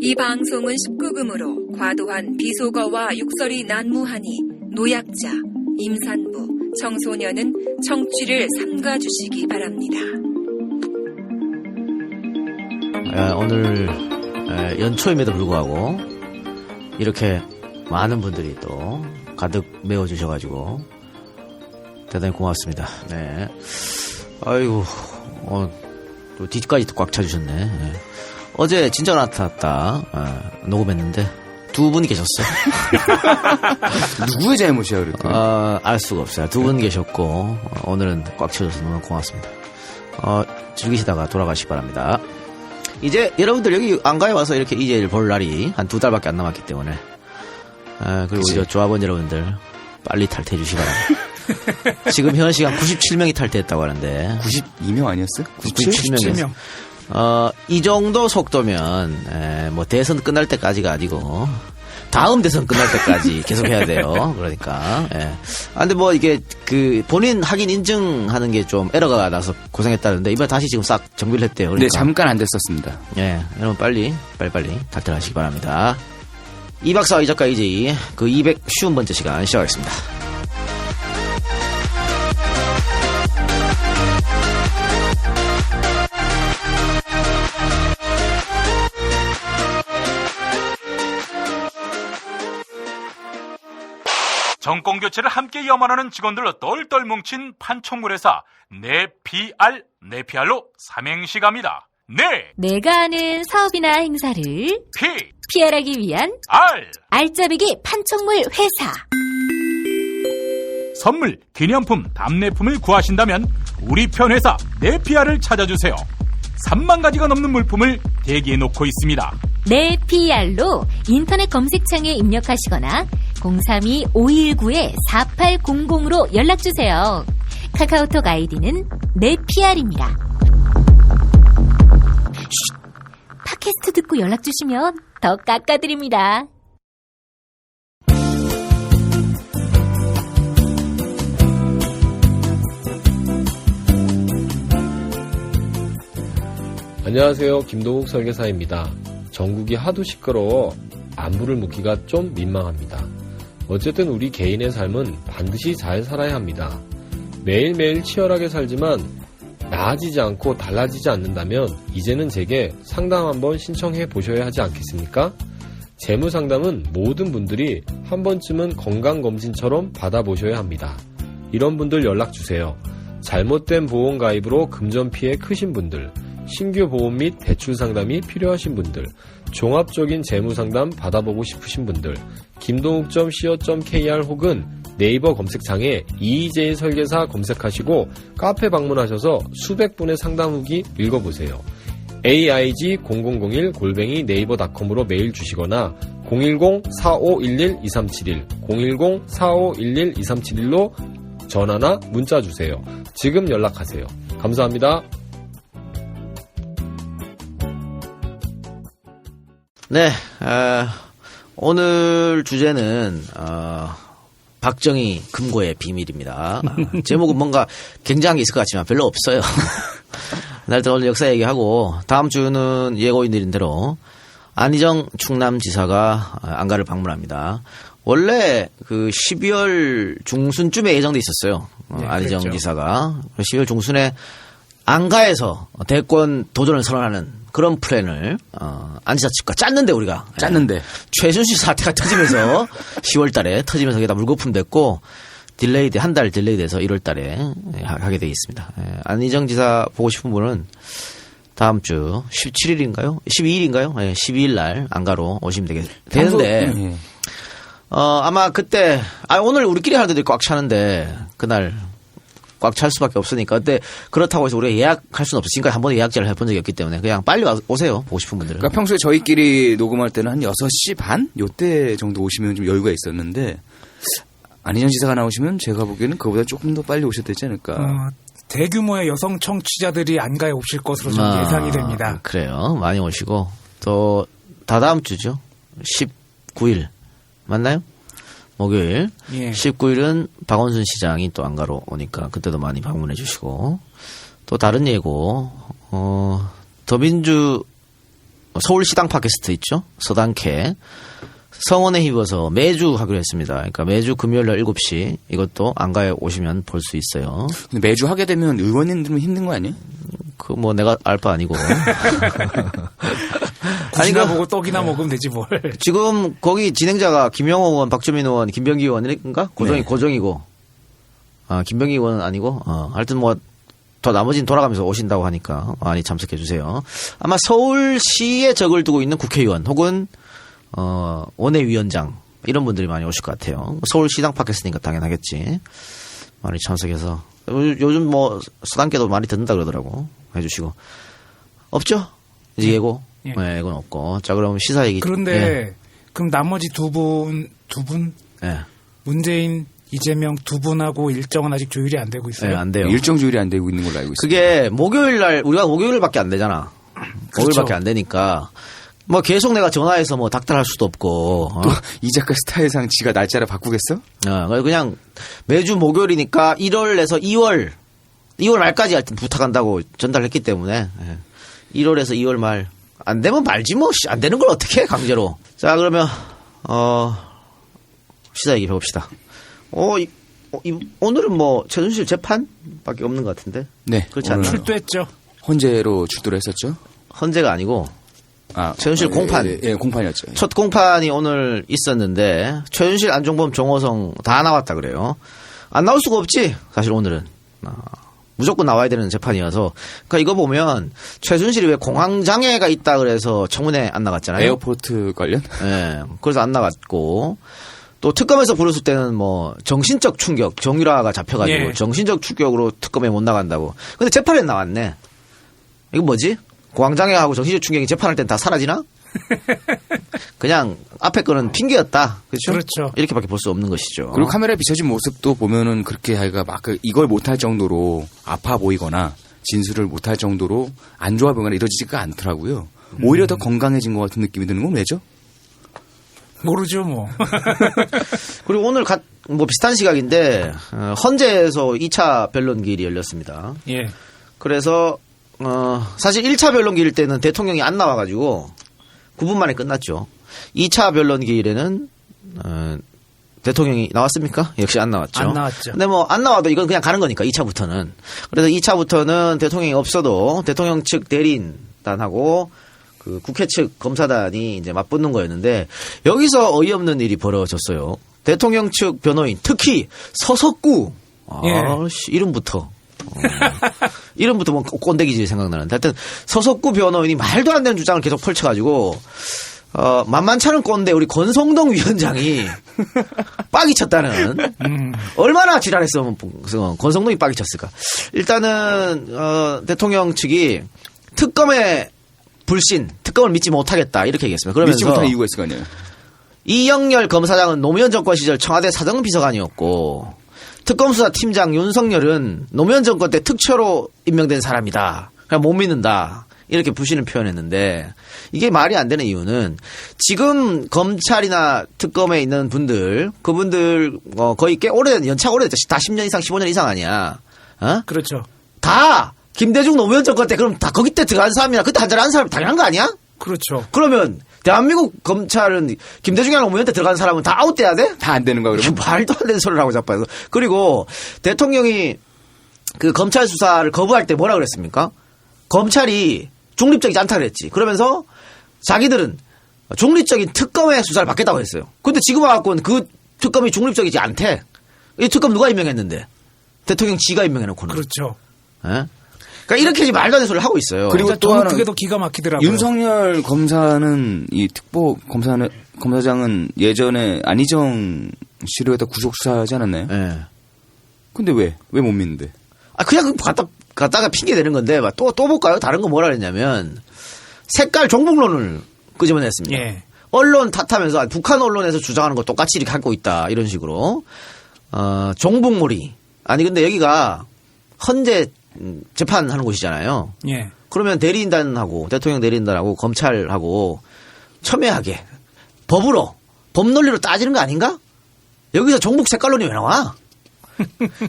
이 방송은 19금으로 과도한 비속어와 욕설이 난무하니 노약자, 임산부, 청소년은 청취를 삼가주시기 바랍니다. 오늘 연초임에도 불구하고 이렇게 많은 분들이 또 가득 메워주셔가지고 대단히 고맙습니다. 네. 아이고, 또 뒤까지 꽉 차주셨네. 네. 어제 진짜 나타났다. 녹음했는데 두 분 계셨어요. 누구의 잘못이야, 그랬더니? 알 수가 없어요. 두 분 계셨고 오늘은 꽉 채워줘서 너무 고맙습니다. 즐기시다가 돌아가시기 바랍니다. 이제 여러분들 여기 안가에 와서 이렇게 이제를 볼 날이 한 2달밖에 안 남았기 때문에 그리고 우리 조합원 여러분들 빨리 탈퇴해 주시기 바랍니다. 지금 현 시간 97명이 탈퇴했다고 하는데 92명 아니었어요? 97명. 이 정도 속도면 뭐 대선 끝날 때까지가 아니고 다음 대선 끝날 때까지 계속 해야 돼요. 그러니까. 근데 뭐 이게 그 본인 확인 인증하는 게 좀 에러가 나서 고생했다는데 이번에 다시 지금 싹 정비를 했대요. 그러니까. 네, 잠깐 안 됐었습니다. 여러분 빨리 탈퇴하시기 바랍니다. 이 박사와 이 작가 이제 그 250번째 시간 시작하겠습니다. 정권교체를 함께 염원하는 직원들로 똘똘 뭉친 판촉물회사 네피알로 삼행시 갑니다. 내가 아는 사업이나 행사를 PR하기 위한 알짜배기 판촉물 회사. 선물, 기념품, 답례품을 구하신다면 우리 편 회사 네피알을 찾아주세요. 3만 가지가 넘는 물품을 대기해 놓고 있습니다. 네피알로 인터넷 검색창에 입력하시거나 032-519-4800으로 연락주세요. 카카오톡 아이디는 네피알입니다. 팟캐스트 듣고 연락주시면 더 깎아드립니다. 안녕하세요. 김동욱 설계사입니다. 전국이 하도 시끄러워 안부를 묻기가 좀 민망합니다. 어쨌든 우리 개인의 삶은 반드시 잘 살아야 합니다. 매일매일 치열하게 살지만 나아지지 않고 달라지지 않는다면 이제는 제게 상담 한번 신청해 보셔야 하지 않겠습니까? 재무상담은 모든 분들이 한 번쯤은 건강검진처럼 받아보셔야 합니다. 이런 분들 연락주세요. 잘못된 보험 가입으로 금전 피해 크신 분들, 신규 보험 및 대출 상담이 필요하신 분들, 종합적인 재무 상담 받아보고 싶으신 분들, 김동욱.co.kr 혹은 네이버 검색창에 이희재의 설계사 검색하시고 카페 방문하셔서 수백 분의 상담 후기 읽어보세요. aig0001@naver.com으로 메일 주시거나 010-4511-2371, 010-4511-2371로 전화나 문자 주세요. 지금 연락하세요. 감사합니다. 네, 오늘 주제는 박정희 금고의 비밀입니다. 제목은 뭔가 굉장한 게 있을 것 같지만 별로 없어요. 날들 오늘 역사 얘기하고 다음 주는 예고인 드린 대로 안희정 충남지사가 안가를 방문합니다. 원래 그 12월 중순쯤에 예정돼 있었어요. 네, 안희정 그랬죠. 지사가 12월 중순에 안가에서 대권 도전을 선언하는 그런 플랜을 안 지사 측과 짰는데 우리가 최순실 사태가 터지면서 10월 달에 터지면서 그게 다 물거품 됐고 한 달 딜레이 돼서 1월 달에 하게 되어 있습니다. 안희정 지사 보고 싶은 분은 다음 주 17일인가요? 12일인가요? 12일 날 안가로 오시면 되는데 아마 그때 오늘 우리끼리 하는데도 꽉 차는데 그날 꽉 찰 수밖에 없으니까. 근데 그렇다고 해서 우리가 예약할 수는 없어. 지금까지 한 번도 예약제를 해본 적이 없기 때문에 그냥 빨리 오세요. 보고 싶은 분들은. 그러니까 평소에 저희끼리 녹음할 때는 한 6시 반? 요때 정도 오시면 좀 여유가 있었는데 안희정 지사가 나오시면 제가 보기에는 그거보다 조금 더 빨리 오셔야 되지 않을까. 대규모의 여성 청취자들이 안가에 오실 것으로 좀 예상이 됩니다. 그래요. 많이 오시고 또 다다음 주죠. 19일 맞나요? 목요일 19일은 박원순 시장이 또 안가로 오니까 그때도 많이 방문해 주시고 또 다른 예고 더민주 서울시당 팟캐스트 있죠? 서당캐. 성원에 힘입어서 매주 하기로 했습니다. 그러니까 매주 금요일날 7시 이것도 안가에 오시면 볼 수 있어요. 근데 매주 하게 되면 의원님들은 힘든 거 아니에요? 그 뭐 내가 알 바 아니고. 국이나 보고 떡이나 먹으면 되지 뭘. 지금 거기 진행자가 김영호 의원, 박주민 의원, 김병기 의원인가? 고정이고. 아, 김병기 의원은 아니고. 하여튼 뭐 더 나머지는 돌아가면서 오신다고 하니까 많이 참석해 주세요. 아마 서울시에 적을 두고 있는 국회의원 혹은 원외위원장 이런 분들이 많이 오실 것 같아요. 서울시당 팟캐스트니까 당연하겠지. 많이 참석해서 요즘 뭐 수단계도 많이 듣는다 그러더라고. 해주시고 없죠? 이제 예고. 예. 네, 예고는 없고. 자, 그럼 시사 얘기. 그런데 예. 그럼 나머지 두 분 예. 문재인, 이재명 두 분하고 일정은 아직 조율이 안 되고 있어요. 네, 안 돼요. 일정 조율이 안 되고 있는 걸로 알고 있습니다. 그게 목요일 날 우리가 목요일밖에 안 되잖아. 목요일밖에 그렇죠. 안 되니까 뭐 계속 내가 전화해서 뭐 닥달할 수도 없고. 또 이 작가 스타일상 지가 날짜를 바꾸겠어? 그냥 매주 목요일이니까 1월에서 2월 말까지 하여튼 부탁한다고 전달했기 때문에 1월에서 2월 말 안 되면 말지 뭐 안 되는 걸 어떻게 해 강제로. 자, 그러면 시사 얘기 해봅시다. 오늘은 뭐 최순실 재판밖에 없는 것 같은데. 네. 그렇지 않나요? 출두했죠. 헌재로 출두를 했었죠. 헌재가 아니고 최순실 공판. 예, 공판이었죠. 첫 공판이 오늘 있었는데 최순실, 안종범, 정호성 다 나왔다 그래요. 안 나올 수가 없지. 사실 오늘은 무조건 나와야 되는 재판이어서. 그러니까 이거 보면 최순실이 왜 공황 장애가 있다 그래서 청문회 안 나갔잖아요. 에어포트 관련? 네, 그래서 안 나갔고. 또 특검에서 부르실 때는 뭐 정신적 충격, 정유라가 잡혀가지고 예. 정신적 충격으로 특검에 못 나간다고. 근데 재판에 나왔네. 이거 뭐지? 공황장애하고 정신적 충격이 재판할 땐 다 사라지나? 그냥 앞에 거는 핑계였다. 그렇죠? 그렇죠. 이렇게밖에 볼 수 없는 것이죠. 그리고 카메라에 비춰진 모습도 보면은 그렇게 하기가 막 이걸 못할 정도로 아파 보이거나 진술을 못할 정도로 안 좋아 보이거나 이러지가 않더라고요. 오히려 더 건강해진 것 같은 느낌이 드는 건 왜죠? 모르죠 뭐. 그리고 오늘 뭐 비슷한 시각인데 헌재에서 2차 변론기일이 열렸습니다. 예. 그래서 사실 1차 변론기일 때는 대통령이 안 나와가지고 9분 만에 끝났죠. 2차 변론기일에는 대통령이 나왔습니까? 역시 안 나왔죠. 안 나왔죠. 근데 뭐 안 나와도 이건 그냥 가는 거니까 2차부터는. 그래서 2차부터는 대통령이 없어도 대통령 측 대리인단하고 그 국회 측 검사단이 이제 맞붙는 거였는데 여기서 어이없는 일이 벌어졌어요. 대통령 측 변호인 특히 서석구 이름부터 뭐 꼰대기질 생각나는데 하여튼 서석구 변호인이 말도 안 되는 주장을 계속 펼쳐가지고 만만찮은 꼰대 우리 권성동 위원장이 빡이 쳤다는 얼마나 지랄했으면 권성동이 빡이 쳤을까. 일단은 대통령 측이 특검의 불신, 특검을 믿지 못하겠다 이렇게 얘기했습니다. 그러면서 믿지 못할 이유가 있을 거 아니에요. 이영렬 검사장은 노무현 정권 시절 청와대 사정비서관이었고 특검수사팀장 윤석열은 노무현 정권 때 특처로 임명된 사람이다. 그냥 못 믿는다. 이렇게 불신을 표현했는데 이게 말이 안 되는 이유는 지금 검찰이나 특검에 있는 분들 그분들 거의 꽤 오래된 연차가 오래됐죠. 다 10년 이상 15년 이상 아니야. 그렇죠. 다 김대중 노무현 정권 때 그럼 다 거기 때 들어간 사람이나 그때 한자리한 사람이 당연한 거 아니야? 그렇죠. 그러면 대한민국 검찰은 김대중이랑 노무현 때 들어간 사람은 다 아웃돼야 돼? 다 안 되는 거야 그러면? 말도 안 되는 소리를 하고 자빠서. 그리고 대통령이 그 검찰 수사를 거부할 때 뭐라 그랬습니까? 검찰이 중립적이지 않다 그랬지. 그러면서 자기들은 중립적인 특검의 수사를 받겠다고 했어요. 근데 지금 와갖고는 그 특검이 중립적이지 않대. 이 특검 누가 임명했는데? 대통령 지가 임명해놓고는. 그렇죠. 예? 그러니까 이렇게 말도 안 되는 소리를 하고 있어요. 그리고 또 하나 그게 더 기가 막히더라고요. 윤석열 검사는 이 특보 검사장은 예전에 안희정 씨로 해서 구속 수사하지 않았나요? 예. 근데 왜 못 믿는데? 그냥 갖다가 핑계 대는 건데 또 볼까요? 다른 거 뭐라 그랬냐면 색깔 종북론을 끄집어냈습니다. 예. 언론 탓하면서 북한 언론에서 주장하는 거 똑같이 이렇게 하고 있다 이런 식으로 종북몰이 아니 근데 여기가 헌재 재판하는 곳이잖아요. 예. 그러면 대리인단하고 대통령 대리인단하고 검찰하고 첨예하게 법으로 법 논리로 따지는 거 아닌가? 여기서 종북 색깔론이 왜 나와?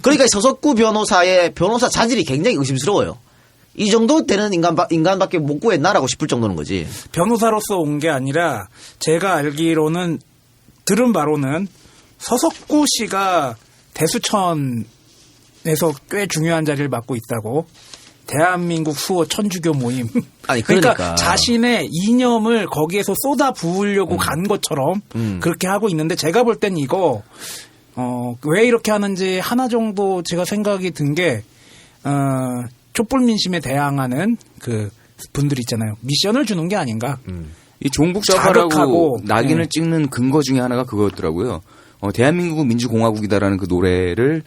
그러니까 서석구 변호사의 변호사 자질이 굉장히 의심스러워요. 이 정도 되는 인간밖에 못 구했나라고 싶을 정도는 거지. 변호사로서 온 게 아니라 제가 알기로는 들은 바로는 서석구 씨가 대수천에서 꽤 중요한 자리를 맡고 있다고. 대한민국 수호 천주교 모임. 아니 그러니까 자신의 이념을 거기에서 쏟아 부으려고 간 것처럼 그렇게 하고 있는데 제가 볼 땐 이거 왜 이렇게 하는지 하나 정도 제가 생각이 든 게 촛불 민심에 대항하는 그 분들 있잖아요. 미션을 주는 게 아닌가. 이 종북 자극하고, 좌파라고 낙인을 찍는 근거 중에 하나가 그거였더라고요. 대한민국은 민주공화국이다라는 그 노래를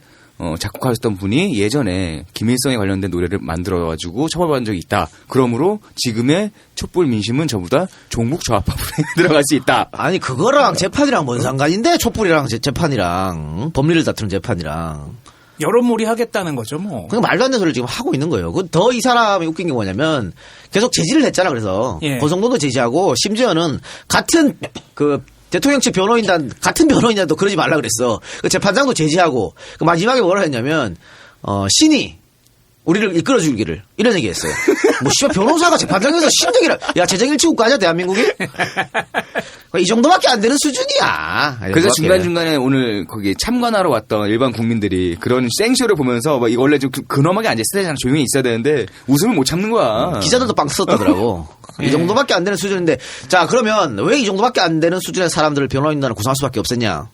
작곡하셨던 분이 예전에 김일성에 관련된 노래를 만들어가지고 처벌받은 적이 있다. 그러므로 지금의 촛불 민심은 전부 다 종북 좌파 불행에 들어갈 수 있다. 아니 그거랑 재판이랑 뭔 상관인데 촛불이랑 재판이랑 법리를 다투는 재판이랑 여론몰이 하겠다는 거죠, 뭐. 그냥 말도 안 되는 소리를 지금 하고 있는 거예요. 더 이 사람이 웃긴 게 뭐냐면 계속 제지를 했잖아. 그래서 예. 고성도도 제지하고 심지어는 같은 그 대통령 측 변호인단 같은 변호인단도 그러지 말라 그랬어. 그 재판장도 제지하고 그 마지막에 뭐라 했냐면 신이 우리를 이끌어주기를 이런 얘기했어요. 뭐 씨발 변호사가 재판장에서 신정이라 야 재정일치국가냐 대한민국이? 이 정도밖에 안 되는 수준이야. 그래서 중간중간에 오늘 거기 참관하러 왔던 일반 국민들이 그런 생쇼를 보면서 이거 원래 좀 근엄하게 앉아있어야 되잖아. 조용히 있어야 되는데 웃음을 못 참는 거야. 기자들도 빵 썼다더라고. 이 정도밖에 안 되는 수준인데 자 그러면 왜 이 정도밖에 안 되는 수준의 사람들을 변호인단을 구성할 수밖에 없었냐?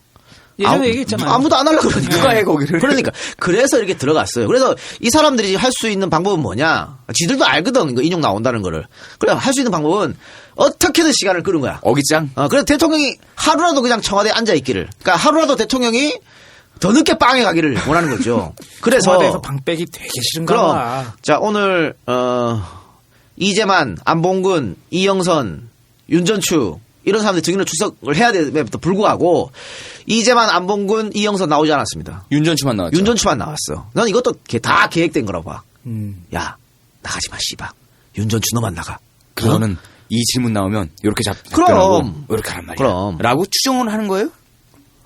예전에 얘기했잖아요. 아무도 안 하려고 그러니까. 누가 해 거기를. 그러니까 그래서 이렇게 들어갔어요. 그래서 이 사람들이 할 수 있는 방법은 뭐냐? 지들도 알거든. 이거 인용 나온다는 거를. 그래 할 수 있는 방법은 어떻게든 시간을 끄는 거야. 어깃장. 그래서 대통령이 하루라도 그냥 청와대에 앉아 있기를. 그러니까 하루라도 대통령이 더 늦게 빵에 가기를 원하는 거죠. 그래서 청와대에서 방빼기 되게 싫은가 그럼 봐. 자 오늘 이재만, 안봉근, 이영선, 윤전추 이런 사람들이 증인으로 출석을 해야 됨에도 불구하고 이재만, 안봉근, 이영선 나오지 않았습니다. 윤전추만 나왔죠. 윤전추만 나왔어. 난 이것도 다 계획된 거라고 봐. 야 나가지 마 씨발. 윤전추 너만 나가. 그거는 이 질문 나오면 이렇게 그럼. 답변하고 이렇게 하란 말이야. 그럼. 라고 추정을 하는 거예요?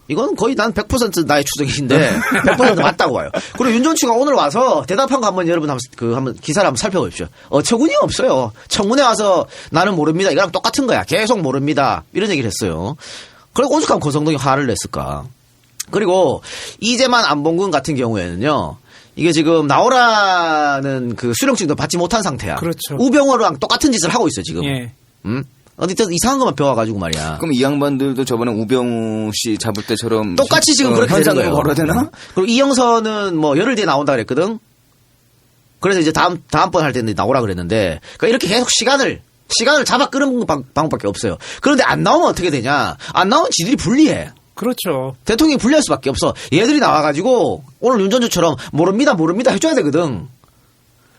이건 거의 난 100% 나의 추정인데 100% 맞다고 봐요. 그리고 윤전추가 오늘 와서 대답한 거 한번 여러분 한번 기사를 한번 살펴보십시오. 어처구니 없어요. 청문회 와서 나는 모릅니다. 이거랑 똑같은 거야. 계속 모릅니다. 이런 얘기를 했어요. 그리고 오죽하면 고성동이 화를 냈을까. 그리고 이재만, 안봉근 같은 경우에는요. 이게 지금 나오라는 그 수령증도 받지 못한 상태야. 그렇죠. 우병우랑 똑같은 짓을 하고 있어 지금. 예. 어디 이상한 것만 배워가지고 말이야. 그럼 이 양반들도 저번에 우병우 씨 잡을 때처럼 똑같이 지금 그렇게 되는 현상을 거예요. 벌어야 되나? 그리고 이영선은 뭐 열흘 뒤에 나온다 그랬거든. 그래서 이제 다음번 할 때는 나오라 그랬는데, 그러니까 이렇게 계속 시간을 잡아 끄는 방법밖에 없어요. 그런데 안 나오면 어떻게 되냐? 안 나오면 지들이 불리해. 그렇죠. 대통령이 불리할 수밖에 없어. 얘들이 나와가지고 오늘 윤전주처럼 모릅니다 해줘야 되거든.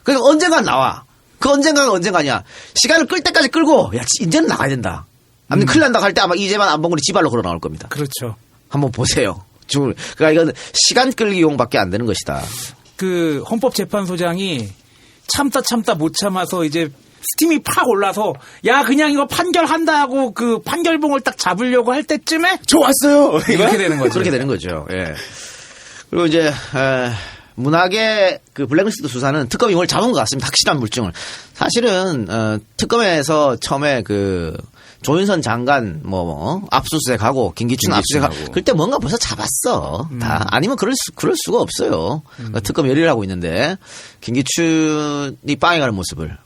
그래서 언젠간 나와. 그 언젠가가 언젠가냐. 시간을 끌 때까지 끌고 야 이제는 나가야 된다. 아무튼 큰일 난다고 할 때 아마 이재만, 안봉근이 지발로 걸어 나올 겁니다. 그렇죠. 한번 보세요. 그러니까 이건 시간 끌기용밖에 안 되는 것이다. 그 헌법재판소장이 참다 못 참아서 이제 스팀이 팍 올라서 야 그냥 이거 판결한다 하고 그 판결봉을 딱 잡으려고 할 때쯤에 좋았어요. 이렇게 되는 거죠. 그렇게 되는 거죠. 예. 그리고 이제 문학의 그 블랙리스트 수사는 특검이 이걸 잡은 것 같습니다. 확실한 물증을. 사실은 특검에서 처음에 그 조윤선 장관 압수수색하고 김기춘 압수수색하고 그때 뭔가 벌써 잡았어. 다 아니면 그럴 수가 없어요. 그러니까 특검 열의를 하고 있는데 김기춘이 빵에 가는 모습을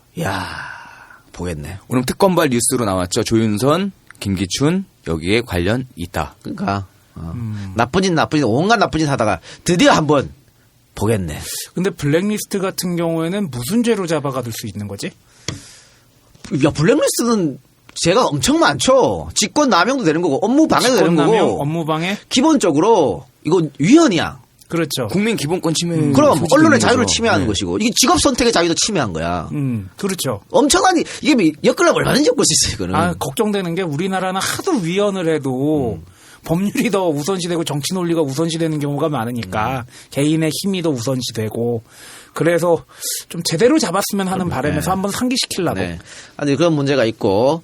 보겠네. 오늘 특검발 뉴스로 나왔죠. 조윤선, 김기춘 여기에 관련 있다. 그러니까 나쁜 짓 온갖 나쁜 짓 하다가 드디어 한번 보겠네. 근데 블랙리스트 같은 경우에는 무슨 죄로 잡아가둘 수 있는 거지? 야 블랙리스트는 죄가 엄청 많죠. 직권 남용도 되는 거고 업무 방해도 되는 거고. 업무 방해? 기본적으로 이건 위헌이야. 그렇죠. 국민 기본권 침해. 그럼 언론의 자유를 침해하는 것이고 이게 직업 선택의 자유도 침해한 거야. 그렇죠. 엄청난 이게 엮으려면 얼마든지 엮을 수 있어요. 이거는. 걱정되는 게 우리나라는 하도 위헌을 해도 법률이 더 우선시되고 정치 논리가 우선시되는 경우가 많으니까 개인의 힘이 더 우선시되고 그래서 좀 제대로 잡았으면 하는 바람에서 한번 상기시키려고. 네. 아니 그런 문제가 있고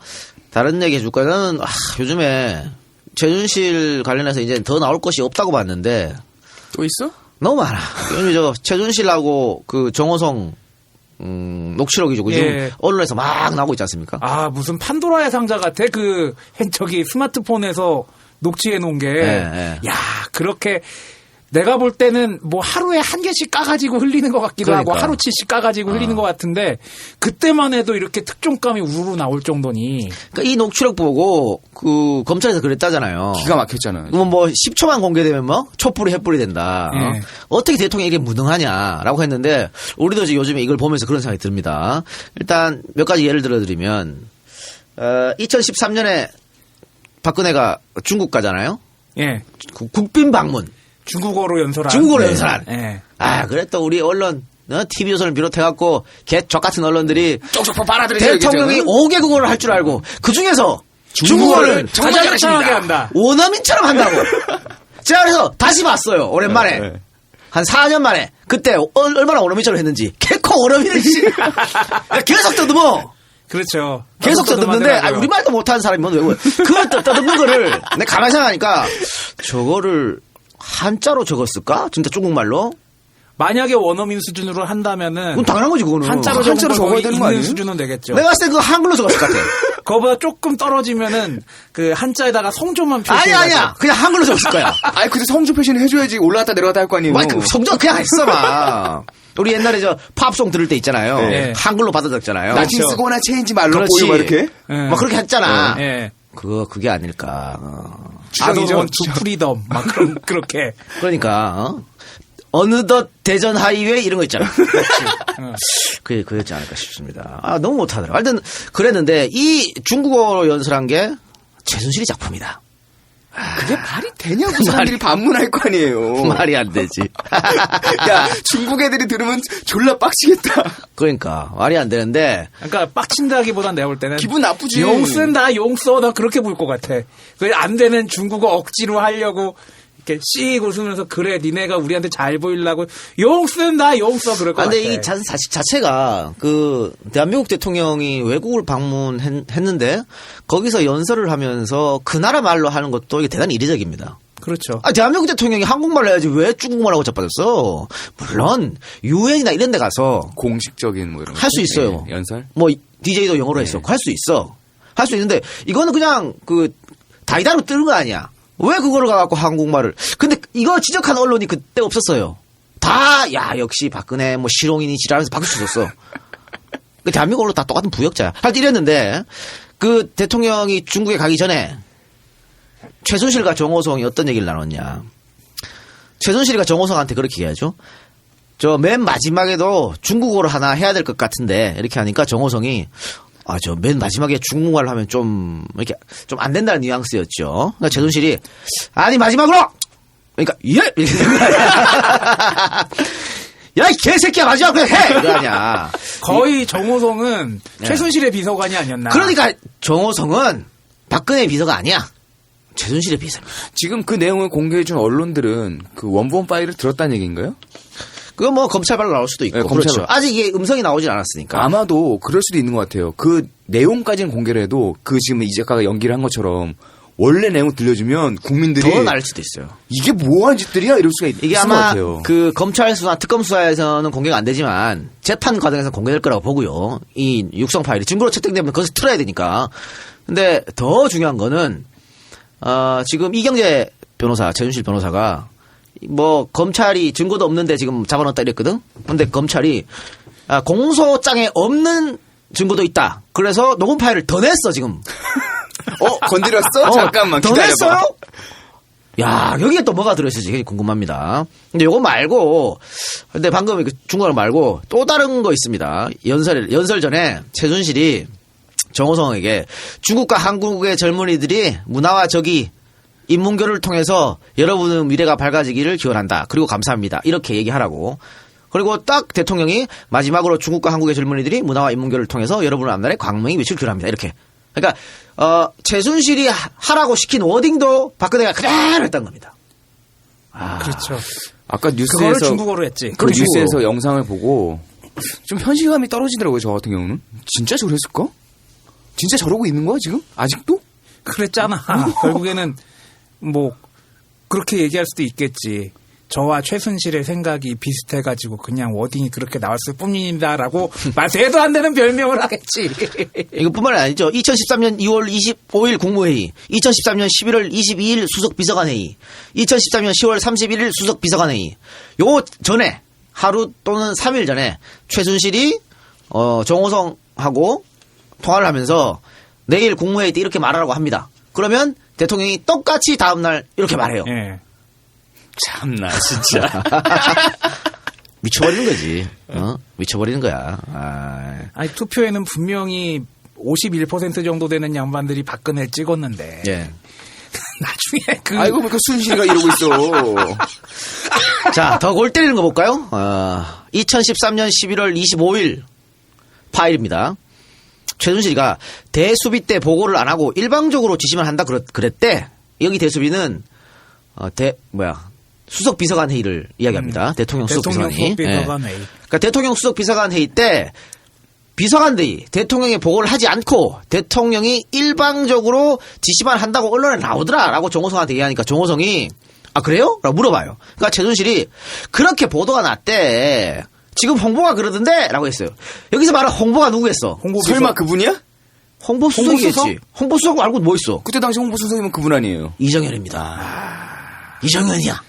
다른 얘기 해줄 거는 요즘에 최준실 관련해서 이제 더 나올 것이 없다고 봤는데 또 있어? 너무 많아. 요즘 최준실하고 그 정호성 녹취록이죠. 요즘 예. 언론에서 막 나오고 있지 않습니까? 아, 무슨 판도라의 상자 같아. 저기 스마트폰에서 녹취해 놓은 게. 예. 야, 그렇게 내가 볼 때는 뭐 하루에 한 개씩 까가지고 흘리는 것 같기도 그러니까. 하고 하루치씩 까가지고 흘리는 것 같은데 그때만 해도 이렇게 특종감이 우르르 나올 정도니. 그러니까 이 녹취록 보고 그 검찰에서 그랬다잖아요. 기가 막혔잖아요. 그러면 뭐 10초만 공개되면 뭐 촛불이 횃불이 된다. 예. 어떻게 대통령이 이게 무능하냐라고 했는데 우리도 이제 요즘에 이걸 보면서 그런 생각이 듭니다. 일단 몇 가지 예를 들어드리면 2013년에 박근혜가 중국 가잖아요. 예. 국빈 방문. 중국어로 연설한. 중국어로 연설한. 예. 아, 그랬다 우리 언론 TV조선을 비롯해갖고 개적 같은 언론들이 쪽쪽 빨아들이죠. 대통령이 5개국어를 할 줄 알고 그 중에서 중국어를 가장 잘하게 한다. 원어민처럼 한다고. 제가 그래서 다시 봤어요. 오랜만에. 네. 한 4년 만에. 그때 얼마나 원어민처럼 했는지. 개코 원어민을 계속 떠듬어. 그렇죠. 계속 떠듬는데 우리말도 못하는 사람이 뭔데 그걸 떠듬는 거를 내가 가만히 생각하니까 저거를 한자로 적었을까? 진짜 중국말로? 만약에 원어민 수준으로 한다면은 그건 당연한 거지 그거는. 한자로 적어야 되는 거 아니에요? 수준은 되겠죠. 내가 봤을 때 그거 한글로 적었을 것 같아. 그거보다 조금 떨어지면은 그 한자에다가 성조만 표시해. 아니야. 그냥 한글로 적었을 거야. 아니 근데 성조 표시는 해줘야지 올라갔다 내려갔다 할 거 아니에요. 그 성적 그냥 했어 봐. 우리 옛날에 저 팝송 들을 때 있잖아요. 네. 한글로 받아 적잖아요. 나칭 그렇죠. 쓰거나 체인지 말로 그렇지. 보이고 막 이렇게. 예. 막 그렇게 했잖아. 예. 그게 아닐까. 추정이죠. 아동원 투 프리덤 막 그렇게. 그러니까 어느덧 대전 하이웨이 이런 거 있잖아. 그였지 않을까 싶습니다. 아 너무 못하더라. 하여튼 그랬는데 이 중국어로 연설한 게 최순실이 작품이다. 그게 말이 되냐고 사람들이 반문할 거 아니에요. 말이 안 되지. 야 중국 애들이 들으면 졸라 빡치겠다. 그러니까 말이 안 되는데 그러니까 빡친다기보단 내가 볼 때는 기분 나쁘지. 용 쓴다, 용 써. 나 그렇게 볼 것 같아. 그 안 되는 중국어 억지로 하려고 이렇게 씩 웃으면서 그래, 니네가 우리한테 잘 보이려고 용 쓴다, 용 써. 그럴 것 같아. 근데 이 자체가 그 대한민국 대통령이 외국을 방문했는데 거기서 연설을 하면서 그 나라 말로 하는 것도 이게 대단히 이례적입니다. 그렇죠. 아, 대한민국 대통령이 한국말로 해야지 왜 중국말하고 자빠졌어? 물론 유엔이나 이런 데 가서 공식적인 뭐 이런 할 수 있어요. 네, 연설. 뭐 DJ도 영어로 했었고 할 수 있어. 할 수 있는데 이거는 그냥 그 다이다로 뜨는 거 아니야. 왜 그거를 가갖고 한국말을. 근데 이거 지적한 언론이 그때 없었어요. 야, 역시 박근혜 뭐 실용인이 지랄하면서 박수 쳤어. 그 대한민국 언론 다 똑같은 부역자야. 하여튼 이랬는데 그 대통령이 중국에 가기 전에 최순실과 정호성이 어떤 얘기를 나눴냐. 최순실이가 정호성한테 그렇게 얘기하죠. 저 맨 마지막에도 중국어로 하나 해야 될 것 같은데 이렇게 하니까 정호성이 저 맨 마지막에 중국말로 하면 좀 이렇게 좀 안 된다는 뉘앙스였죠. 그러니까 최순실이 아니 마지막으로 그러니까 예 이렇게 된 거야. 야 이 개새끼야 마지막으로 해 이거 아니야. 거의 정호성은 최순실의 비서관이 아니었나. 그러니까 정호성은 박근혜 비서가 아니야. 최순실의 비서입니다. 지금 그 내용을 공개해준 언론들은 그 원본 파일을 들었다는 얘기인가요? 그거 뭐 검찰발로 나올 수도 있고. 네, 검찰 그렇죠. 아직 이게 음성이 나오진 않았으니까. 아마도 그럴 수도 있는 것 같아요. 그 내용까지는 공개를 해도 그 지금 이 작가가 연기를 한 것처럼 원래 내용 들려주면 국민들이 더 나을 수도 있어요. 이게 뭐하는 짓들이야 이럴 수가 이게 있을 것 아마 같아요. 그 검찰 수사, 특검 수사에서는 공개가 안 되지만 재판 과정에서 공개될 거라고 보고요. 이 육성 파일이 증거로 채택되면 거기서 틀어야 되니까. 근데 더 중요한 거는 지금 이경재 변호사, 최순실 변호사가 뭐 검찰이 증거도 없는데 지금 잡아놨다 이랬거든. 근데 검찰이 공소장에 없는 증거도 있다. 그래서 녹음 파일을 더 냈어 지금. 건드렸어? 잠깐만 더 기다려봐. 냈어요? 야, 여기에 또 뭐가 들어있을지 굉장히 궁금합니다. 근데 요거 말고, 근데 방금 중국어 말고 또 다른 거 있습니다. 연설 전에 최순실이 정호성에게 중국과 한국의 젊은이들이 문화와 적이 인문교를 통해서 여러분의 미래가 밝아지기를 기원한다. 그리고 감사합니다. 이렇게 얘기하라고. 그리고 딱 대통령이 마지막으로 중국과 한국의 젊은이들이 문화와 인문교를 통해서 여러분의 앞날에 광명이 외칠 기원합니다. 이렇게. 그러니까 최순실이 하라고 시킨 워딩도 박근혜가 그대로 했던 겁니다. 그렇죠. 아까 그거를 뉴스에서 중국어로 했지. 그 뉴스에서 영상을 보고 좀 현실감이 떨어지더라고요. 저 같은 경우는 진짜 저랬을까? 진짜 저러고 있는 거야 지금? 아직도? 그랬잖아. 결국에는 뭐 그렇게 얘기할 수도 있겠지. 저와 최순실의 생각이 비슷해가지고 그냥 워딩이 그렇게 나왔을 뿐입니다라고 말해도 안 되는 별명을 하겠지. 이것뿐만 아니죠. 2013년 2월 25일 국무회의, 2013년 11월 22일 수석비서관회의, 2013년 10월 31일 수석비서관회의. 요 전에 하루 또는 3일 전에 최순실이 정호성하고 통화를 하면서 내일 국무회의 때 이렇게 말하라고 합니다. 그러면 대통령이 똑같이 다음날 이렇게 말해요. 예. 참나 진짜. 미쳐버리는 거지. 미쳐버리는 거야. 아니 투표에는 분명히 51% 정도 되는 양반들이 박근혜를 찍었는데 예. 나중에 그 아이고 그 순실이가 이러고 있어. 자, 더 골 때리는 거 볼까요? 2013년 11월 25일 파일입니다. 최순실이가 대수비 때 보고를 안 하고 일방적으로 지시만 한다 그랬대. 여기 대수비는 수석 비서관 회의를 이야기합니다. 대통령 수석 비서관 회의. 수석비서관 회의. 그러니까 대통령 수석 비서관 회의 때 비서관들이 대통령에 보고를 하지 않고 대통령이 일방적으로 지시만 한다고 언론에 나오더라라고 정호성한테 얘기하니까 정호성이 아 그래요? 라고 물어봐요. 그러니까 최순실이 그렇게 보도가 났대. 지금 홍보가 그러던데? 라고 했어요. 여기서 말한 홍보가 누구겠어? 설마 그분이야? 홍보수석이겠지. 홍보수석 말고 뭐 있어? 그때 당시 홍보수석이면 그분 아니에요. 이정현입니다. 이정현이야.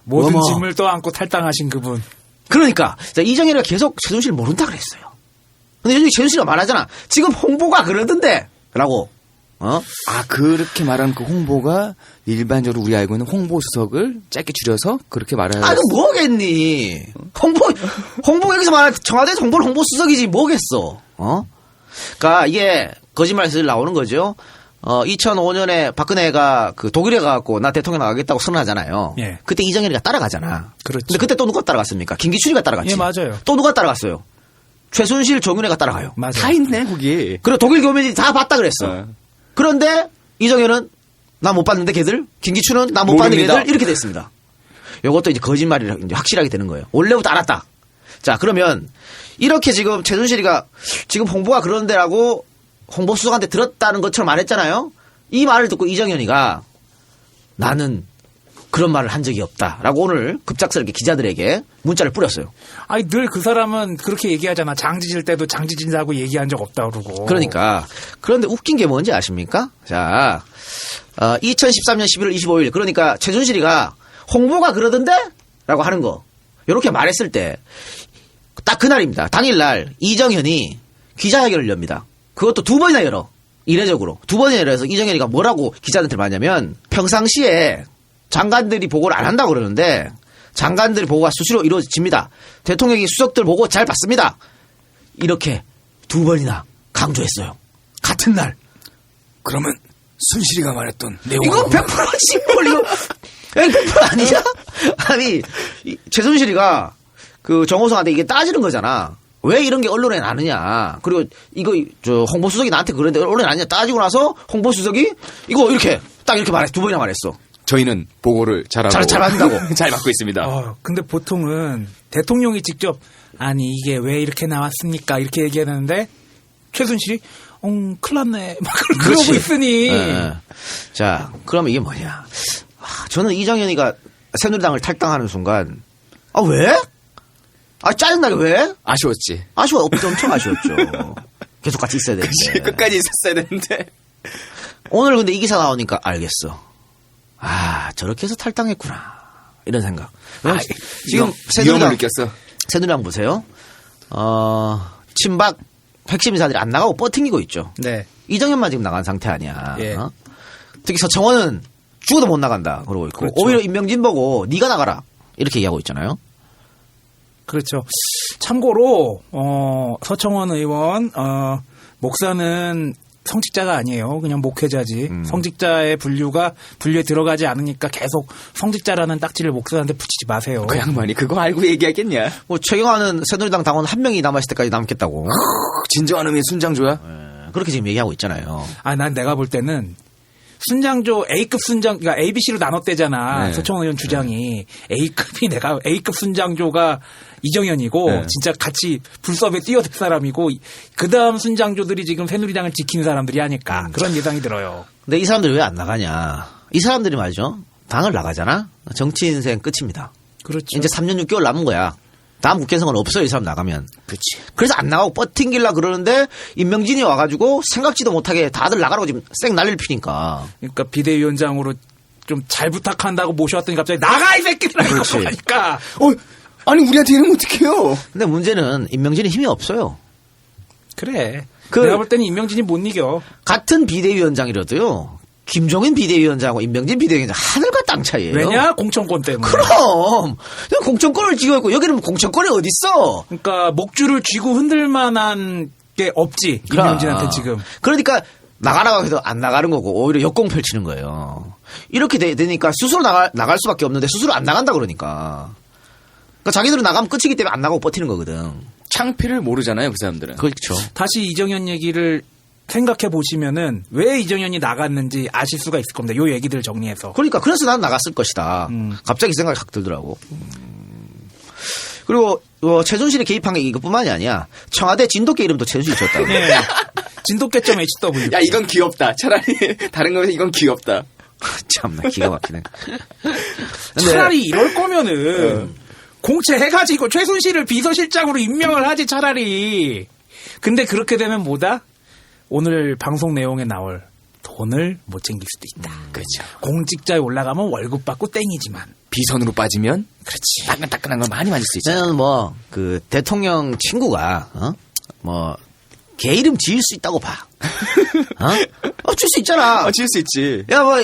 모든 어머. 짐을 떠안고 탈당하신 그분. 그러니까 이정현이가 계속 최순실 모른다 그랬어요. 근데 요즘 최순실이가 말하잖아. 지금 홍보가 그러던데? 라고. 아 그렇게 말하는 그 홍보가 일반적으로 우리 알고 있는 홍보수석을 짧게 줄여서 그렇게 말하는. 아, 그 뭐겠니? 홍보 여기서 말하는 청와대에서 홍보는 홍보수석이지 뭐겠어? 그러니까 이게 거짓말을 나오는 거죠. 2005년에 박근혜가 그 독일에 가갖고 나 대통령 나가겠다고 선언하잖아요. 예. 그때 이정현이가 따라가잖아. 그렇죠. 근데 그때 또 누가 따라갔습니까? 김기춘이가 따라갔지. 예, 맞아요. 또 누가 따라갔어요? 최순실, 정윤회가 따라가요. 맞아요. 다 있네 거기. 그리고 독일 교민들이 다 봤다 그랬어. 네. 그런데 이정현은 나 못 봤는데 걔들, 김기춘은 나 못 봤는데 모릅니다. 걔들 이렇게 됐습니다. 이것도 이제 거짓말이라 이제 확실하게 되는 거예요. 원래부터 알았다. 자, 그러면 이렇게 지금 최순실이가 지금 홍보가 그런데라고 홍보수석한테 들었다는 것처럼 말했잖아요. 이 말을 듣고 이정현이가 나는 그런 말을 한 적이 없다라고 오늘 급작스럽게 기자들에게 문자를 뿌렸어요. 아니 늘 그 사람은 그렇게 얘기하잖아. 장지질 때도 장지진사하고 얘기한 적 없다 그러고. 그러니까 그런데 웃긴 게 뭔지 아십니까? 자, 2013년 11월 25일 그러니까 최순실이가 홍보가 그러던데? 라고 하는 거 이렇게 말했을 때 딱 그날입니다. 당일날 이정현이 기자회견을 엽니다. 그것도 2번이나 열어. 이례적으로 2번이나 열어서 이정현이가 뭐라고 기자들한테 말하냐면 평상시에 장관들이 보고를 안 한다고 그러는데 장관들 보고가 수시로 이루어집니다. 대통령이 수석들 보고 잘 봤습니다. 이렇게 2번이나 강조했어요. 같은 날. 그러면 순실이가 말했던 내용. 이거 100%지 뭘 이거 100% 아니야? 아니 최순실이가 그 정호성한테 이게 따지는 거잖아. 왜 이런 게 언론에 나느냐. 그리고 이거 저 홍보수석이 나한테 그런데 언론에 나느냐 따지고 나서 홍보수석이 이거 이렇게 딱 이렇게 말했어. 2번이나 말했어. 저희는 보고를 잘하고 잘 받는다고. 잘 받고 있습니다. 근데 보통은 대통령이 직접 아니 이게 왜 이렇게 나왔습니까? 이렇게 얘기하는데 최순실이 큰일 났네. 막 그러고 있으니. 네. 자, 그럼 이게 뭐냐. 저는 이정현이가 새누리당을 탈당하는 순간 왜? 짜증나게 왜? 아쉬웠지. 엄청 아쉬웠죠. 계속 같이 있어야 되는데. 끝까지 있었어야 되는데. 오늘 근데 이 기사 나오니까 알겠어. 저렇게 해서 탈당했구나. 이런 생각. 지금 위험을 느꼈어. 새누리당 보세요. 친박 핵심 인사들이 안 나가고 뻗팅기고 있죠. 네. 이정현만 지금 나간 상태 아니야. 예. 특히 서청원은 죽어도 못 나간다. 그러고 있고. 그렇죠. 오히려 임명진 보고 네가 나가라. 이렇게 얘기하고 있잖아요. 그렇죠. 참고로 서청원 의원 목사는 성직자가 아니에요. 그냥 목회자지. 성직자의 분류에 들어가지 않으니까 계속 성직자라는 딱지를 목사한테 붙이지 마세요. 그 양반이 그거 알고 얘기하겠냐. 최경환은 새누리당 당원 한 명이 남았을 때까지 남겠다고. 진정한 의미의 순장조야. 그렇게 지금 얘기하고 있잖아요. 난 내가 볼 때는 순장조 A급 순장, 그러니까 ABC로 나눴대잖아. 네. 서청원 의원 주장이. A급 순장조가 이정현이고, 네. 진짜 같이 불섭에 뛰어들 사람이고, 그 다음 순장조들이 지금 새누리당을 지키는 사람들이 하니까. 그런 예상이 들어요. 근데 이 사람들이 왜 안 나가냐. 이 사람들이 말이죠. 당을 나가잖아. 정치 인생 끝입니다. 그렇죠. 이제 3년 6개월 남은 거야. 다음 국회 선거는 없어요, 이 사람 나가면. 그렇지. 그래서 안 나가고 버팅길라 그러는데 임명진이 와가지고 생각지도 못하게 다들 나가라고 지금 쌩 난리를 피니까. 그러니까 비대위원장으로 좀 잘 부탁한다고 모셔왔더니 갑자기 나가 이 새끼들아 그렇지. 하니까 아니 우리한테 이러면 어떡해요? 근데 문제는 임명진이 힘이 없어요. 그래. 그- 내가 볼 때는 임명진이 못 이겨. 같은 비대위원장이라도요. 김종인 비대위원장하고 임명진 비대위원장 하늘과 땅 차이예요. 왜냐? 공천권 때문에. 그럼 공천권을 쥐고 있고 여기는 공천권이 어디 있어? 그러니까 목줄을 쥐고 흔들 만한 게 없지. 임명진한테 지금. 그러니까 나가라고 해도 안 나가는 거고 오히려 역공 펼치는 거예요. 이렇게 되니까 스스로 나갈 수밖에 없는데 스스로 안 나간다 그러니까. 그러니까 자기들은 나가면 끝이기 때문에 안 나가고 버티는 거거든. 창피를 모르잖아요, 그 사람들은. 그렇죠. 다시 이정현 얘기를 생각해 보시면은 왜 이정현이 나갔는지 아실 수가 있을 겁니다. 요 얘기들을 정리해서. 그러니까 그래서 난 나갔을 것이다. 갑자기 그 생각이 확 들더라고. 그리고 최순실이 개입한 게 이것뿐만이 아니야. 청와대 진돗개 이름도 최순실이 줬다고. 네. 진돗개.hw. 야, 이건 귀엽다. 차라리 다른 거에서 이건 귀엽다. 참나 기가 막히네. 차라리 이럴 거면은 공채해가지고 최순실을 비서실장으로 임명을 하지 차라리. 근데 그렇게 되면 뭐다? 오늘 방송 내용에 나올 돈을 못 챙길 수도 있다. 그렇죠. 공직자에 올라가면 월급 받고 땡이지만. 비선으로 빠지면 그렇지. 따끈따끈한 걸 많이 만질 수 있죠. 저는 그 대통령 친구가 개 이름 지을 수 있다고 봐. 줄 수 있잖아. 지을 수 있지. 내가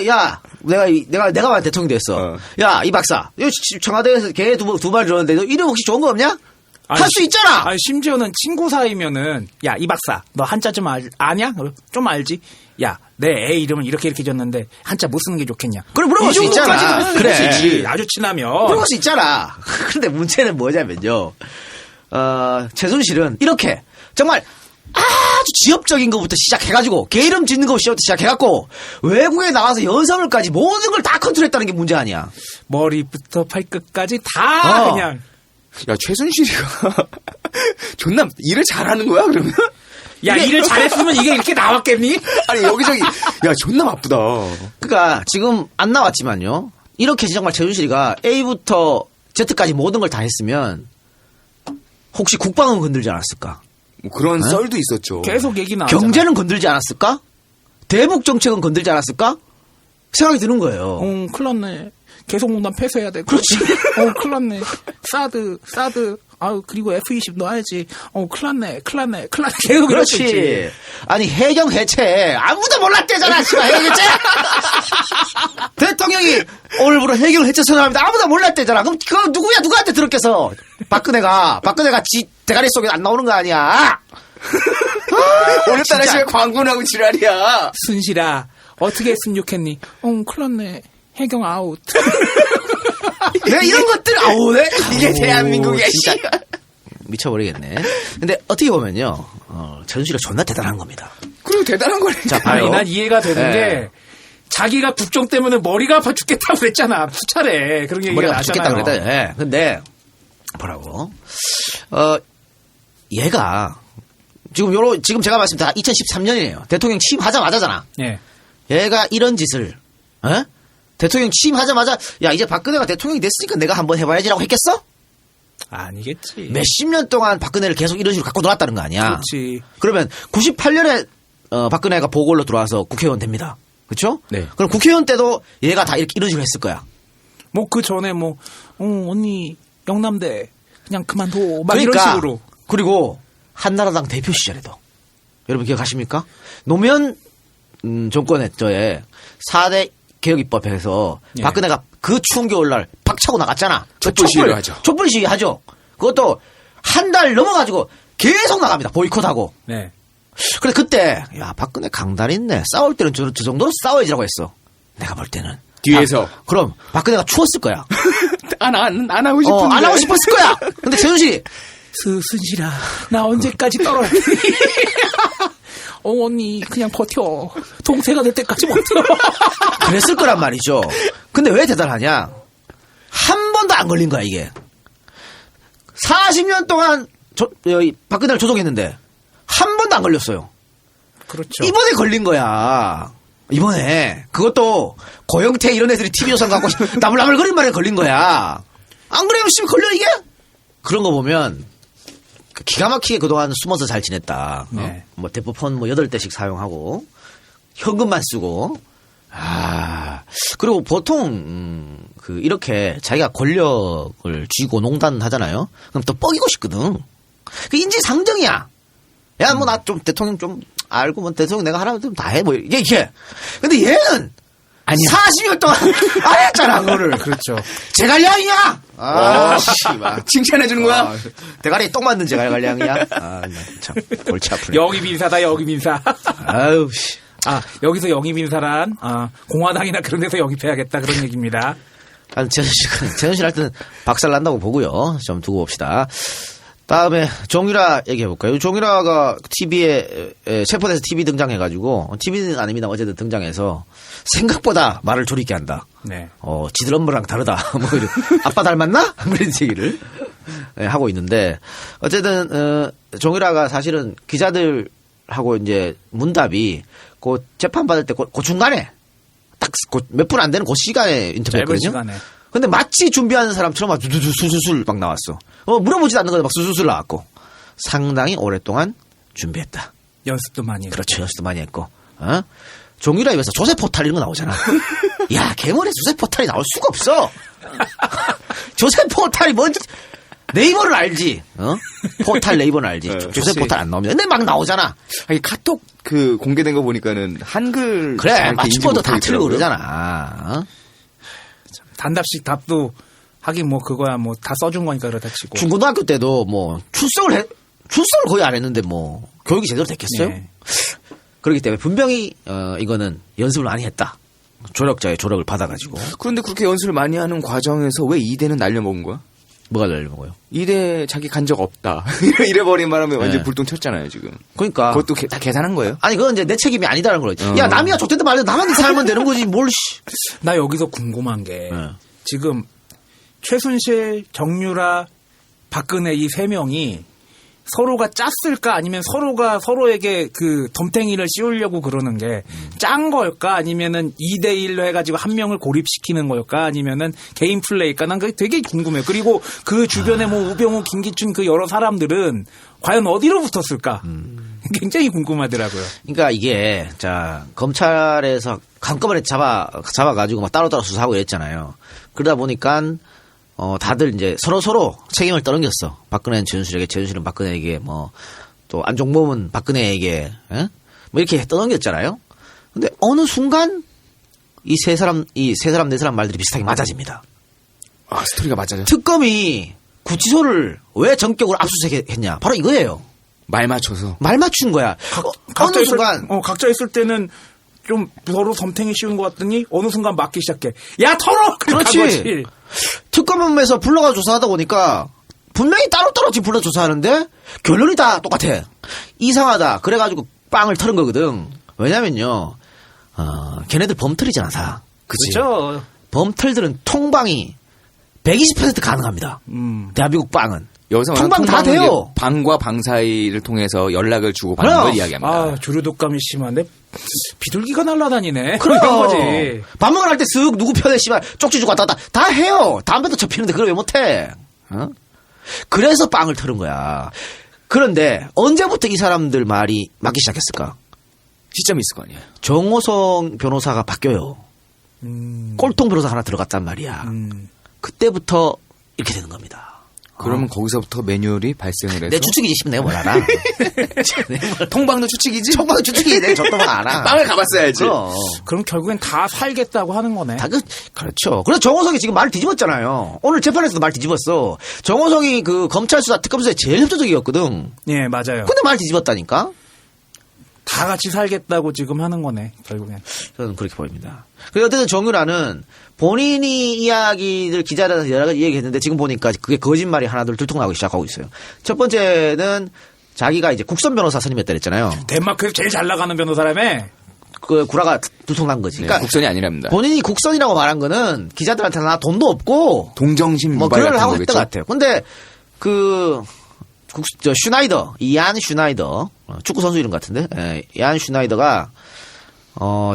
만약 대통령 됐어. 야, 이 박사. 청와대에서 개 두 말 들었는데 너 이름 혹시 좋은 거 없냐? 할 수 있잖아. 아니, 심지어는 친구 사이면은 야, 이 박사, 너 한자 좀 아냐? 좀 알지? 야, 내 애 이름은 이렇게 줬는데 한자 뭐 쓰는 게 좋겠냐? 그래, 물어볼 수 있잖아. 정도까지는 그래. 할 수 있지. 아주 친하면. 물어볼 수 있잖아. 근데 문제는 뭐냐면요. 최순실은 이렇게 정말 아주 지엽적인 것부터 시작해가지고 개 이름 짓는 것부터 시작해갖고 외국에 나가서 연설까지 모든 걸 다 컨트롤했다는 게 문제 아니야. 머리부터 발끝까지 다 그냥. 야, 최순실이가 존나 일을 잘하는 거야, 그러면? 야, 일을 잘했으면 이게 이렇게 나왔겠니? 아니, 여기저기, 야, 존나 바쁘다. 그러니까 지금 안 나왔지만요. 이렇게 정말 최순실이가 A부터 Z까지 모든 걸 다 했으면 혹시 국방은 건들지 않았을까? 뭐 그런 썰도 있었죠. 계속 얘기 나왔잖아. 경제는 건들지 않았을까? 대북 정책은 건들지 않았을까? 생각이 드는 거예요. 큰일 났네. 개성공단 폐쇄해야 돼. 그렇지. 큰일 났네. 사드. 아유, 그리고 F-20 넣어야지. 큰일 났네. 계속 이럴 수 있지. 그렇지. 아니, 해경 해체. 아무도 몰랐대잖아, 씨발, 해경 해체! 대통령이 오늘부로 해경 해체 선언합니다. 아무도 몰랐대잖아. 그럼 그거 누구한테 들었겠어? 박근혜가 지 대가리 속에 안 나오는 거 아니야? 오늘따라 진짜. 집에 광고나 하고 지랄이야. 순실아, 어떻게 했으면 좋겠니? 큰일 났네. 해경 아웃. 내가 이런 것들, 네? 이게 대한민국이야, 진짜. 씨. 미쳐버리겠네. 근데 어떻게 보면요, 최순실이 존나 대단한 겁니다. 그리고 대단한 거네. 자, 봐요. 아니, 난 이해가 되는 네. 게, 자기가 국정 때문에 머리가 아파 죽겠다고 그랬잖아. 수차례. 그런 얘기가 머리가 나잖아요. 죽겠다 그랬다. 예. 근데 뭐라고? 얘가 지금 제가 말씀 다 2013년이에요. 대통령 취임하자마자잖아. 예. 얘가 이런 짓을 대통령 취임하자마자 야 이제 박근혜가 대통령이 됐으니까 내가 한번 해봐야지라고 했겠어? 아니겠지. 몇십 년 동안 박근혜를 계속 이런 식으로 갖고 놀았다는 거 아니야? 그렇지. 그러면 98년에 박근혜가 보궐로 들어와서 국회의원 됩니다. 그렇죠? 네. 그럼 국회의원 때도 얘가 다 이런 식으로 했을 거야. 뭐 그 전에 언니 영남대 그냥 그만둬. 막 그러니까, 이런 식으로. 그리고 한나라당 대표 시절에도 여러분 기억하십니까? 노무현 정권의 4대 개혁입법에서 예. 박근혜가 그 추운 겨울날 박차고 나갔잖아. 촛불 시위를 하죠. 촛불 시위 하죠. 그것도 한 달 넘어가지고 계속 나갑니다. 보이콧하고. 네. 그래 그때 야 박근혜 강단 있네. 싸울 때는 저 정도로 싸워야지라고 했어. 내가 볼 때는. 뒤에서. 그럼 박근혜가 추웠을 거야. 안 하고 싶은데. 안 하고 싶었을 거야. 근데 최순실이 순실아, 나 언제까지 떨어야 되니? 언니 그냥 버텨. 동세가 될 때까지 버텨. 그랬을 거란 말이죠. 근데 왜 대단하냐? 한 번도 안 걸린 거야, 이게. 40년 동안 박근혜를 조종했는데 한 번도 안 걸렸어요. 그렇죠. 이번에 걸린 거야. 이번에. 그것도 고영태 이런 애들이 TV조선 갖고 나물나물거린 말에 걸린 거야. 안 그래요? 씨 걸려 이게? 그런 거 보면 기가 막히게 그동안 숨어서 잘 지냈다. 네. 뭐 대포폰 뭐 8대씩 사용하고 현금만 쓰고 그리고 보통 이렇게 자기가 권력을 쥐고 농단하잖아요. 그럼 또 뻐기고 싶거든. 그 인지상정이야. 야 뭐 나 좀 대통령 좀 알고 뭐 대통령 내가 하라면 좀 다 해 뭐 이게. 근데 얘는 아니야. 40년 동안 안 했잖아 그거를. 그렇죠. 제갈량이야. 씨발. 칭찬해 주는 거야? 대가리에 똥 맞는 제갈량이야. 참 골치 아프네. 영입 인사다, 영입 인사. 아유 씨. 여기서 영입 인사란, 공화당이나 그런 데서 영입해야겠다, 그런 얘기입니다. 재현 씨 할 때는 박살 난다고 보고요. 좀 두고 봅시다. 다음에 정유라 얘기해볼까요? 정유라가 TV에, 체포돼서 TV 등장해가지고, TV는 아닙니다. 어쨌든 등장해서 생각보다 말을 조리게 한다. 네. 지들 엄마랑 다르다. 뭐, 아빠 닮았나? 그런 얘기를 하고 있는데, 어쨌든, 정유라가 사실은 기자들하고 이제 문답이 그 재판받을 때 그 중간에 딱 몇 분 안 되는 그 시간에 인터뷰했거든요. 시간에. 근데 마치 준비하는 사람처럼 막 수술술 막 나왔어. 물어보지도 않는 건데 막 수술술 나왔고. 상당히 오랫동안 준비했다. 연습도 많이 했고. 그렇죠. 연습도 많이 했고. 종유라 입에서 조세 포탈 이런 거 나오잖아. 야, 개머리에 조세 포탈이 나올 수가 없어. 조세 포탈이 뭔지. 네이버를 알지. 포탈 네이버는 알지. 조세 포탈 안 나옵니다. 근데 막 나오잖아. 아니, 카톡 공개된 거 보니까는 한글. 그래, 맞춤법도 다 틀리고 그러잖아. 단답식 답도 하긴 뭐 그거야 뭐 다 써준 거니까 그렇다 치고. 중고등학교 때도 뭐 출석을 거의 안 했는데 뭐 교육이 제대로 됐겠어요? 네. 그렇기 때문에 분명히 이거는 연습을 많이 했다. 조력자의 조력을 받아가지고. 그런데 그렇게 연습을 많이 하는 과정에서 왜 2대는 날려먹은 거야? 뭐가 날려먹어요? 2대 자기 간 적 없다. 이래버린 바람에 완전 네. 불똥 쳤잖아요, 지금. 그러니까. 그것도 다 계산한 거예요? 아니 그건 이제 내 책임이 아니다라는 거지. 야 남이야 좋댔든 말든 나만 살면 되는 거지 뭘. 나 여기서 궁금한 게 네. 지금 최순실, 정유라, 박근혜 이 세 명이 서로가 짰을까 아니면 서로가 서로에게 그 덤탱이를 씌우려고 그러는 게 짠 걸까 아니면은 2대1로 해가지고 한 명을 고립시키는 걸까 아니면은 개인 플레이일까 난 그게 되게 궁금해요. 그리고 그 주변에 뭐 우병우, 김기춘 그 여러 사람들은 과연 어디로 붙었을까 굉장히 궁금하더라고요. 그러니까 이게 자 검찰에서 한꺼번에 잡아가지고 막 따로따로 수사하고 이랬잖아요. 그러다 보니까 다들 이제 서로 책임을 떠넘겼어. 박근혜는 최순실에게, 최순실은 박근혜에게, 뭐 또 안종범은 박근혜에게, 뭐 이렇게 떠넘겼잖아요. 근데 어느 순간 이 세 사람 네 사람 말들이 비슷하게 맞아집니다. 스토리가 맞아요. 특검이 구치소를 왜 전격으로 압수수색했냐? 바로 이거예요. 말 맞춰서. 말 맞춘 거야. 각자 어느 순간 각자 있을 때는 좀 서로 덤탱이 씌운 것 같더니 어느 순간 맞기 시작해. 야 털어! 그렇지. 특검에서 불러가 조사하다 보니까 분명히 따로따로 지금 불러 조사하는데 결론이 다 똑같아. 이상하다. 그래가지고 빵을 털은 거거든. 왜냐면요. 걔네들 범털이잖아 다. 그치? 그렇죠. 범털들은 통방이 120% 가능합니다. 대한민국 빵은. 여기서 통방 다 돼요. 방과 방 사이를 통해서 연락을 주고 받는 걸 이야기합니다. 주류독감이 심한데 비둘기가 날아다니네. 그래요. 그런 거지. 밥 먹으러 갈 때 쓱 누구 편에 씨발 쪽지 주고 왔다 갔다 다 해요. 담배도 접히는데 그걸 왜 못해? 그래서 빵을 털은 거야. 그런데 언제부터 이 사람들 말이 맞기 시작했을까? 시점이 있을 거 아니에요. 정호성 변호사가 바뀌어요. 꼴통 변호사 하나 들어갔단 말이야. 그때부터 이렇게 되는 겁니다. 그러면 거기서부터 매뉴얼이 발생을 해서 내 추측이지 싶으면 내가 뭘 알아. 통방도 추측이지? 통방도 추측이지. 내가 저도 알아. 빵을 가봤어야지. 그럼 결국엔 다 살겠다고 하는 거네. 그렇죠. 그래서 정호성이 지금 말 뒤집었잖아요. 오늘 재판에서도 말 뒤집었어. 정호성이 그 검찰 수사, 특검 수사에 제일 협조적이었거든. 예, 맞아요. 근데 말 뒤집었다니까? 다 같이 살겠다고 지금 하는 거네, 결국엔. 저는 그렇게 보입니다. 그리고 어쨌든 정유라는 본인이 이야기들 기자들한테 여러 가지 얘기했는데 지금 보니까 그게 거짓말이 하나둘 들통나기 시작하고 있어요. 첫 번째는 자기가 이제 국선 변호사 선임했다 그랬잖아요. 덴마크에서 제일 잘 나가는 변호사라며? 그 구라가 들통난 거지. 그러니까 국선이 아니랍니다. 본인이 국선이라고 말한 거는 기자들한테 나 돈도 없고 동정심 뭐 유발 그걸 같은 하고 거겠죠? 했던 것 같아요. 근데 슈나이더, 이안 슈나이더 축구 선수 이름 같은데, 이안 슈나이더가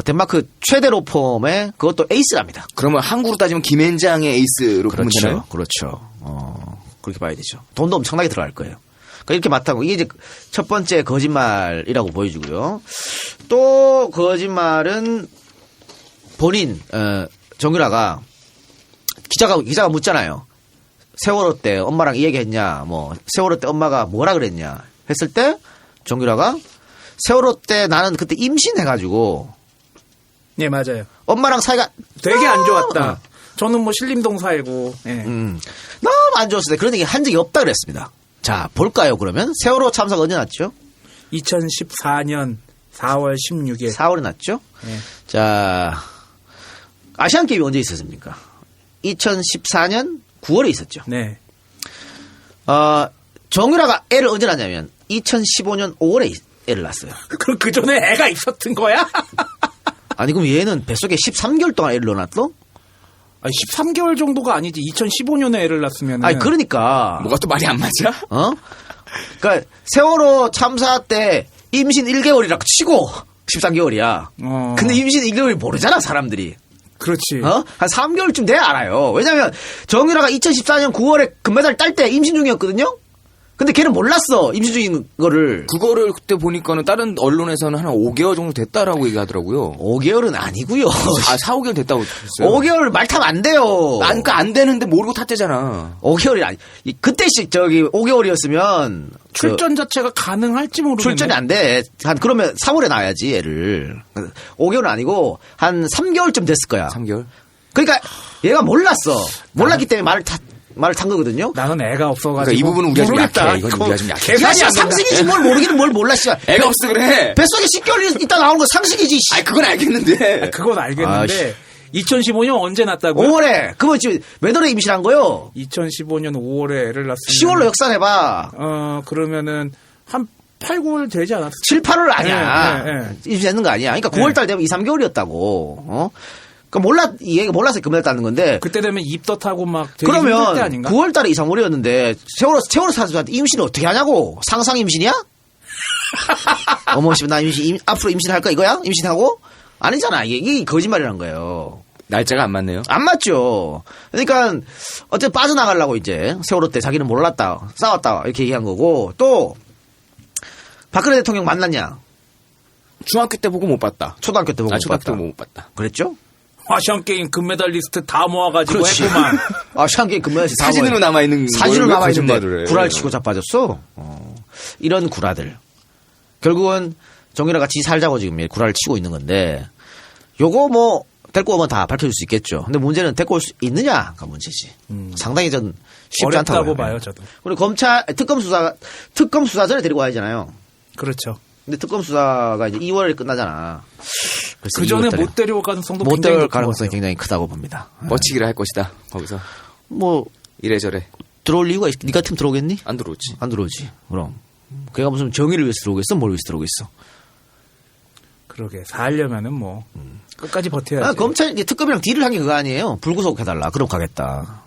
덴마크 최대 로펌의 그것도 에이스랍니다. 그러면 한국으로 따지면 김앤장의 에이스로 보면 되나요? 그렇죠. 그렇게 봐야 되죠. 돈도 엄청나게 들어갈 거예요. 그러니까 이렇게 맡아고 이게 이제 첫 번째 거짓말이라고 보여주고요. 또 거짓말은 본인 정유라가 기자가 묻잖아요. 세월호 때 엄마랑 이 얘기했냐, 뭐 세월호 때 엄마가 뭐라 그랬냐 했을 때 정유라가 세월호 때 나는 그때 임신해가지고 네, 맞아요. 엄마랑 사이가 되게 안 좋았다. 저는 뭐 신림동 살고. 예. 너무 안 좋았을 때 그런 얘기 한 적이 없다 그랬습니다. 자, 볼까요, 그러면? 세월호 참사가 언제 났죠? 2014년 4월 16일. 4월에 났죠? 네. 자, 아시안게임이 언제 있었습니까? 2014년 9월에 있었죠. 네. 정유라가 애를 언제 낳냐면 2015년 5월에 애를 낳았어요. 그럼 그 전에 애가 있었던 거야? 아니, 그럼 얘는 뱃속에 13개월 동안 애를 넣어놨어? 아니, 13개월 정도가 아니지. 2015년에 애를 낳았으면. 아니, 그러니까. 뭐가 또 말이 안 맞아? 그러니까 세월호 참사 때 임신 1개월이라고 치고 13개월이야. 근데 임신 1개월이 모르잖아, 사람들이. 그렇지. 한 3개월쯤 돼야 알아요. 왜냐면 정유라가 2014년 9월에 금메달 딸 때 임신 중이었거든요? 근데 걔는 몰랐어, 임신 중인 거를. 그거를 그때 보니까는 다른 언론에서는 한 5개월 정도 됐다라고 얘기하더라고요. 5개월은 아니고요. 4, 5개월 됐다고 했어요. 5개월 말 타면 안 돼요. 그러니까 안 되는데 모르고 탔대잖아. 5개월이 아니. 그때씩 5개월이었으면 출전 자체가 가능할지 모르겠네. 출전이 안 돼. 그러면 3월에 나와야지, 얘를. 5개월은 아니고 한 3개월쯤 됐을 거야. 3개월? 그러니까 얘가 몰랐어. 몰랐기 때문에 말을 탄 거거든요. 나는 애가 없어가지고. 그러니까 이 부분은 우리가 좀 모르겠다. 약해. 이건 우리가 좀 약해. 계산이 안 된다. 상식이지 뭘 모르기는 뭘 몰라, 씨. 애가 없어 그래. 뱃속에 10개월 있다 나오는 거 상식이지, 씨. 그건 알겠는데. 그건 알겠는데 2015년 언제 낳았다고요? 5월에. 그러면 지금 몇 월에 임신한 거요? 2015년 5월에 애를 낳았으면 10월로 역산해봐. 그러면은 한 8, 9월 되지 않았어? 7, 8월 아니야. 네. 임신했는 거 아니야. 그러니까 9월달 되면 2, 3개월이었다고. 그러니까 이 애가 몰라서 금메달 따는 건데. 그때 되면 입덧하고 막 되게 힘들 때 그러면 아닌가? 9월달에 2, 3월이었는데 세월호 사수한테 임신을 어떻게 하냐고. 상상 임신이야? 어머 씨, 나 앞으로 임신할 거 이거야? 임신하고? 아니잖아. 이게 거짓말이란 거예요. 날짜가 안 맞네요. 안 맞죠. 그러니까 어쨌든 빠져나가려고 이제 세월호 때 자기는 몰랐다, 싸웠다 이렇게 얘기한 거고. 또 박근혜 대통령 만났냐? 중학교 때 보고 못 봤다. 초등학교 때 보고 못 초등학교 봤다. 때 못 봤다. 그랬죠? 아시안게임 금메달리스트 다 모아가지고 그렇지. 했구만. 아시안게임 금메달 사진으로 남아있는 사진으로 걸 남아있는데 거짓말을 해. 구라를 치고 자빠졌어. 이런 구라들. 결국은 정유라가 지 살자고 지금 구라를 치고 있는 건데 요거 뭐 데리고 오면 다 밝혀질 수 있겠죠. 근데 문제는 데리고 올 수 있느냐가 문제지. 상당히 전 쉽지 않다고 어렵다고 봐요, 저도. 그리고 특검 수사 전에 데리고 와야 하잖아요. 그렇죠. 근데 특검 수사가 이제 2월에 끝나잖아. 그래서 그 전에 2월달에 못 데려올 가능성도 못 굉장히 데려올 높은 것 가능성이 같아요. 굉장히 크다고 봅니다. 뻗치기를 할 것이다. 거기서 뭐 이래저래 들어올 이유가 있. 네 같으면 들어오겠니? 안 들어오지. 안 들어오지. 그럼 걔가 무슨 정의를 위해서 들어오겠어? 뭘 위해서 들어오겠어? 그러게 살려면은 뭐 끝까지 버텨야지. 검찰 이제 특검이랑 딜을 한 게 그거 아니에요. 불구속 해달라. 그럼 가겠다.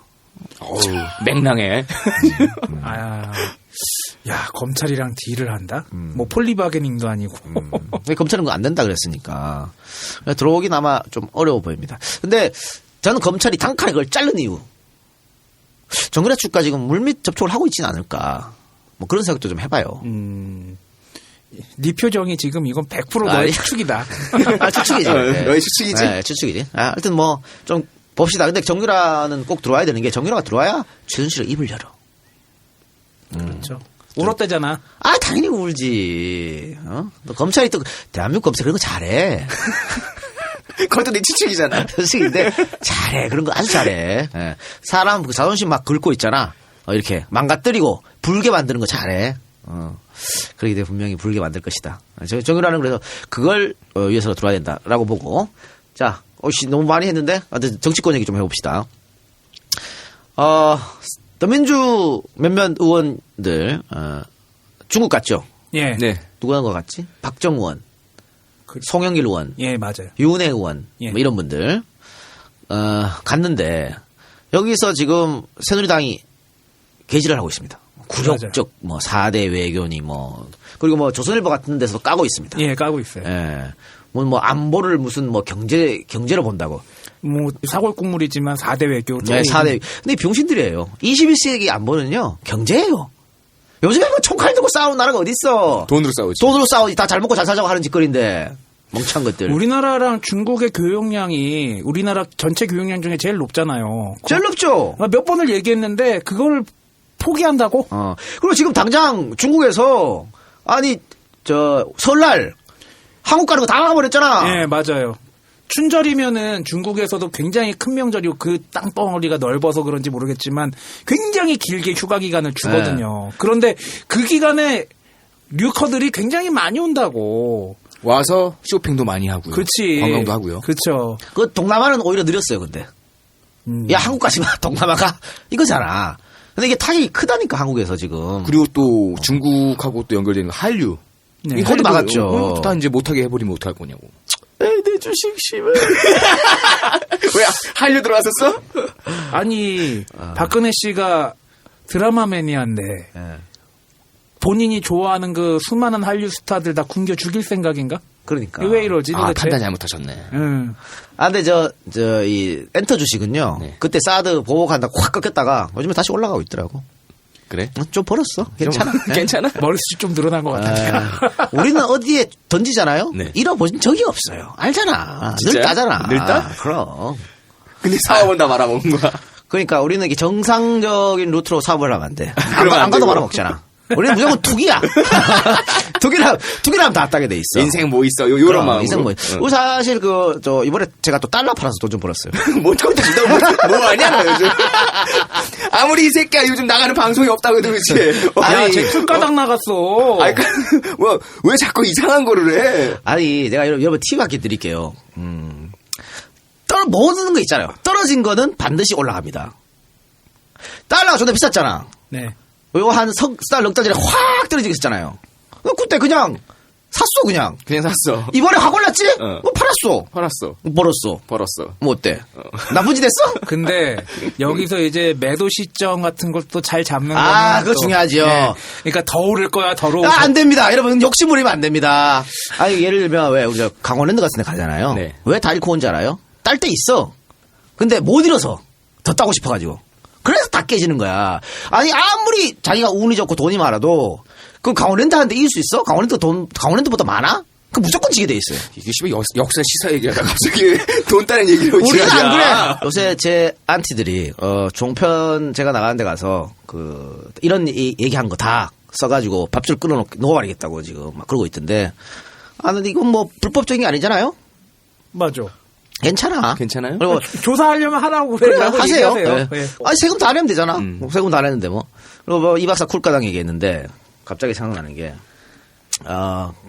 어우, 맹랑해. 야 검찰이랑 딜을 한다? 뭐 폴리바게닝도 아니고. 검찰은 그거 안 된다 그랬으니까 들어오긴 아마 좀 어려워 보입니다. 근데 저는 검찰이 단칼에 그걸 자른 이유. 정유라 측과 지금 물밑 접촉을 하고 있지는 않을까. 뭐 그런 생각도 좀 해봐요. 네 표정이 지금 이건 100% 너의 아니. 추측이다. 추측이지. 너의 추측이지. 네, 추측이지. 하여튼 뭐 좀 봅시다. 근데 정유라는 꼭 들어와야 되는 게 정유라가 들어와야 최순실은 입을 열어. 그렇죠. 울었대잖아. 당연히 울지. 너 검찰이 또 대한민국 검찰 그런 거 잘해. 그것도 내 추측이잖아. 근데 잘해. 그런 거 아주 잘해. 예. 사람 그 자존심 막 긁고 있잖아. 이렇게 망가뜨리고 불게 만드는 거 잘해. 그러기 때문에 분명히 불게 만들 것이다. 정유라는 그래서 그걸 위해서 들어와야 된다라고 보고. 자, 너무 많이 했는데 정치권 얘기 좀 해봅시다. 더민주 몇몇 의원들 중국 갔죠. 예. 네. 누가 간 것 같지? 박정우 의원, 송영길 의원, 예, 맞아요. 유은혜 의원 예. 뭐 이런 분들 갔는데 여기서 지금 새누리당이 개지를 하고 있습니다. 굴욕적 뭐 4대 외교니 뭐 그리고 뭐 조선일보 같은 데서 까고 있습니다. 예, 까고 있어요. 예. 뭐 안보를 무슨 뭐 경제로 본다고. 뭐 사골 국물이지만 4대 외교. 네, 4대. 근데 병신들이에요. 21세기 안보는요 경제예요. 요즘에 뭐 총칼 들고 싸우는 나라가 어딨어. 돈으로 싸우지. 돈으로 싸우지. 다 잘 먹고 잘 살자고 하는 짓거리인데. 멍청한 것들. 우리나라랑 중국의 교역량이 우리나라 전체 교역량 중에 제일 높잖아요. 제일 높죠. 몇 번을 얘기했는데 그걸 포기한다고? 그리고 지금 당장 중국에서 아니 설날 한국 가는 거 다 막아버렸잖아. 네, 맞아요. 춘절이면은 중국에서도 굉장히 큰 명절이고 그 땅덩어리가 넓어서 그런지 모르겠지만 굉장히 길게 휴가 기간을 주거든요. 네. 그런데 그 기간에 류커들이 굉장히 많이 온다고. 와서 쇼핑도 많이 하고요. 그렇지. 관광도 하고요. 그렇죠. 그 동남아는 오히려 느렸어요, 근데. 야, 한국 가지 마. 동남아가 이거잖아. 근데 이게 타격이 크다니까 한국에서 지금. 그리고 또 중국하고 또 연결되는 한류. 네. 이것도 막았죠. 다 이제 못하게 해버리면 어떡할 거냐고. 에이, 내 주식 씨발. 왜 한류 들어왔었어? 아니 박근혜 씨가 드라마 매니아인데 예. 본인이 좋아하는 그 수많은 한류 스타들 다 굶겨 죽일 생각인가? 그러니까. 왜 이러지 아, 도대체? 판단 잘못하셨네. 응. 아, 근데 이 엔터 주식은요. 네. 그때 사드 보복한다고 확 꺾였다가 요즘에 다시 올라가고 있더라고. 그래? 좀 벌었어. 괜찮아. 네. 괜찮아? 머리숱이 좀 늘어난 것 같아. 우리는 어디에 던지잖아요. 네. 잃어본 적이 없어요. 알잖아. 늘 진짜요? 따잖아. 늘 따? 그럼. 근데 사업은 다 말아먹은 거야. 그러니까 우리는 이게 정상적인 루트로 사업을 하면 안 돼. 그러면 안 안 가도 되고. 말아먹잖아. 우리는 무조건 투기야. 투기라면 다 따게 돼 있어. 인생 뭐 있어? 요런 마음으로. 인생 뭐. 우리 사실 이번에 제가 또 달러 팔아서 돈 좀 벌었어요. 못하고 너 뭐 하냐, 너 요즘. 아무리 이 새끼야 요즘 나가는 방송이 없다고 해도 그렇지. 야, 제 풀가닥 나갔어. 아니, 왜 자꾸 이상한 거를 해? 아니, 내가 여러분 팁 몇 개 드릴게요. 모으는 거 있잖아요. 떨어진 거는 반드시 올라갑니다. 달러가 존나 비쌌잖아. 네. 이거 한 석 달, 넉 달 전에 확 떨어지게 했잖아요. 그때 그냥 샀어, 그냥. 그냥 샀어. 이번에 확 올랐지? 어. 팔았어. 팔았어. 벌었어. 뭐 어때? 나쁜 짓 했어? 근데 여기서 이제 매도 시점 같은 걸 또 잘 잡는 거는 그거 또, 중요하죠. 네. 그러니까 더 오를 거야, 더 오를 안 됩니다. 여러분, 욕심 부리면 안 됩니다. 아니, 예를 들면, 왜, 우리가 강원랜드 같은 데 가잖아요. 네. 왜 다 잃고 온지 알아요? 딸 때 있어. 근데 못 잃어서. 더 따고 싶어가지고. 그래서 다 깨지는 거야. 아니, 아무리 자기가 운이 좋고 돈이 많아도, 그 강원랜드한테 이길 수 있어? 강원랜드보다 많아? 그 무조건 지게 돼 있어요. 이게 씨발 역사 시사 얘기하다 갑자기 돈 따는 얘기로 우리는 안 그래. 요새 제 안티들이 종편 제가 나가는 데 가서 이런 얘기한 거 다 써가지고 밥줄 놓아버리겠다고 지금 막 그러고 있던데. 근데 이건 뭐 불법적인 게 아니잖아요. 맞아. 괜찮아. 괜찮아요? 그리고 조사하려면 하라고 그래 그래라고 하세요. 얘기하세요. 네. 네. 아니 세금 다 내면 되잖아. 세금 다 내는데 뭐. 그리고 뭐 이 박사 쿨가당 얘기했는데 갑자기 생각나는 게.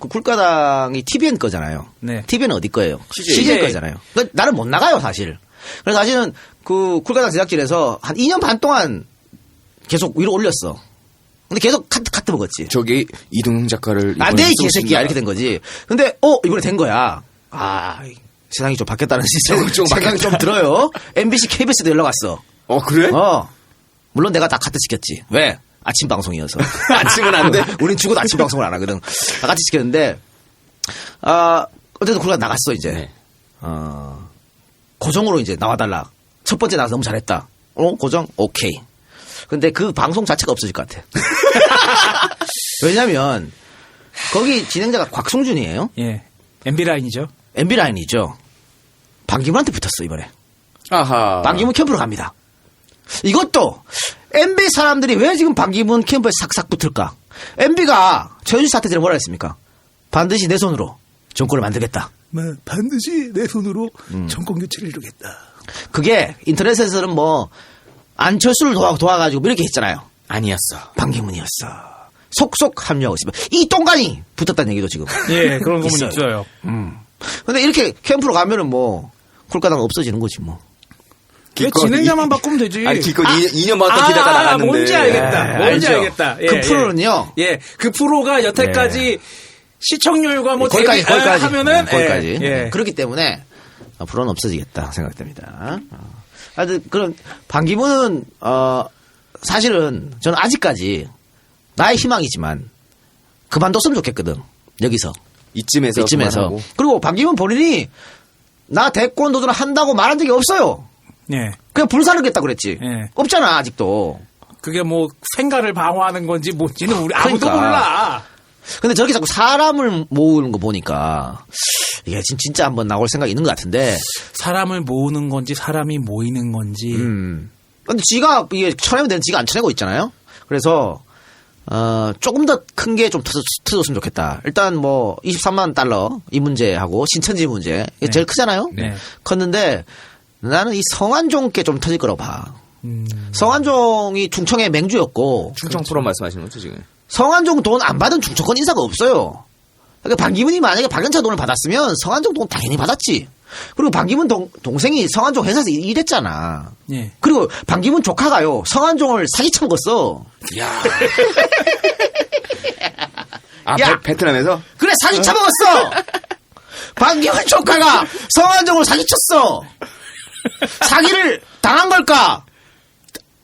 그 쿨가당이 TVN 거잖아요. 네. TVN 어디 거예요? CJ. CJ 거잖아요. 그러니까 나는 못 나가요, 사실. 그래서 사실은 그 쿨가당 제작진에서 한 2년 반 동안 계속 위로 올렸어. 근데 계속 카트 먹었지. 저기 이동형 작가를 안 돼, 이 이번에 개새끼야. 이렇게 된 거지. 근데, 이번에 된 거야. 세상이 좀 바뀌었다는 생각이 좀 들어요. MBC, KBS도 연락 왔어. 그래? 물론 내가 다 카트 시켰지. 왜? 아침 방송이어서. 아침은 안 돼? 우린 죽어도 아침 방송을 안 하거든. 다 같이 시켰는데, 어쨌든 쿨가당 나갔어, 이제. 네. 고정으로 이제 나와달라. 첫 번째 나와서 너무 잘했다. 고정? 오케이. 근데 그 방송 자체가 없어질 것 같아. 왜냐면, 거기 진행자가 곽승준이에요. 예. MB라인이죠. MB라인이죠. 반기문한테 붙었어, 이번에. 아하. 반기문 캠프로 갑니다. 이것도, MB 사람들이 왜 지금 반기문 캠프에 싹싹 붙을까? MB가 최현실 사태 전에 뭐라 했습니까? 반드시 내 손으로 정권을 만들겠다. 반드시 내 손으로 정권 교체를 이루겠다. 그게 인터넷에서는 뭐, 안철수를 도와가지고 이렇게 했잖아요. 아니었어. 반기문이었어. 속속 합류하고 있으면 이 똥간이 붙었다는 얘기도 지금. 예, 그런 거면 있어요. 근데 이렇게 캠프로 가면은 뭐 쿨가당 없어지는 거지 뭐. 왜 진행자만 바꾸면 되지? 아니 기껏 2년 맞다 기다가 나갔는데. 뭔지 알겠다. 뭔지 알죠. 알겠다. 예, 그 프로는요. 예, 그 프로가 여태까지 시청률과 뭐 거기까지 하면은 거기까지. 예. 그렇기 때문에 앞으로는 없어지겠다 생각됩니다. 하여튼 그런 반기문은 사실은 저는 아직까지 나의 희망이지만 그만뒀으면 좋겠거든. 여기서 이쯤에서. 그만하고. 그리고 반기문 본인이 나 대권 도전을 한다고 말한 적이 없어요. 예. 그냥 불사르겠다 그랬지. 예. 없잖아 아직도. 그게 뭐 생가를 방어하는 건지 뭔지는 우리 아무도 그러니까. 몰라. 근데 저렇게 자꾸 사람을 모으는 거 보니까 이게 진짜 한번 나올 생각이 있는 것 같은데. 사람을 모으는 건지 사람이 모이는 건지. 근데 지가 이게 쳐내면 되는 지가 안 쳐내고 있잖아요. 그래서 조금 더 큰 게 좀 터졌으면 좋겠다. 일단 뭐 23만 달러 이 문제하고 신천지 문제 이게 네. 제일 크잖아요. 네. 컸는데 나는 이 성완종께 좀 터질 거라고 봐. 성완종이 충청의 맹주였고 충청 프로 말씀하시는 거죠 지금? 성완종 돈 안 받은 충청권 인사가 없어요. 그러니까 반기문이 만약에 박연차 돈을 받았으면 성완종 돈 당연히 받았지. 그리고 반기문 동생이 성완종 회사에서 일했잖아. 예. 그리고 반기문 조카가요 성완종을 사기쳐 먹었어. 야. 아, 야! 베트남에서? 그래 사기쳐 먹었어. 반기문 조카가 성완종을 사기쳤어. 사기를 당한 걸까?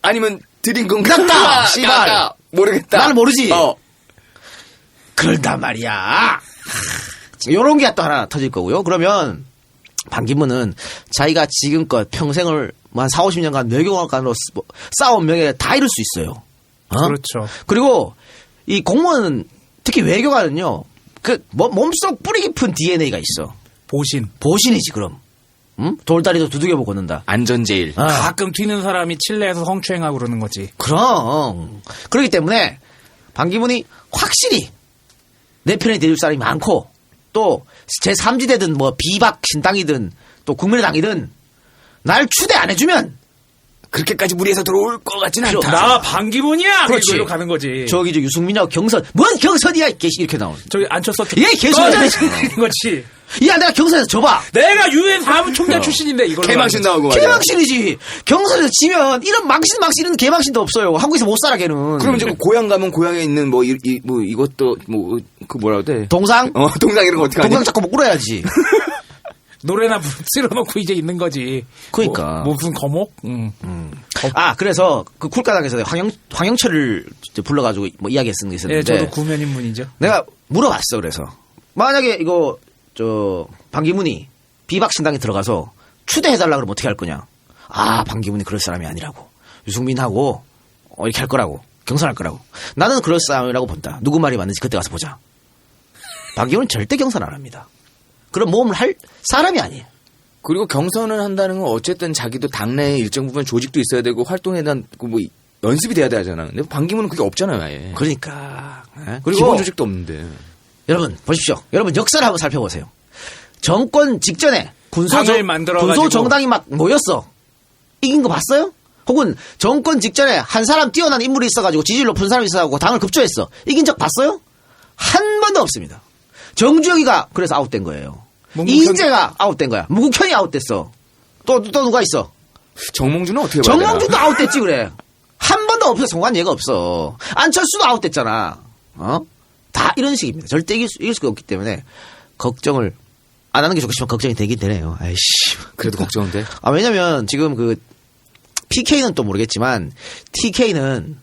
아니면 드린 건가? 그렇다, 씨발. 모르겠다. 나는 모르지. 그런단 말이야. 요런 게 또 하나 터질 거고요. 그러면 반기문은 자기가 지금껏 평생을 한 4, 50년간 외교관으로 쌓아온 명예를 다 잃을 수 있어요. 그렇죠. 그리고 이 공무원은 특히 외교관은요. 그 몸속 뿌리 깊은 DNA가 있어. 보신이지 그럼. 응? 돌다리도 두들겨 보고 걷는다. 안전제일. 가끔 튀는 사람이 칠레에서 성추행하고 그러는 거지. 그럼. 그렇기 때문에 반기문이 확실히 내 편에 대줄 사람이 많고 또 제3지대든 뭐 비박 신당이든 또 국민의당이든 날 추대 안 해주면 그렇게까지 무리해서 들어올 것 같지는 필요 않다. 없다. 나 반기문이야. 그렇지. 이걸로 가는 거지. 저기 저 유승민하고 경선 뭔 경선이야 이렇게 나오는. 저기 앉혔어. 예, 개소리야. 거지. 야 내가 경선에서 져봐. 내가 유엔 사무총장 출신인데 이걸로. 개망신 가는 나오고. 맞아. 개망신이지. 경선에서 지면 이런 망신 이런 개망신도 없어요. 한국에서 못 살아 걔는. 그럼 이제 고향 가면 고향에 있는 뭐 이것도 뭐 그 뭐라 그래? 동상? 동상 이런 거 어떻게 하냐? 동상 잡고 못 끌어야지. 노래나 쓸어놓고 이제 있는 거지. 그러니까. 뭐 무슨 거목? 그래서 그 쿨가당에서 황영철을 불러가지고 뭐 이야기했던 게 예, 있었는데. 저도 구면인문이죠. 내가 물어봤어. 그래서 만약에 이거 반기문이 비박신당에 들어가서 추대해달라 그러면 어떻게 할 거냐? 반기문이 그럴 사람이 아니라고. 유승민하고 이렇게 할 거라고. 경선할 거라고. 나는 그럴 사람이라고 본다. 누구 말이 맞는지 그때 가서 보자. 반기문은 절대 경선 안 합니다. 그런 모험을 할 사람이 아니에요. 그리고 경선을 한다는 건 어쨌든 자기도 당내에 일정 부분 조직도 있어야 되고 활동에 대한 뭐 연습이 돼야 되잖아. 근데 반기문은 그게 없잖아요, 아예. 그러니까. 그리고 기본 조직도 없는데. 여러분 보십시오. 여러분 역사를 한번 살펴보세요. 정권 직전에 당을 만들어가지고. 군소 정당이 막 모였어. 이긴 거 봤어요? 혹은 정권 직전에 한 사람 뛰어난 인물이 있어가지고 지지율 높은 사람이 있어가지고 당을 급조했어. 이긴 적 봤어요? 한 번도 없습니다. 정주영이가 그래서 아웃된 거예요. 이인재가 아웃된 거야. 무국현이 아웃됐어. 또 누가 있어? 정몽준은 어떻게 봐야 되나? 정몽준도 아웃됐지 그래. 한 번도 없어. 성관 얘가 없어. 안철수도 아웃됐잖아. 다 이런 식입니다. 절대 이길 수가 없기 때문에 걱정을 안 하는 게 좋겠지만 걱정이 되긴 되네요. 아이씨. 그래도 걱정은 돼. 왜냐면 지금 그 PK는 또 모르겠지만 TK는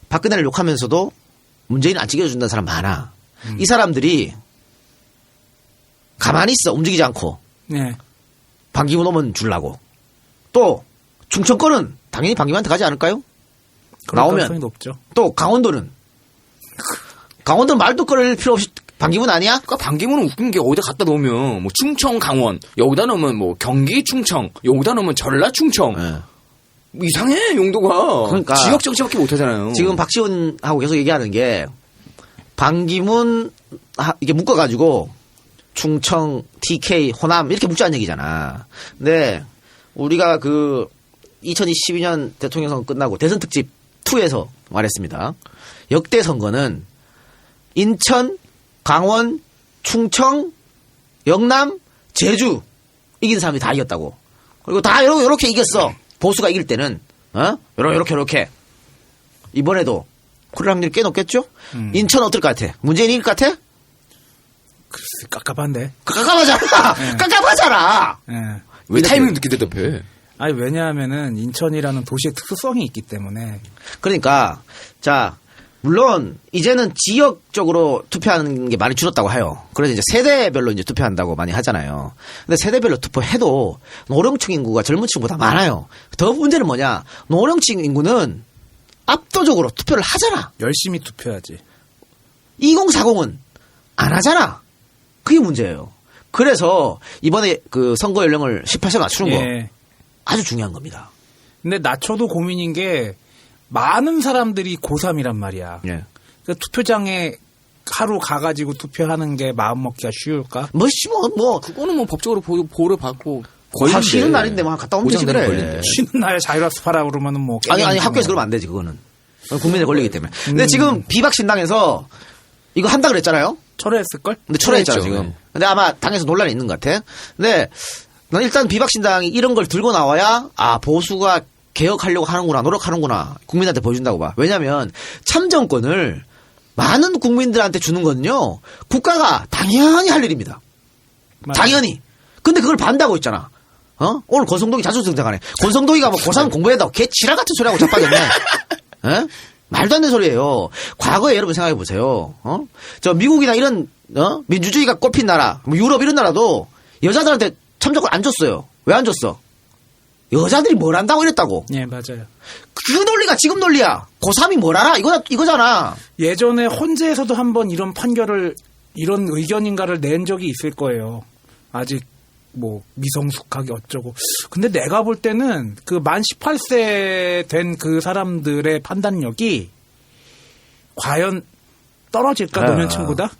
박근혜를 욕하면서도 문재인을 안 찍어준다는 사람 많아. 이 사람들이 가만히 있어. 움직이지 않고. 네. 반기문 오면 주려고. 또 충청권은 당연히 반기문한테 가지 않을까요? 나오면. 높죠. 또 강원도는 말도 꺼낼 필요 없이 반기문 아니야? 그러니까 반기문은 웃긴 게 어디다 갖다 놓으면 뭐 충청 강원 여기다 놓으면 뭐 경기 충청 여기다 놓으면 전라 충청 뭐 이상해 용도가. 그러니까 지역 정치밖에 못하잖아요. 지금 박지원하고 계속 얘기하는 게 반기문 이게 묶어가지고 충청, TK, 호남 이렇게 묶자는 얘기잖아. 근데 우리가 그 2022년 대통령 선거 끝나고 대선 특집 2에서 말했습니다. 역대 선거는 인천, 강원, 충청, 영남, 제주 이긴 사람이 다 이겼다고. 그리고 다 요렇게 이겼어. 보수가 이길 때는 요렇게 이번에도 그럴 확률이 꽤 높겠죠? 인천 어떨 것 같아? 문재인이 이길 것 같아? 글쎄, 깝깝한데. 깝깝하잖아. 네. 깝깝하잖아. 네. 왜 타이밍 늦게 대답해? 왜냐하면은 인천이라는 도시의 특수성이 있기 때문에. 그러니까 자 물론 이제는 지역적으로 투표하는 게 많이 줄었다고 해요. 그래서 이제 세대별로 이제 투표한다고 많이 하잖아요. 근데 세대별로 투표해도 노령층 인구가 젊은 층보다 많아요. 더 문제는 뭐냐? 노령층 인구는 압도적으로 투표를 하잖아. 열심히 투표하지. 2040은 안 하잖아. 그게 문제예요. 그래서 이번에 그 선거 연령을 18세 낮추는 거 예. 아주 중요한 겁니다. 근데 낮춰도 고민인 게 많은 사람들이 고3이란 말이야. 예. 그 투표장에 하루 가가지고 투표하는 게 마음먹기가 쉬울까? 뭐 그거는 뭐 법적으로 보호를 받고 걸리는데. 쉬는 날인데 뭐 갔다 오면 되지 보장되는 그래. 걸리는데. 쉬는 날에 자율학습 하라 그러면은 뭐. 아니 게임이지 학교에서 뭐. 그러면 안 되지 그거는. 국민에 걸리기 때문에. 근데 지금 비박신당에서 이거 한다 그랬잖아요. 철회했을걸? 근데 철회했잖아 철회했죠. 지금. 근데 아마 당에서 논란이 있는 것 같아. 근데 난 일단 비박신당이 이런 걸 들고 나와야 보수가 개혁하려고 하는구나, 노력하는구나, 국민한테 보여준다고 봐. 왜냐면 참정권을 많은 국민들한테 주는 거는요, 국가가 당연히 할 일입니다. 맞아. 당연히. 근데 그걸 반대하고 있잖아. 오늘 권성동이 자주 등장하네. 권성동이가 뭐 고3 공부했다고 개 지랄 같은 소리하고 자빠졌네. 에? 말도 안 되는 소리예요. 과거에 여러분 생각해 보세요. 저 미국이나 이런 민주주의가 꼽힌 나라, 뭐 유럽 이런 나라도 여자들한테 참정권 안 줬어요. 왜 안 줬어? 여자들이 뭘 안다고 이랬다고. 예, 맞아요. 그 논리가 지금 논리야. 고3이 뭘 알아? 이거잖아. 예전에 헌재에서도 한번 이런 판결을, 이런 의견인가를 낸 적이 있을 거예요. 아직 뭐 미성숙하게 어쩌고. 근데 내가 볼 때는 그 만 18세 된 그 사람들의 판단력이 과연 떨어질까, 노년층보다?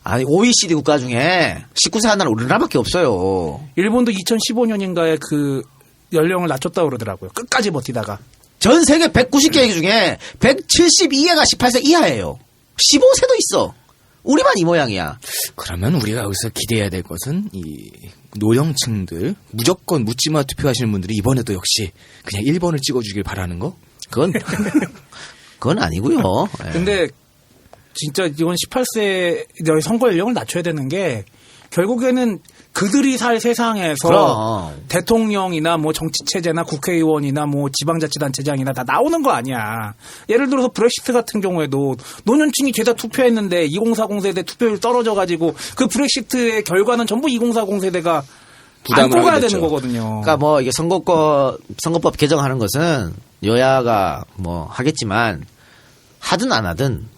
아니 OECD 국가 중에 19세 한 나라 우리나라밖에 없어요. 일본도 2015년인가에 그 연령을 낮췄다고 그러더라고요. 끝까지 버티다가. 전 세계 190개 중에 172개가 18세 이하예요. 15세도 있어. 우리만 이 모양이야. 그러면 우리가 여기서 기대해야 될 것은 이 노령층들 무조건 묻지마 투표하시는 분들이 이번에도 역시 그냥 1번을 찍어주길 바라는 거? 그건 아니고요. 예. 근데 진짜 이건 18세 선거 연령을 낮춰야 되는 게 결국에는 그들이 살 세상에서 그럼. 대통령이나 뭐 정치체제나 국회의원이나 뭐 지방자치단체장이나 다 나오는 거 아니야. 예를 들어서 브렉시트 같은 경우에도 노년층이 죄다 투표했는데 2040 세대 투표율 떨어져가지고 그 브렉시트의 결과는 전부 2040 세대가 안고 가야 되는 거거든요. 그러니까 뭐 이게 선거법 개정하는 것은 여야가 뭐 하겠지만 하든 안 하든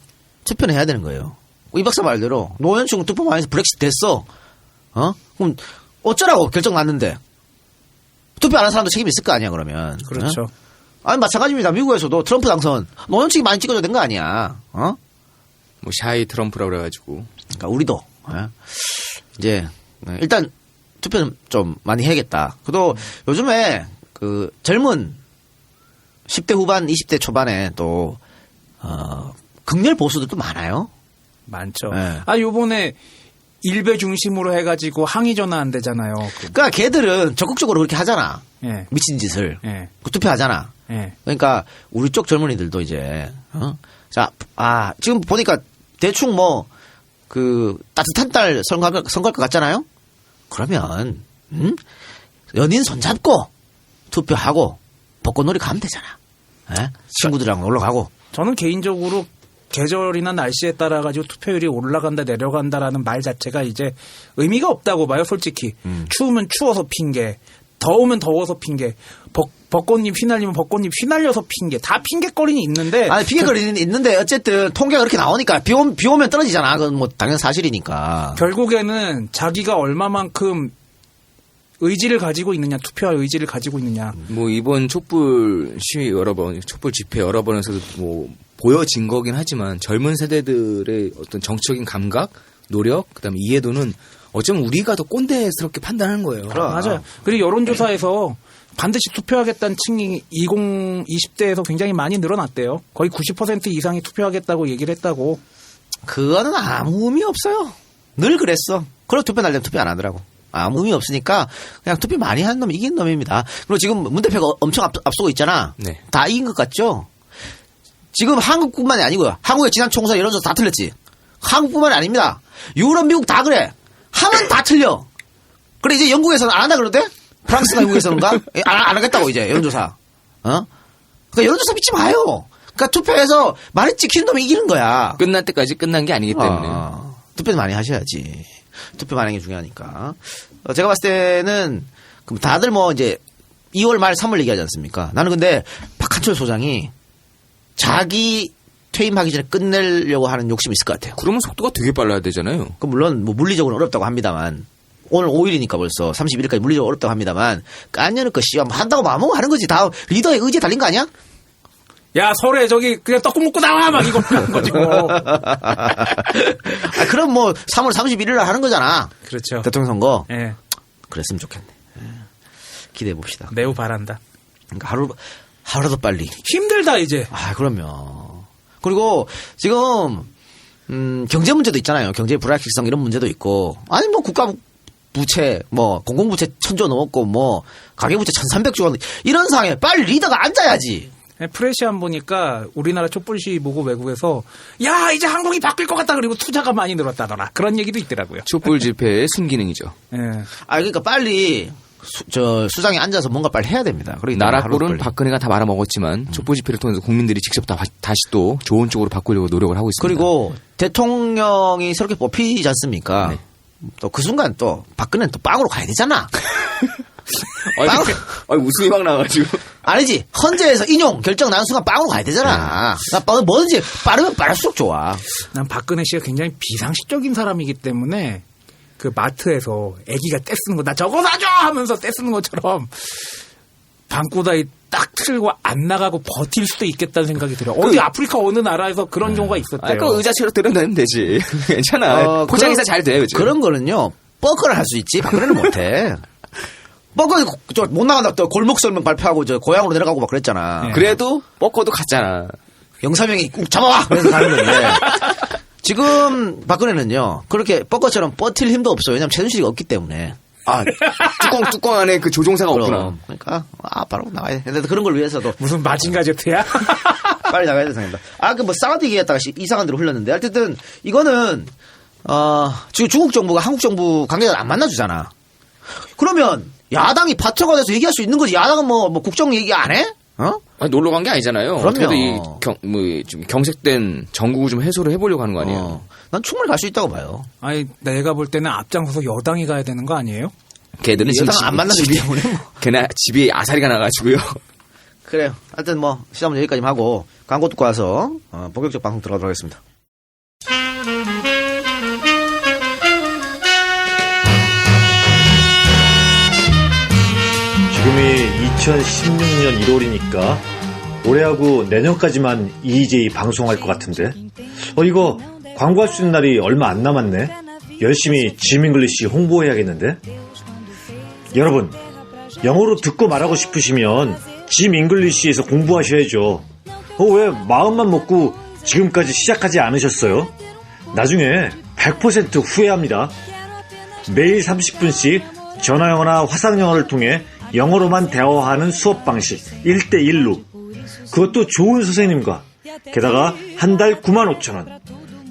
투표는 해야 되는 거예요. 이 박사 말대로 노년층 투표 많이 해서 브렉시트 됐어. 그럼 어쩌라고 결정 났는데 투표 안 한 사람도 책임이 있을 거 아니야 그러면. 그렇죠. 아니 마찬가지입니다. 미국에서도 트럼프 당선 노년층이 많이 찍어줘야 된 거 아니야. 뭐 샤이 트럼프라고 그래가지고. 그러니까 우리도 이제 일단 투표는 좀 많이 해야겠다. 그래도 요즘에 그 젊은 10대 후반, 20대 초반에 또 극렬 보수들도 많아요. 많죠. 네. 요번에 일베 중심으로 해가지고 항의 전화 안 되잖아요. 그러니까 걔들은 적극적으로 그렇게 하잖아. 예. 미친 짓을. 예. 그 투표하잖아. 예. 그러니까 우리 쪽 젊은이들도 이제 자, 지금 보니까 대충 뭐 그 따뜻한 딸 선거할 것 같잖아요. 그러면 연인 손잡고 투표하고 벚꽃놀이 가면 되잖아. 예? 친구들이랑 놀러 가고. 저는 개인적으로 계절이나 날씨에 따라 가지고 투표율이 올라간다 내려간다라는 말 자체가 이제 의미가 없다고 봐요, 솔직히. 추우면 추워서 핑계, 더우면 더워서 핑계, 벚꽃잎 휘날리면 벚꽃잎 휘날려서 핑계, 다 핑계거리는 있는데. 아니 핑계거리는 있는데 어쨌든 통계가 그렇게 나오니까 비 오면 떨어지잖아. 그건 뭐 당연 사실이니까. 결국에는 자기가 얼마만큼 의지를 가지고 있느냐, 투표할 의지를 가지고 있느냐. 뭐 이번 촛불 시위 촛불 집회 여러 번에서도 뭐 보여진 거긴 하지만 젊은 세대들의 어떤 정치적인 감각, 노력, 그다음에 이해도는 어쩌면 우리가 더 꼰대스럽게 판단하는 거예요. 그럼. 맞아요. 그리고 여론조사에서 반드시 투표하겠다는 층이 20대에서 굉장히 많이 늘어났대요. 거의 90% 이상이 투표하겠다고 얘기를 했다고. 그거는 아무 의미 없어요. 늘 그랬어. 그리고 투표 날되면 투표 안 하더라고. 아무 의미 없으니까 그냥 투표 많이 하는 놈이 이긴 놈입니다. 그리고 지금 문 대표가 엄청 앞서고 있잖아. 네. 다 이긴 것 같죠? 지금 한국뿐만이 아니고요. 한국의 지난 총선 여론조사 다 틀렸지. 한국뿐만이 아닙니다. 유럽, 미국 다 그래. 하면 다 틀려. 그래 이제 영국에서는 안 한다 그러대? 프랑스나 영국에서는가? 안 하겠다고 이제 여론조사. 그러니까 여론조사 믿지 마요. 그러니까 투표해서 많이 찍히는 놈이 이기는 거야. 끝날 때까지 끝난 게 아니기 때문에. 투표 많이 하셔야지. 투표 많이 하는 게 중요하니까. 제가 봤을 때는 그럼 다들 뭐 이제 2월 말 3월 얘기하지 않습니까? 나는 근데 박한철 소장이 자기 퇴임하기 전에 끝내려고 하는 욕심이 있을 것 같아요. 그러면 속도가 되게 빨라야 되잖아요. 그 물론 뭐 물리적으로 어렵다고 합니다만 오늘 5일이니까 벌써 31일까지 물리적으로 어렵다고 합니다만 까녀는 거 씨야 한다고 마음먹고 하는 거지. 다 리더의 의지에 달린 거 아니야? 야, 서울에 저기 그냥 떡국 먹고 나와 막 이거 하는 거지 뭐. 그럼 뭐 3월 31일 날 하는 거잖아. 그렇죠. 대통령 선거. 예. 그랬으면 좋겠네. 기대해 봅시다. 매우 바란다. 그러니까 하루라도 빨리. 힘들다 이제. 그럼요. 그리고 지금 경제 문제도 있잖아요. 경제 불확실성 이런 문제도 있고. 아니 뭐 국가 부채 뭐 공공부채 1,000조 넘었고 뭐 가계부채 1,300조 이런 상황에 빨리 리더가 앉아야지. 프레시안 보니까 우리나라 촛불시 보고 외국에서 야 이제 한국이 바뀔 것 같다 그리고 투자가 많이 늘었다더라 그런 얘기도 있더라고요. 촛불 집회의 순기능이죠. 예. 그러니까 빨리 수장에 앉아서 뭔가 빨리 해야 됩니다. 나라 꼴은 박근혜가 다 말아먹었지만 촛불 집회를 통해서 국민들이 직접 다시 또 좋은 쪽으로 바꾸려고 노력을 하고 있습니다. 그리고 대통령이 새롭게 뽑히지 않습니까? 네. 또 그 순간 또 박근혜는 또 빵으로 가야 되잖아. 웃음이 막 나가지고. 아니지. 헌재에서 인용 결정 나는 순간 빵으로 가야 되잖아. 나 뭐든지 빠르면 빠를수록 좋아. 난 박근혜 씨가 굉장히 비상식적인 사람이기 때문에 그 마트에서 애기가 떼쓰는 거 나 저거 사줘 하면서 떼쓰는 것처럼 방구다이 딱 틀고 안 나가고 버틸 수도 있겠다는 생각이 들어요. 어디 아프리카 어느 나라에서 그런 경우가 있었대요. 그 의자채로 들여다니면 되지. 괜찮아. 포장이사 잘 돼. 요즘. 그런 거는요. 뻐커를 할 수 있지. 박근혜는 못해. 뻐커 못 나간다. 또 골목 설명 발표하고 저 고향으로 내려가고 막 그랬잖아. 그래도 뻐커도 갔잖아. 영사명이 꼭 잡아와. 그래서 가는 건데. 지금 박근혜는요. 그렇게 뻐커처럼 버틸 힘도 없어요. 왜냐면 최순실이 없기 때문에. 뚜껑 안에 그 조종사가 없구나. 그러니까 바로 나가야 돼. 근데 그런 걸 위해서도 무슨 마징가 제트야? 빨리 나가야 되는 생각입니다. 뭐 사드 얘기했다가 이상한 데로 흘렀는데 어쨌든 이거는 지금 중국 정부가 한국 정부 관계자를 안 만나주잖아. 그러면 야당이 파트너가 돼서 얘기할 수 있는 거지. 야당은 뭐 국정 얘기 안 해? 놀러 간 게 아니잖아요. 그럼요. 그래도 좀 경색된 정국을 좀 해소를 해보려고 하는 거 아니에요? 난 충분히 갈 수 있다고 봐요. 아니 내가 볼 때는 앞장서서 여당이 가야 되는 거 아니에요? 걔들은 지금 여당 안 만나기 때문에 걔네 집이 아사리가 나가지고요. 그래요. 하여튼 뭐 시작은 여기까지만 하고 광고 듣고 와서 본격적 방송 들어가도록 하겠습니다. 지금이 2016년 1월이니까 올해하고 내년까지만 EJ 방송할 것 같은데 이거 광고할 수 있는 날이 얼마 안 남았네. 열심히 지민글리시 홍보해야겠는데. 여러분 영어로 듣고 말하고 싶으시면 지민글리시에서 공부하셔야죠. 왜 마음만 먹고 지금까지 시작하지 않으셨어요? 나중에 100% 후회합니다. 매일 30분씩 전화영어나 화상영어를 통해 영어로만 대화하는 수업 방식 1대1로 그것도 좋은 선생님과 게다가 한 달 95,000원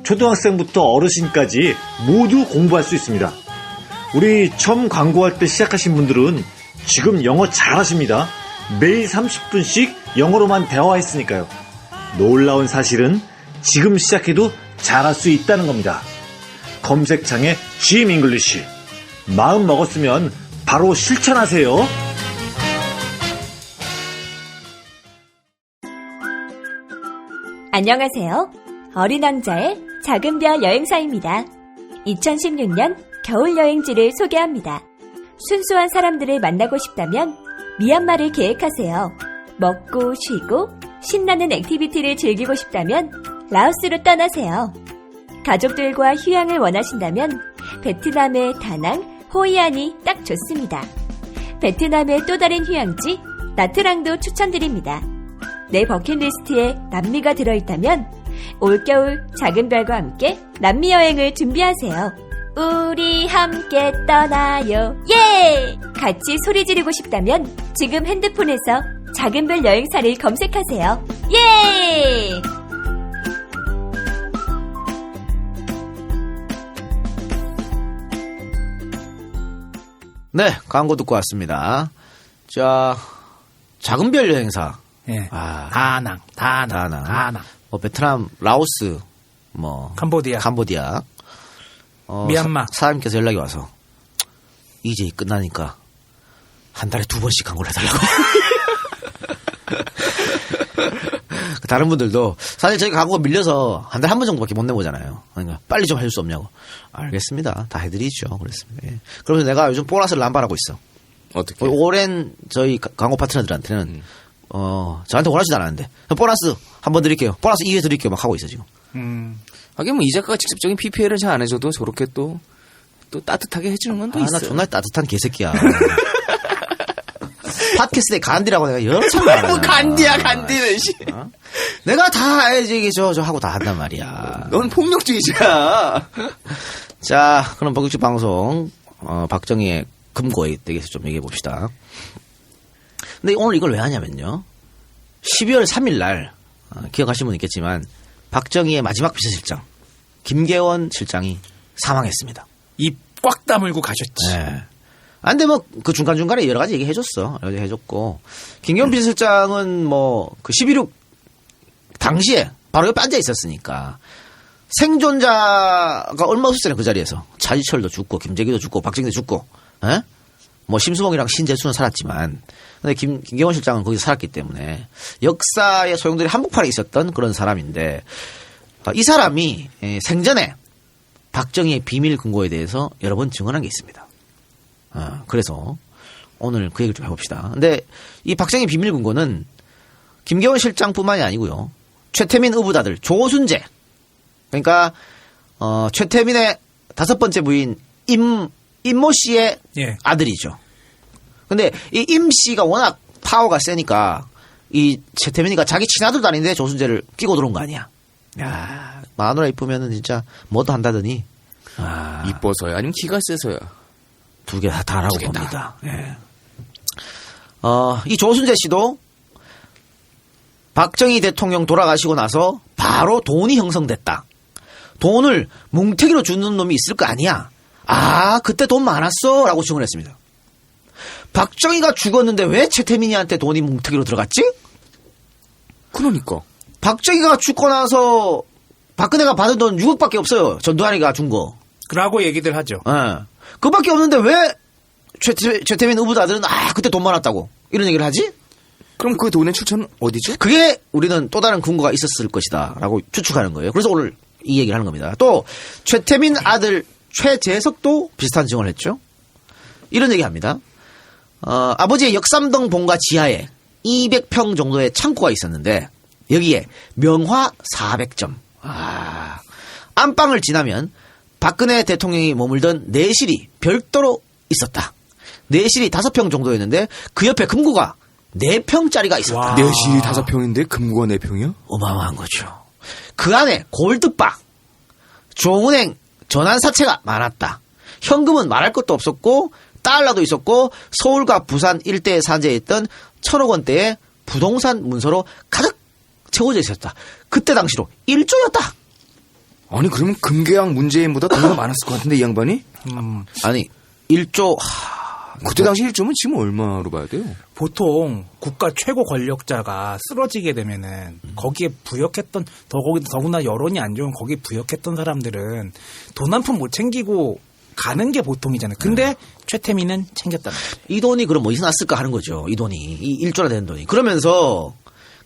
초등학생부터 어르신까지 모두 공부할 수 있습니다. 우리 처음 광고할 때 시작하신 분들은 지금 영어 잘하십니다. 매일 30분씩 영어로만 대화했으니까요. 놀라운 사실은 지금 시작해도 잘할 수 있다는 겁니다. 검색창에 GM English 마음 먹었으면 바로 실천하세요. 안녕하세요. 어린 왕자의 작은 별 여행사입니다. 2016년 겨울 여행지를 소개합니다. 순수한 사람들을 만나고 싶다면 미얀마를 계획하세요. 먹고 쉬고 신나는 액티비티를 즐기고 싶다면 라오스로 떠나세요. 가족들과 휴양을 원하신다면 베트남의 다낭, 호이안이 딱 좋습니다. 베트남의 또 다른 휴양지 나트랑도 추천드립니다. 내 버킷리스트에 남미가 들어있다면 올겨울 작은 별과 함께 남미 여행을 준비하세요. 우리 함께 떠나요. 예! 같이 소리 지르고 싶다면 지금 핸드폰에서 작은 별 여행사를 검색하세요. 예! 네, 광고 듣고 왔습니다. 자, 작은 별 여행사. 예. 아. 다낭. 뭐 베트남, 라오스, 뭐 캄보디아. 미얀마. 사장님께서 연락이 와서 이제 끝나니까 한 달에 2번씩 광고를 해달라고. 다른 분들도 사실 저희가 광고가 밀려서 한 달에 한 번 정도밖에 못 내보잖아요. 그러니까 빨리 좀 해줄 수 없냐고. 알겠습니다. 다 해드리죠. 그랬습니다. 예. 그러면서 내가 요즘 보너스를 남발하고 있어. 어떻게? 오랜 저희 광고 파트너들한테는 저한테 원하지도 않았는데 보너스 한 번 드릴게요. 보너스 2회 드릴게요. 막 하고 있어 지금. 하긴 뭐 이 작가가 직접적인 PPL은 잘 안 해줘도 저렇게 또 따뜻하게 해주는 건 또 있어요. 나 존나 따뜻한 개새끼야. 팟캐스트에 간디라고 내가 여러 차례 말하잖아. 뭐 간디는 씨. 내가 다 해야지 저 하고 다 한단 말이야. 넌 폭력주의자야. 자, 그럼 본격적 방송 박정희의 금고에 대해서 좀 얘기해 봅시다. 근데 오늘 이걸 왜 하냐면요. 12월 3일 날 기억하시는 분 있겠지만 박정희의 마지막 비서실장 김계원 실장이 사망했습니다. 입 꽉 다물고 가셨지. 네. 근데 뭐 그 중간중간에 여러 가지 얘기해줬어. 여러 가지 해줬고 김계원 비서실장은 뭐 그 11.6 당시에 바로 옆에 앉아 있었으니까 생존자가 얼마 없었잖아요. 그 자리에서 차지철도 죽고 김재기도 죽고 박정희도 죽고 에? 뭐 심수봉이랑 신재수는 살았지만 근데 김계원 실장은 거기서 살았기 때문에 역사의 소용돌이 한복판에 있었던 그런 사람인데 이 사람이 생전에 박정희의 비밀 금고에 대해서 여러 번 증언한 게 있습니다. 그래서 오늘 그 얘기를 좀 해봅시다. 근데 이 박정희 비밀 금고는 김계원 실장뿐만이 아니고요. 최태민 의붓아들 조순재 그러니까 최태민의 5번째 부인 임모 씨의 예. 아들이죠. 근데 이 임 씨가 워낙 파워가 세니까 이 최태민이가 자기 친아들도 아닌데 조순재를 끼고 들어온 거 아니야. 야, 마누라 이쁘면은 진짜 뭐도 한다더니 이뻐서야 아니면 기가 세서야. 2개 다 다라고 봅니다. 예. 이 조순재 씨도 박정희 대통령 돌아가시고 나서 바로 돈이 형성됐다. 돈을 뭉태기로 주는 놈이 있을 거 아니야. 그때 돈 많았어 라고 증언했습니다. 박정희가 죽었는데 왜 최태민이한테 돈이 뭉태기로 들어갔지? 그러니까 박정희가 죽고 나서 박근혜가 받은 돈 6억밖에 없어요. 전두환이가 준 거. 라고 얘기들 하죠. 예. 그밖에 없는데 왜 최태민 의붓아들은 그때 돈 많았다고 이런 얘기를 하지? 그럼 그 돈의 출처는 어디죠? 그게 우리는 또 다른 근거가 있었을 것이다 라고 추측하는 거예요. 그래서 오늘 이 얘기를 하는 겁니다. 또 최태민 아들 최재석도 비슷한 증언을 했죠. 이런 얘기합니다. 아버지의 역삼동 본가 지하에 200평 정도의 창고가 있었는데 여기에 명화 400점. 안방을 지나면 박근혜 대통령이 머물던 내실이 별도로 있었다. 내실이 5평 정도였는데 그 옆에 금고가 4평짜리가 있었다. 내실이 5평인데 금고가 4평이야? 어마어마한 거죠. 그 안에 골드바, 조은행 전환사채가 많았다. 현금은 말할 것도 없었고 달러도 있었고 서울과 부산 일대에 산재했던 1,000억 원대의 부동산 문서로 가득 채워져 있었다. 그때 당시로 1조였다. 아니 그러면 금계약 문재인보다 돈이 많았을 것 같은데 이 양반이? 아니 1조 그때 당시 1조면 지금 얼마로 봐야 돼요? 보통 국가 최고 권력자가 쓰러지게 되면은 거기에 부역했던 더구나 여론이 안 좋은 거기에 부역했던 사람들은 돈 한 푼 못 챙기고 가는 게 보통이잖아요. 근데 최태민은 챙겼단 말이에요. 이 돈이 그럼 어디서 났을까 하는 거죠. 이 돈이 이 1조나 되는 돈이. 그러면서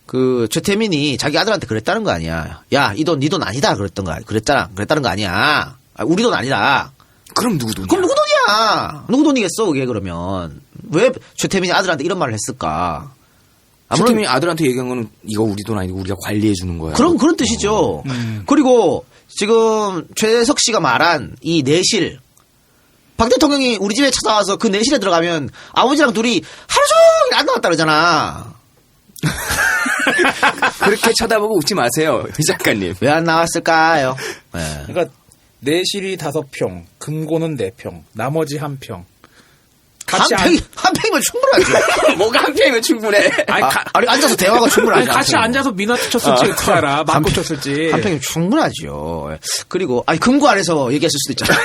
그 최태민이 자기 아들한테 그랬다는 거 아니야. 야, 이 돈 네 돈 아니다 그랬다는 거 아니야. 우리 돈 아니다. 그럼 누구 돈이야? 그럼 누구 돈이야? 누구 돈이겠어 그게 그러면. 왜 최태민이 아들한테 이런 말을 했을까? 최태민이 아들한테 얘기한 거는 이거 우리 돈 아니고 우리가 관리해 주는 거야. 그런 뜻이죠. 그리고 지금 최재석 씨가 말한 이 내실. 박 대통령이 우리 집에 찾아와서 그 내실에 들어가면 아버지랑 둘이 하루 종일 안 나왔다 그러잖아. 그렇게 쳐다보고 웃지 마세요, 이 작가님. 왜 안 나왔을까요? 네. 그러니까 내실이 5평, 금고는 4평, 나머지 1평. 한 평이면 충분하죠. 뭐가 한 평이면 충분해. 아니 앉아서 대화가 충분하지. 같이 앉아서 미나트 쳤을지 어떻게 알아? 맞고 쳤을지. 한 평이면 충분하죠. 그리고 금고 안에서 얘기했을 수도 있잖아.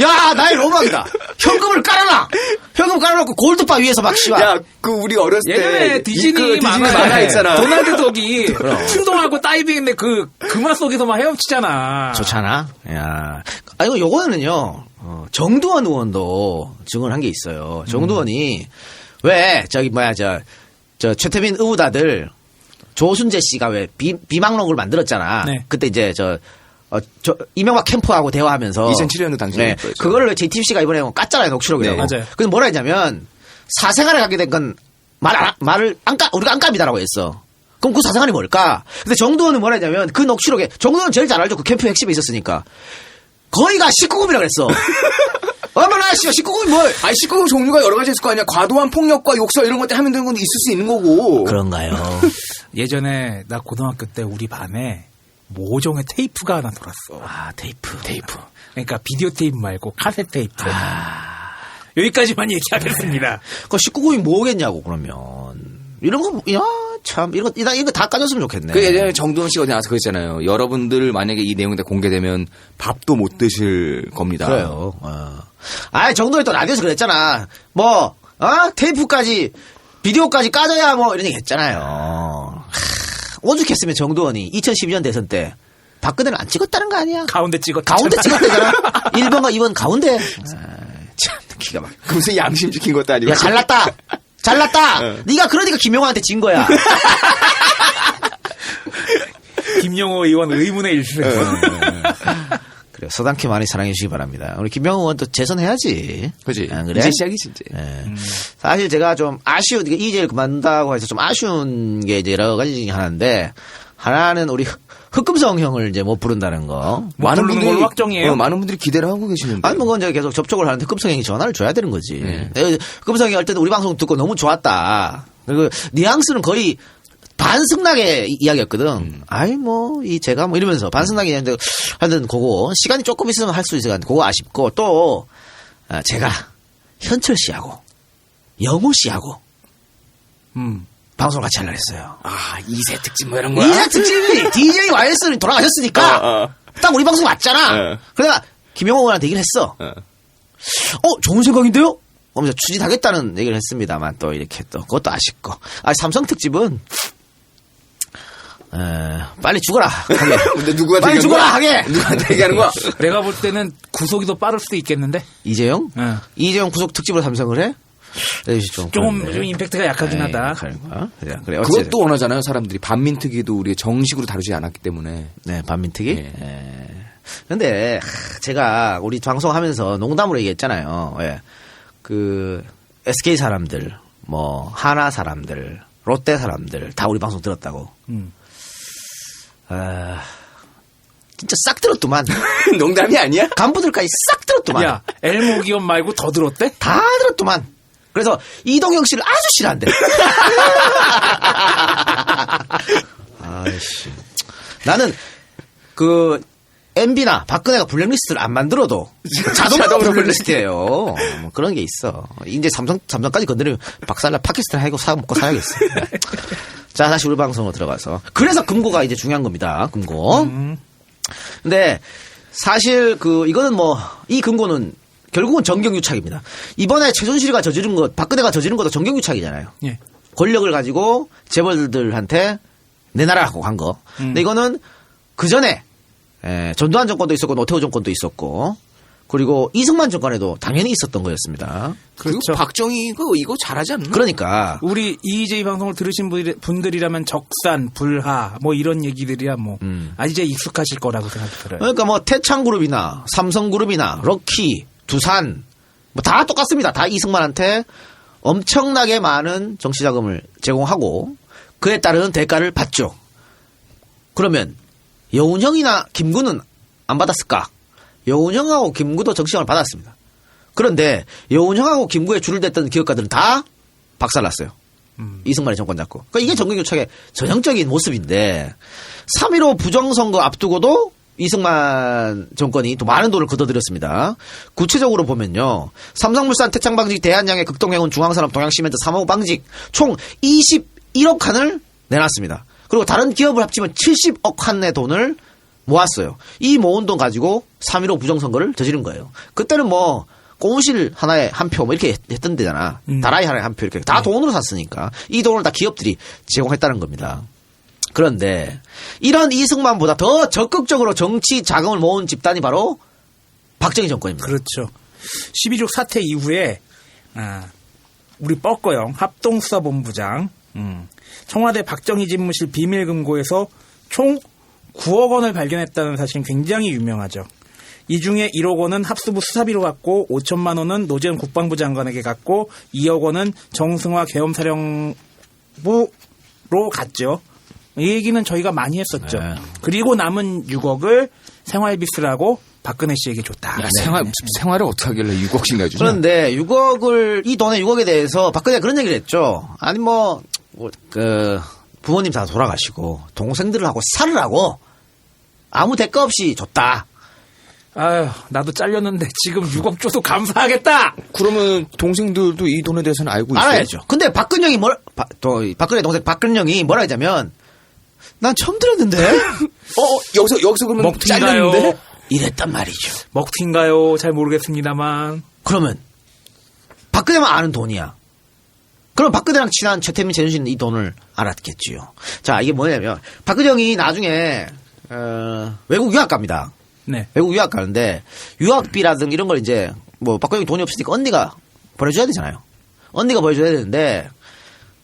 야, 나의 로망이다. 현금을 깔아놔. 현금 깔아놓고 골드바 위에서 막 씨발. 야, 그 우리 어렸을 때 예전에 디즈니 만화 있잖아. 도날드 덕이 충동하고 다이빙인데 그맛 속에서 막 헤엄치잖아. 좋잖아. 야, 아이고 요거는요. 정두원 의원도 증언한 게 있어요. 정두원이 왜 저기 뭐야 저 최태민 의우다들 조순재 씨가 왜 비망록을 만들었잖아. 네. 그때 이제 저 이명박 캠프하고 대화하면서 2007년도 당시에 네, 그거를 왜 JTBC가 이번에 깠잖아요 녹취록이라고. 네, 맞아요. 그래서 뭐라 했냐면 사생활에 가게 된 건 말을 우리가 안 깝니다라고 했어. 그럼 그 사생활이 뭘까? 근데 정두원은 뭐라 했냐면 그 녹취록에 정두원은 제일 잘 알죠. 그 캠프 핵심에 있었으니까 거의가 19금이라고 그랬어. 얼마나 19금이 뭘? 아니 19금 종류가 여러 가지 있을 거 아니야. 과도한 폭력과 욕설 이런 것 때문에 하면 되는 건 있을 수 있는 거고. 그런가요? 예전에 나 고등학교 때 우리 반에 모종의 테이프가 하나 돌았어. 아 테이프. 그러니까 비디오 테이프 말고 카세트 테이프. 여기까지만 얘기하겠습니다. 그 19금이 뭐겠냐고 그러면 이런 거 참 이런 거 다 까졌으면 좋겠네. 그 예전에 정두원 씨가 어디 나와서 그랬잖아요. 여러분들 만약에 이 내용이 다 공개되면 밥도 못 드실 겁니다. 그래요. 정두원이 또 라디오에서 그랬잖아. 테이프까지 비디오까지 까져야 뭐 이런 얘기 했잖아요. 오죽했으면 정두원이 2012년 대선 때 박근혜를 안 찍었다는 거 아니야? 가운데 찍었잖아. 가운데 찍었대잖아. 1번과 2번 가운데. 참 기가 막혀. 그 무슨 양심 지킨 것도 아니고. 야 잘났다. 네가 그러니까 김용호한테 진 거야. 김용호 의원 의문의 일수. 그래 서당케 많이 사랑해 주시기 바랍니다. 우리 김용호 의원 또 재선해야지. 그지. 그래? 이제 시작이지 이제. 사실 제가 좀 아쉬운 이재를 그만둔다고 해서 좀 아쉬운 게 이제 여러 가지 중에 하나인데 하나는 우리 흑금성 형을 이제 못 부른다는 거. 많은 분들이 걸로 확정이에요. 많은 분들이 기대를 하고 계시는데. 아니 뭐 그건 계속 접촉을 하는데 흑금성 형이 전화를 줘야 되는 거지. 흑금성 형이 할 때도 우리 방송 듣고 너무 좋았다. 그리고 뉘앙스는 거의 반승낙의 이야기였거든. 제가 뭐 이러면서 반승낙이 이야기인데 하여튼 그거 시간이 조금 있으면 할 수 있을 것 같은데 그거 아쉽고 또 제가 현철 씨하고 영호 씨하고 방송을 같이 하려고 했어요. 2세 특집 뭐 이런 거야? 2세 특집이 DJ YS는 돌아가셨으니까 딱 우리 방송 왔잖아. 그래가 김용호 의원한테 얘기를 했어. 좋은 생각인데요? 하면서 추진하겠다는 얘기를 했습니다만 또 이렇게 또 그것도 아쉽고. 삼성 특집은 빨리 죽어라 하게. 근데 누구가 빨리 죽어라 하게. 누구한테 얘기하는 거야? 내가 볼 때는 구속이 더 빠를 수도 있겠는데. 이재용? 응. 이재용 구속 특집으로 삼성을 해? 좀 임팩트가 약하긴 하다. 그래, 그것도 원하잖아요, 사람들이. 반민특위도 우리가 정식으로 다루지 않았기 때문에. 네, 반민특위? 근데, 제가 우리 방송하면서 농담으로 얘기했잖아요. 그, SK 사람들, 하나 사람들, 롯데 사람들, 다 우리 방송 들었다고. 진짜 싹 들었더만. 농담이 아니야? 간부들까지 싹 들었더만. 야, 엘모기업 말고 더 들었대? 다 들었더만. 그래서 이동영 씨를 아주 싫어한대. 아이씨. 나는 MB나 박근혜가 블랙리스트를 안 만들어도 자동으로 블랙리스트예요. 뭐 그런 게 있어. 이제 삼성까지 건드리면 박살나 팟캐스트를 하고 먹고 살아야겠어. 자, 다시 우리 방송으로 들어가서. 그래서 금고가 이제 중요한 겁니다. 금고. 근데 사실 이거는 이 금고는 결국은 정경유착입니다. 이번에 최순실이가 저지른 것, 박근혜가 저지른 것도 정경유착이잖아요. 예. 권력을 가지고 재벌들한테 내놔라고 한 거. 근데 이거는 그 전에 전두환 정권도 있었고 노태우 정권도 있었고 그리고 이승만 정권에도 당연히 있었던 거였습니다. 그리고 박정희가 이거 잘하지 않나? 그러니까 우리 EJ 방송을 들으신 분들이라면 적산, 불하 뭐 이런 얘기들이야 이제 익숙하실 거라고 생각이 들어요. 그러니까 태창그룹이나 삼성그룹이나 럭키, 두산 다 똑같습니다. 다 이승만한테 엄청나게 많은 정치자금을 제공하고 그에 따르는 대가를 받죠. 그러면 여운형이나 김구는 안 받았을까? 여운형하고 김구도 정치자금을 받았습니다. 그런데 여운형하고 김구에 줄을 댔던 기업가들은 다 박살났어요. 이승만이 정권 잡고. 그러니까 이게 정경유착의 전형적인 모습인데 3.15 부정선거 앞두고도 이승만 정권이 또 많은 돈을 걷어들였습니다. 구체적으로 보면요. 삼성물산 태창방직 대한양해 극동해운 중앙산업 동양시멘트 3호 방직 총 21억 칸을 내놨습니다. 그리고 다른 기업을 합치면 70억 칸의 돈을 모았어요. 이 모은 돈 가지고 3.15 부정선거를 저지른 거예요. 그때는 뭐 고무실 하나에 한 표 뭐 이렇게 했던 데잖아. 다라이 하나에 한 표 이렇게 다 돈으로 샀으니까 이 돈을 다 기업들이 제공했다는 겁니다. 그런데 이런 이승만보다 더 적극적으로 정치 자금을 모은 집단이 바로 박정희 정권입니다. 그렇죠. 12.6 사태 이후에 우리 뻐꺼영 합동수사본부장 청와대 박정희 집무실 비밀금고에서 총 9억 원을 발견했다는 사실은 굉장히 유명하죠. 이 중에 1억 원은 합수부 수사비로 갔고 5천만 원은 노재현 국방부 장관에게 갔고 2억 원은 정승화 계엄사령부로 갔죠. 이 얘기는 저희가 많이 했었죠. 네. 그리고 남은 6억을 생활비 쓰라고 박근혜 씨에게 줬다. 야, 생활을 어떻게 하길래 6억씩 내주냐? 그런데 6억을 이 돈의 6억에 대해서 박근혜가 그런 얘기를 했죠. 아니 부모님 다 돌아가시고 동생들을 하고 살으라고 아무 대가 없이 줬다. 아유, 나도 잘렸는데 지금 6억 줘도 감사하겠다. 그러면 동생들도 이 돈에 대해서는 알고 있어요? 알아야죠. 근데 박근영이 박근혜 동생 박근영이 뭐라 했냐면 난 처음 들었는데. 여기서 그러면 먹튀인가요? 잘렸는데? 이랬단 말이죠. 먹튀인가요? 잘 모르겠습니다만. 그러면 박근혜만 아는 돈이야. 그럼 박근혜랑 친한 최태민, 최순실은 이 돈을 알았겠지요. 자, 이게 뭐냐면 박근영이 나중에 외국 유학 갑니다. 네. 외국 유학 가는데 유학비라든 이런 걸 이제 뭐 박근영이 돈이 없으니까 언니가 보내줘야 되잖아요. 언니가 보내줘야 되는데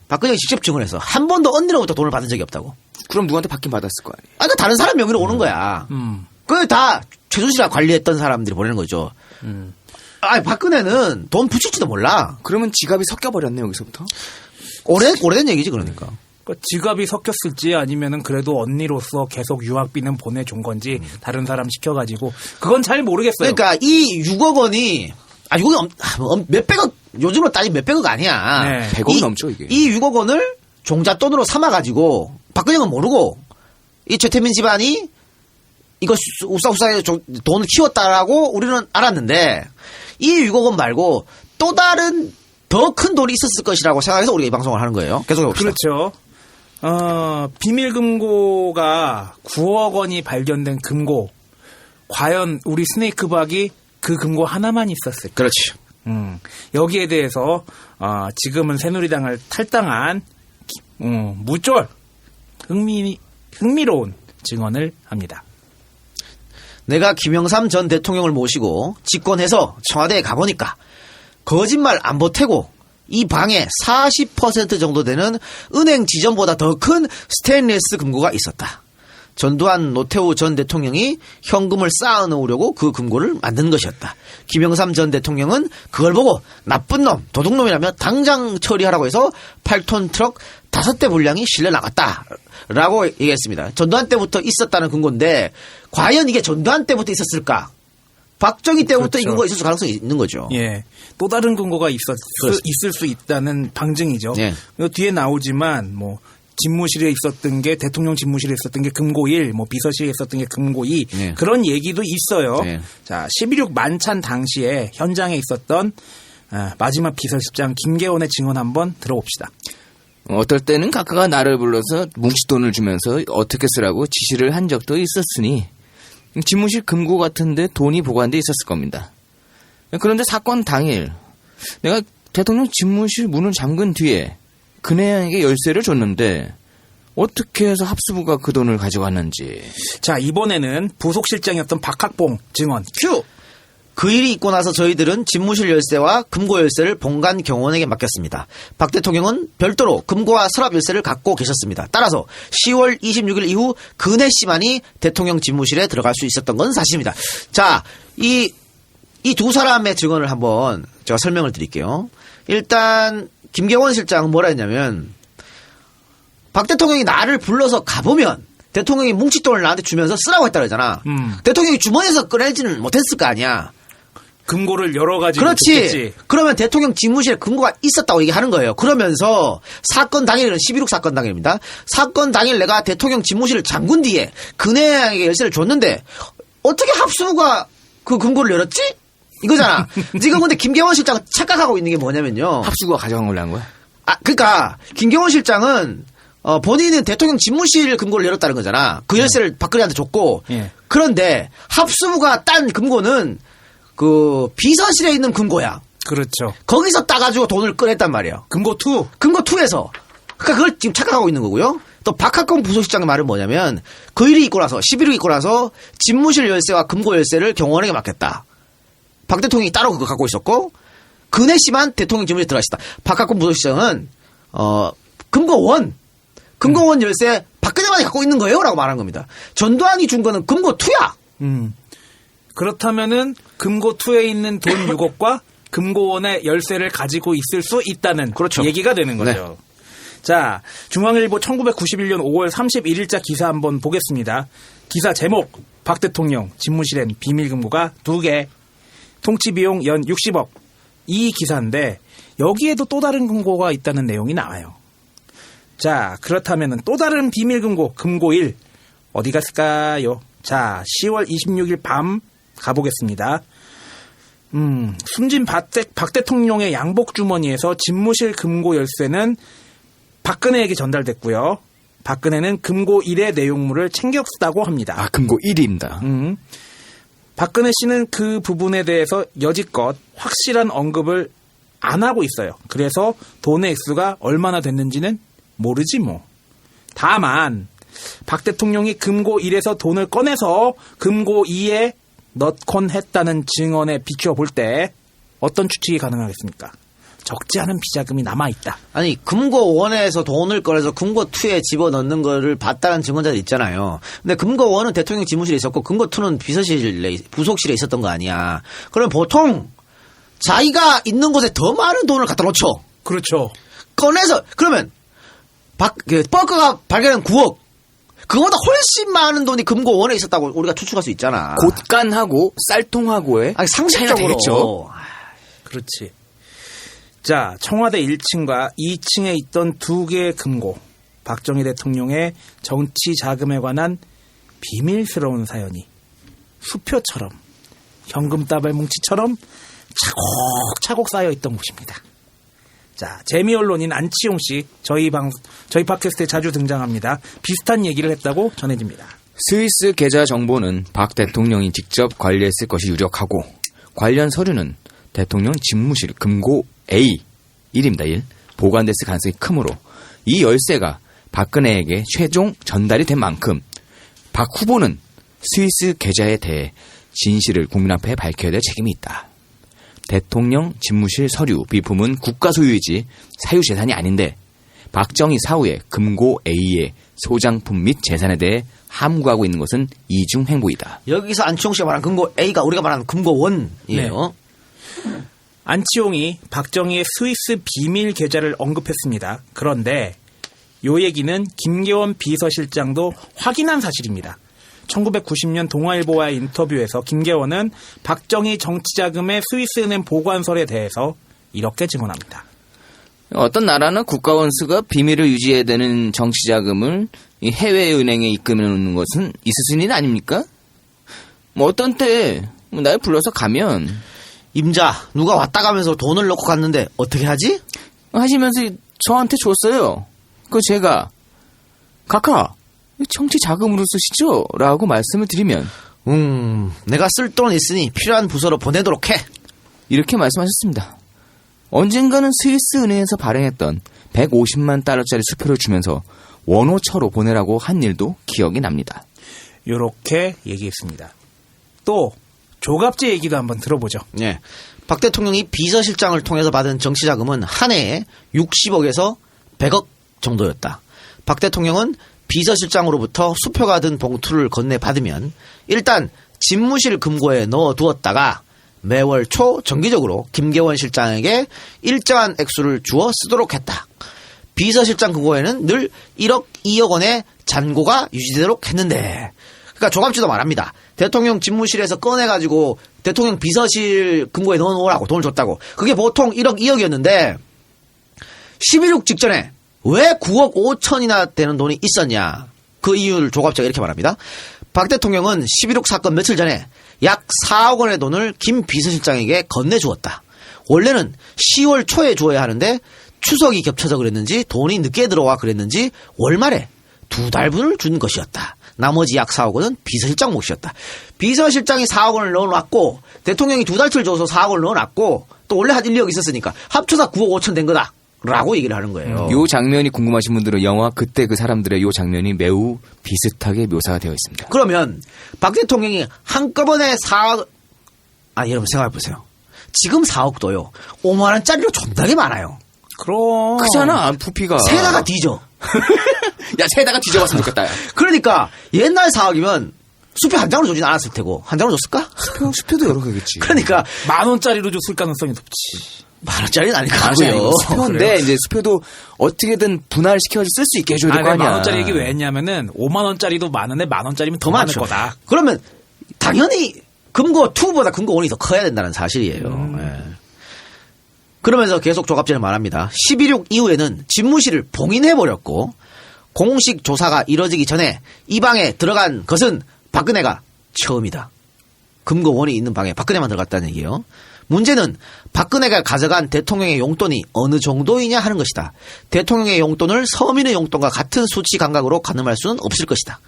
박근영이 직접 증언해서 한 번도 언니로부터 돈을 받은 적이 없다고. 그럼 누구한테 받긴 받았을 거 아니에요? 그러니까 다른 사람 명의로 오는 거야. 그걸 다 최순실이가 관리했던 사람들이 보내는 거죠. 박근혜는 돈 붙일지도 몰라. 그러면 지갑이 섞여버렸네 여기서부터. 오래된 얘기지 그러니까. 그러니까 지갑이 섞였을지 아니면은 그래도 언니로서 계속 유학비는 보내준 건지 다른 사람 시켜가지고 그건 잘 모르겠어요. 그러니까 이 6억 원이 6억이 몇백억 요즘으로 따지면 몇백억 아니야. 네. 100억 넘죠 이게. 이 6억 원을 종잣돈으로 삼아가지고 박근혜는 모르고 이 최태민 집안이 이거 우사우사에 돈을 키웠다라고 우리는 알았는데 이 6억 원 말고 또 다른 더 큰 돈이 있었을 것이라고 생각해서 우리가 이 방송을 하는 거예요. 계속 해봅시다. 그렇죠. 비밀금고가 9억 원이 발견된 금고. 과연 우리 스네이크박이 그 금고 하나만 있었을까? 그렇지. 여기에 대해서 지금은 새누리당을 탈당한 무쫄 흥미로운 증언을 합니다. 내가 김영삼 전 대통령을 모시고 집권해서 청와대에 가보니까 거짓말 안 보태고 이 방에 40% 정도 되는 은행 지점보다 더 큰 스테인리스 금고가 있었다. 전두환 노태우 전 대통령이 현금을 쌓아놓으려고 그 금고를 만든 것이었다. 김영삼 전 대통령은 그걸 보고 나쁜 놈, 도둑놈이라며 당장 처리하라고 해서 8톤 트럭 5대 분량이 실려 나갔다. 라고 얘기했습니다. 전두환 때부터 있었다는 근거인데 과연 이게 전두환 때부터 있었을까? 박정희 때부터 이 근거가 있을 가능성이 있는 거죠. 예. 또 다른 근거가 있을 수 있다는 방증이죠. 예. 뒤에 나오지만 뭐 집무실에 있었던 게 대통령 집무실에 있었던 게 금고 1, 뭐 비서실에 있었던 게 금고 2 예. 그런 얘기도 있어요. 예. 자, 12.6 만찬 당시에 현장에 있었던 마지막 비서실장 김계원의 증언 한번 들어봅시다. 어떨 때는 각하가 나를 불러서 뭉칫돈을 주면서 어떻게 쓰라고 지시를 한 적도 있었으니 집무실 금고 같은데 돈이 보관돼 있었을 겁니다. 그런데 사건 당일 내가 대통령 집무실 문을 잠근 뒤에 그네에게 열쇠를 줬는데 어떻게 해서 합수부가 그 돈을 가져갔는지. 자, 이번에는 부속실장이었던 박학봉 증언 큐! 그 일이 있고 나서 저희들은 집무실 열쇠와 금고 열쇠를 본관 경호원에게 맡겼습니다. 박 대통령은 별도로 금고와 서랍 열쇠를 갖고 계셨습니다. 따라서 10월 26일 이후 근혜 씨만이 대통령 집무실에 들어갈 수 있었던 건 사실입니다. 자, 이 두 사람의 증언을 한번 제가 설명을 드릴게요. 일단 김계원 실장은 뭐라 했냐면 박 대통령이 나를 불러서 가보면 대통령이 뭉칫돈을 나한테 주면서 쓰라고 했다 그러잖아. 대통령이 주머니에서 꺼내지는 못했을 거 아니야. 금고를 여러 가지 그렇지. 줬겠지. 그러면 대통령 집무실에 금고가 있었다고 얘기하는 거예요. 그러면서 사건 당일은 11.6 사건 당일입니다. 사건 당일 내가 대통령 집무실을 잠근 뒤에 근혜에게 열쇠를 줬는데 어떻게 합수부가 그 금고를 열었지? 이거잖아. 지금 근데 김계원 실장은 착각하고 있는 게 뭐냐면요. 합수부가 가져간 걸로 한 거야? 그러니까 김계원 실장은 본인은 대통령 집무실 금고를 열었다는 거잖아. 그 열쇠를 박근혜한테 줬고. 예. 그런데 합수부가 딴 금고는 그 비서실에 있는 금고야. 그렇죠. 거기서 따가지고 돈을 꺼냈단 말이에요. 금고 2. 금고 2에서. 그러니까 그걸 지금 착각하고 있는 거고요. 또 박학건 부소실장의 말은 뭐냐면 그 일이 있고 나서 11일 있고 나서 집무실 열쇠와 금고 열쇠를 경호원에게 맡겼다. 박 대통령이 따로 그거 갖고 있었고 근혜 씨만 대통령 집무실에 들어가 있었다. 박학건 부소실장은 금고 1 열쇠 박근혜만이 갖고 있는 거예요 라고 말한 겁니다. 전두환이 준 거는 금고 2야. 그렇다면은 금고 2에 있는 돈 6억과 금고 1의 열쇠를 가지고 있을 수 있다는 그렇죠. 얘기가 되는 거죠. 네. 자, 중앙일보 1991년 5월 31일자 기사 한번 보겠습니다. 기사 제목, 박 대통령 집무실엔 비밀금고가 2개, 통치비용 연 60억. 이 기사인데 여기에도 또 다른 금고가 있다는 내용이 나와요. 자, 그렇다면 또 다른 비밀금고, 금고 1 어디 갔을까요? 자, 10월 26일 밤 가보겠습니다. 숨진 박 대통령의 양복 주머니에서 집무실 금고 열쇠는 박근혜에게 전달됐고요. 박근혜는 금고 1의 내용물을 챙겨 쓰다고 합니다. 아, 금고 1입니다. 박근혜 씨는 그 부분에 대해서 여지껏 확실한 언급을 안 하고 있어요. 그래서 돈의 액수가 얼마나 됐는지는 모르지 뭐. 다만 박 대통령이 금고 1에서 돈을 꺼내서 금고 2에 넣곤 했다는 증언에 비춰볼 때 어떤 추측이 가능하겠습니까? 적지 않은 비자금이 남아있다. 아니 금고 1에서 돈을 꺼내서 금고 2에 집어넣는 거를 봤다는 증언자들 있잖아요. 근데 금고 1은 대통령 집무실에 있었고 금고 2는 부속실에 있었던 거 아니야. 그럼 보통 자기가 있는 곳에 더 많은 돈을 갖다 놓죠. 그렇죠. 꺼내서 그러면 버커가 발견한 9억 그거보다 훨씬 많은 돈이 금고 1에 있었다고 우리가 추측할 수 있잖아. 곳간하고 쌀통하고의 아니, 상식적으로. 그렇지. 자, 청와대 1층과 2층에 있던 2개의 금고. 박정희 대통령의 정치 자금에 관한 비밀스러운 사연이 수표처럼 현금 따발 뭉치처럼 차곡차곡 쌓여있던 곳입니다. 자, 재미 언론인 안치홍 씨 저희 팟캐스트에 자주 등장합니다. 비슷한 얘기를 했다고 전해집니다. 스위스 계좌 정보는 박 대통령이 직접 관리했을 것이 유력하고 관련 서류는 대통령 집무실 금고 A 1입니다. 1 보관됐을 가능성이 크므로 이 열쇠가 박근혜에게 최종 전달이 된 만큼 박 후보는 스위스 계좌에 대해 진실을 국민 앞에 밝혀야 될 책임이 있다. 대통령 집무실 서류 비품은 국가 소유이지 사유재산이 아닌데 박정희 사후에 금고 A의 소장품 및 재산에 대해 함구하고 있는 것은 이중 행보이다. 여기서 안치홍 씨가 말한 금고 A가 우리가 말하는 금고 1이에요. 네. 안치홍이 박정희의 스위스 비밀 계좌를 언급했습니다. 그런데 요 얘기는 김계원 비서실장도 확인한 사실입니다. 1990년 동아일보와의 인터뷰에서 김계원은 박정희 정치자금의 스위스은행 보관설에 대해서 이렇게 증언합니다. 어떤 나라는 국가원수가 비밀을 유지해야 되는 정치자금을 해외은행에 입금해놓는 것은 있을 수 있는 일 아닙니까? 뭐 어떤 때 날 불러서 가면 임자 누가 왔다 가면서 돈을 넣고 갔는데 어떻게 하지? 하시면서 저한테 줬어요. 그 제가 각하 정치 자금으로 쓰시죠? 라고 말씀을 드리면 내가 쓸 돈 있으니 필요한 부서로 보내도록 해. 이렇게 말씀하셨습니다. 언젠가는 스위스 은행에서 발행했던 150만 달러짜리 수표를 주면서 원호처로 보내라고 한 일도 기억이 납니다. 이렇게 얘기했습니다. 또 조갑제 얘기도 한번 들어보죠. 네. 박 대통령이 비서실장을 통해서 받은 정치자금은 한 해에 60억에서 100억 정도였다. 박 대통령은 비서실장으로부터 수표가 든 봉투를 건네받으면 일단 집무실 금고에 넣어두었다가 매월 초 정기적으로 김계원 실장에게 일정한 액수를 주어 쓰도록 했다. 비서실장 금고에는 늘 1억, 2억 원의 잔고가 유지되도록 했는데 그러니까 조갑지도 말합니다. 대통령 집무실에서 꺼내가지고 대통령 비서실 금고에 넣어놓으라고 돈을 줬다고. 그게 보통 1억, 2억이었는데 11.6 직전에 왜 9억 5천이나 되는 돈이 있었냐. 그 이유를 조갑제가 이렇게 말합니다. 박 대통령은 11.6 사건 며칠 전에 약 4억 원의 돈을 김 비서실장에게 건네주었다. 원래는 10월 초에 주어야 하는데 추석이 겹쳐서 그랬는지 돈이 늦게 들어와 그랬는지 월말에 2달분을 준 것이었다. 나머지 약 4억 원은 비서실장 몫이었다. 비서실장이 4억 원을 넣어놨고 대통령이 2달치를 줘서 4억 원을 넣어놨고 또 원래 한 1, 2억 있었으니까 합쳐서 9억 5천 된 거다. 라고 얘기를 하는 거예요. 요 장면이 궁금하신 분들은 영화 그때 그 사람들의 요 장면이 매우 비슷하게 묘사가 되어 있습니다. 그러면 박 대통령이 한꺼번에 4억 여러분 생각해보세요. 지금 4억도요 5만 원짜리로 존나게 많아요. 그럼. 크잖아 부피가. 세다가 뒤져. 야 세다가 뒤져봤으면 좋겠다. 야. 그러니까 옛날 4억이면 수표 한 장으로 주진 않았을 테고 한 장으로 줬을까? 수표도 여러 개겠지. 그러니까 10,000원짜리로 줬을 가능성이 높지. 10,000원짜리는 아닐 것 같고요. 수표인데 이제 수표도 어떻게든 분할시켜서 쓸 수 있게 해줘야 될 거 아니야. 10,000원짜리 얘기 왜 했냐면은 5만원짜리도 많은데 10,000원짜리면 더 많을 거다. 그러면 당연히 금고 2보다 금고 1이 더 커야 된다는 사실이에요. 예. 그러면서 계속 조갑제를 말합니다. 11.6 이후에는 집무실을 봉인해버렸고 공식 조사가 이뤄지기 전에 이 방에 들어간 것은 박근혜가 처음이다. 금고 1이 있는 방에 박근혜만 들어갔다는 얘기예요. 문제는 박근혜가 가져간 대통령의 용돈이 어느 정도이냐 하는 것이다. 대통령의 용돈을 서민의 용돈과 같은 수치 감각으로 가늠할 수는 없을 것이다.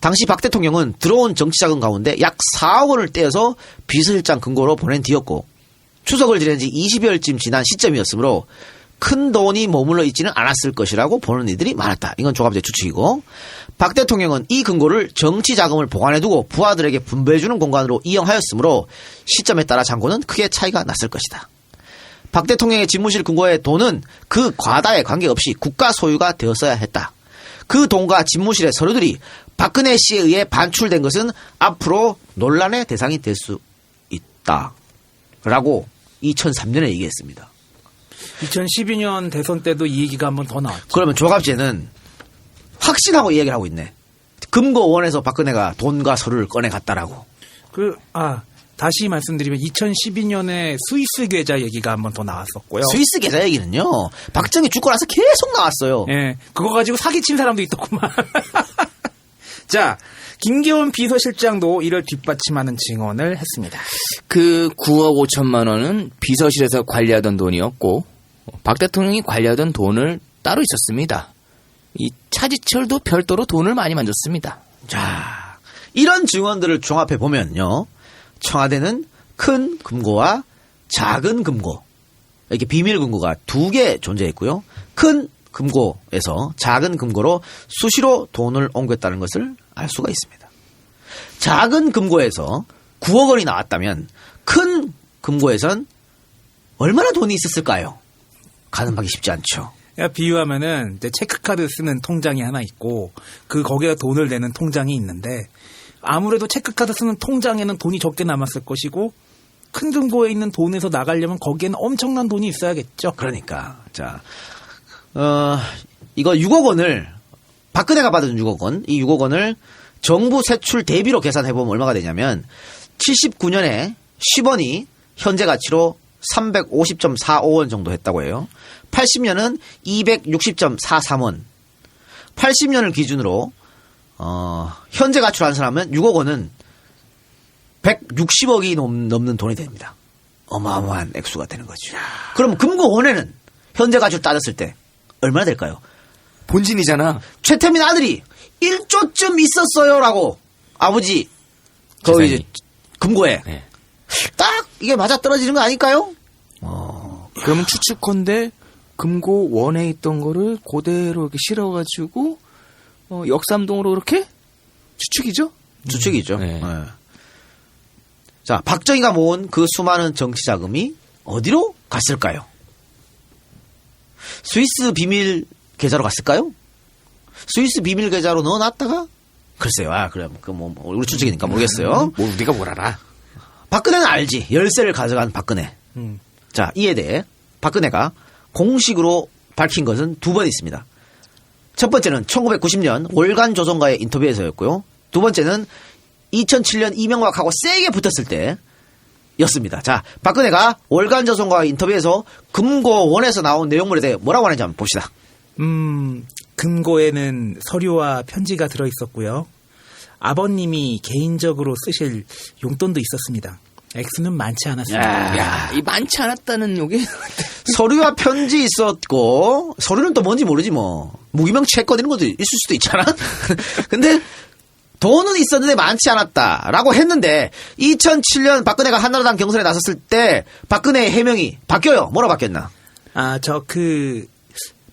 당시 박 대통령은 들어온 정치자금 가운데 약 4억 원을 떼어서 비서실장 금고로 보낸 뒤였고 추석을 지낸 지 20여일쯤 지난 시점이었으므로 큰 돈이 머물러 있지는 않았을 것이라고 보는 이들이 많았다. 이건 조갑제 추측이고 박 대통령은 이 금고를 정치자금을 보관해두고 부하들에게 분배해주는 공간으로 이용하였으므로 시점에 따라 잔고는 크게 차이가 났을 것이다. 박 대통령의 집무실 금고의 돈은 그 과다에 관계없이 국가 소유가 되었어야 했다. 그 돈과 집무실의 서류들이 박근혜 씨에 의해 반출된 것은 앞으로 논란의 대상이 될 수 있다. 라고 2003년에 얘기했습니다. 2012년 대선 때도 이 얘기가 한 번 더 나왔죠. 그러면 조갑제는 확신하고 이 얘기를 하고 있네. 금고원에서 박근혜가 돈과 서류를 꺼내갔다라고. 다시 말씀드리면 2012년에 스위스 계좌 얘기가 한 번 더 나왔었고요. 스위스 계좌 얘기는요. 박정희 죽고 나서 계속 나왔어요. 예, 그거 가지고 사기친 사람도 있더구만. 자, 김기현 비서실장도 이를 뒷받침하는 증언을 했습니다. 그 9억 5천만 원은 비서실에서 관리하던 돈이었고 박 대통령이 관리하던 돈을 따로 있었습니다. 이 차지철도 별도로 돈을 많이 만졌습니다. 자, 이런 증언들을 종합해 보면요. 청와대는 큰 금고와 작은 금고, 이렇게 비밀 금고가 2개 존재했고요. 큰 금고에서 작은 금고로 수시로 돈을 옮겼다는 것을 알 수가 있습니다. 작은 금고에서 9억 원이 나왔다면 큰 금고에선 얼마나 돈이 있었을까요? 가늠하기 쉽지 않죠. 비유하면은 이제 체크카드 쓰는 통장이 하나 있고 거기다 돈을 내는 통장이 있는데 아무래도 체크카드 쓰는 통장에는 돈이 적게 남았을 것이고 큰 금고에 있는 돈에서 나가려면 거기에는 엄청난 돈이 있어야겠죠. 그러니까 이거 6억 원을 박근혜가 받은 6억 원, 이 6억 원을 정부 세출 대비로 계산해보면 얼마가 되냐면 79년에 10원이 현재 가치로 350.45원 정도 했다고 해요. 80년은 260.43원. 80년을 기준으로 현재 가치로 환산하면 6억 원은 160억이 넘는 돈이 됩니다. 어마어마한 액수가 되는 거죠. 그럼 금고 원에는 현재 가치로 따졌을 때 얼마나 될까요? 본진이잖아. 최태민 아들이 1조쯤 있었어요라고 아버지 거기 이제 금고에 네. 딱 이게 맞아 떨어지는 거 아닐까요? 그러면 추측컨대 금고 원에 있던 거를 그대로 이렇게 실어가지고 역삼동으로 이렇게 추측이죠? 추측이죠. 네. 네. 자, 박정희가 모은 그 수많은 정치 자금이 어디로 갔을까요? 스위스 비밀 계좌로 갔을까요? 스위스 비밀 계좌로 넣어놨다가 글쎄요. 그럼 우리 추측이니까 모르겠어요. 우리가 뭘 알아? 박근혜는 알지. 열쇠를 가져간 박근혜. 자, 이에 대해 박근혜가 공식으로 밝힌 것은 2번 있습니다. 첫 번째는 1990년 월간 조선과의 인터뷰에서였고요. 두 번째는 2007년 이명박하고 세게 붙었을 때였습니다. 자, 박근혜가 월간 조선과의 인터뷰에서 금고원에서 나온 내용물에 대해 뭐라고 하는지 한번 봅시다. 금고에는 서류와 편지가 들어있었고요. 아버님이 개인적으로 쓰실 용돈도 있었습니다. 액수는 많지 않았습니다. 이 많지 않았다는 요게 서류와 편지 있었고 서류는 또 뭔지 모르지 뭐 무기명 채권 이런 것도 있을 수도 있잖아. 근데 돈은 있었는데 많지 않았다라고 했는데 2007년 박근혜가 한나라당 경선에 나섰을 때 박근혜의 해명이 바뀌어요. 뭐라 바뀌었나?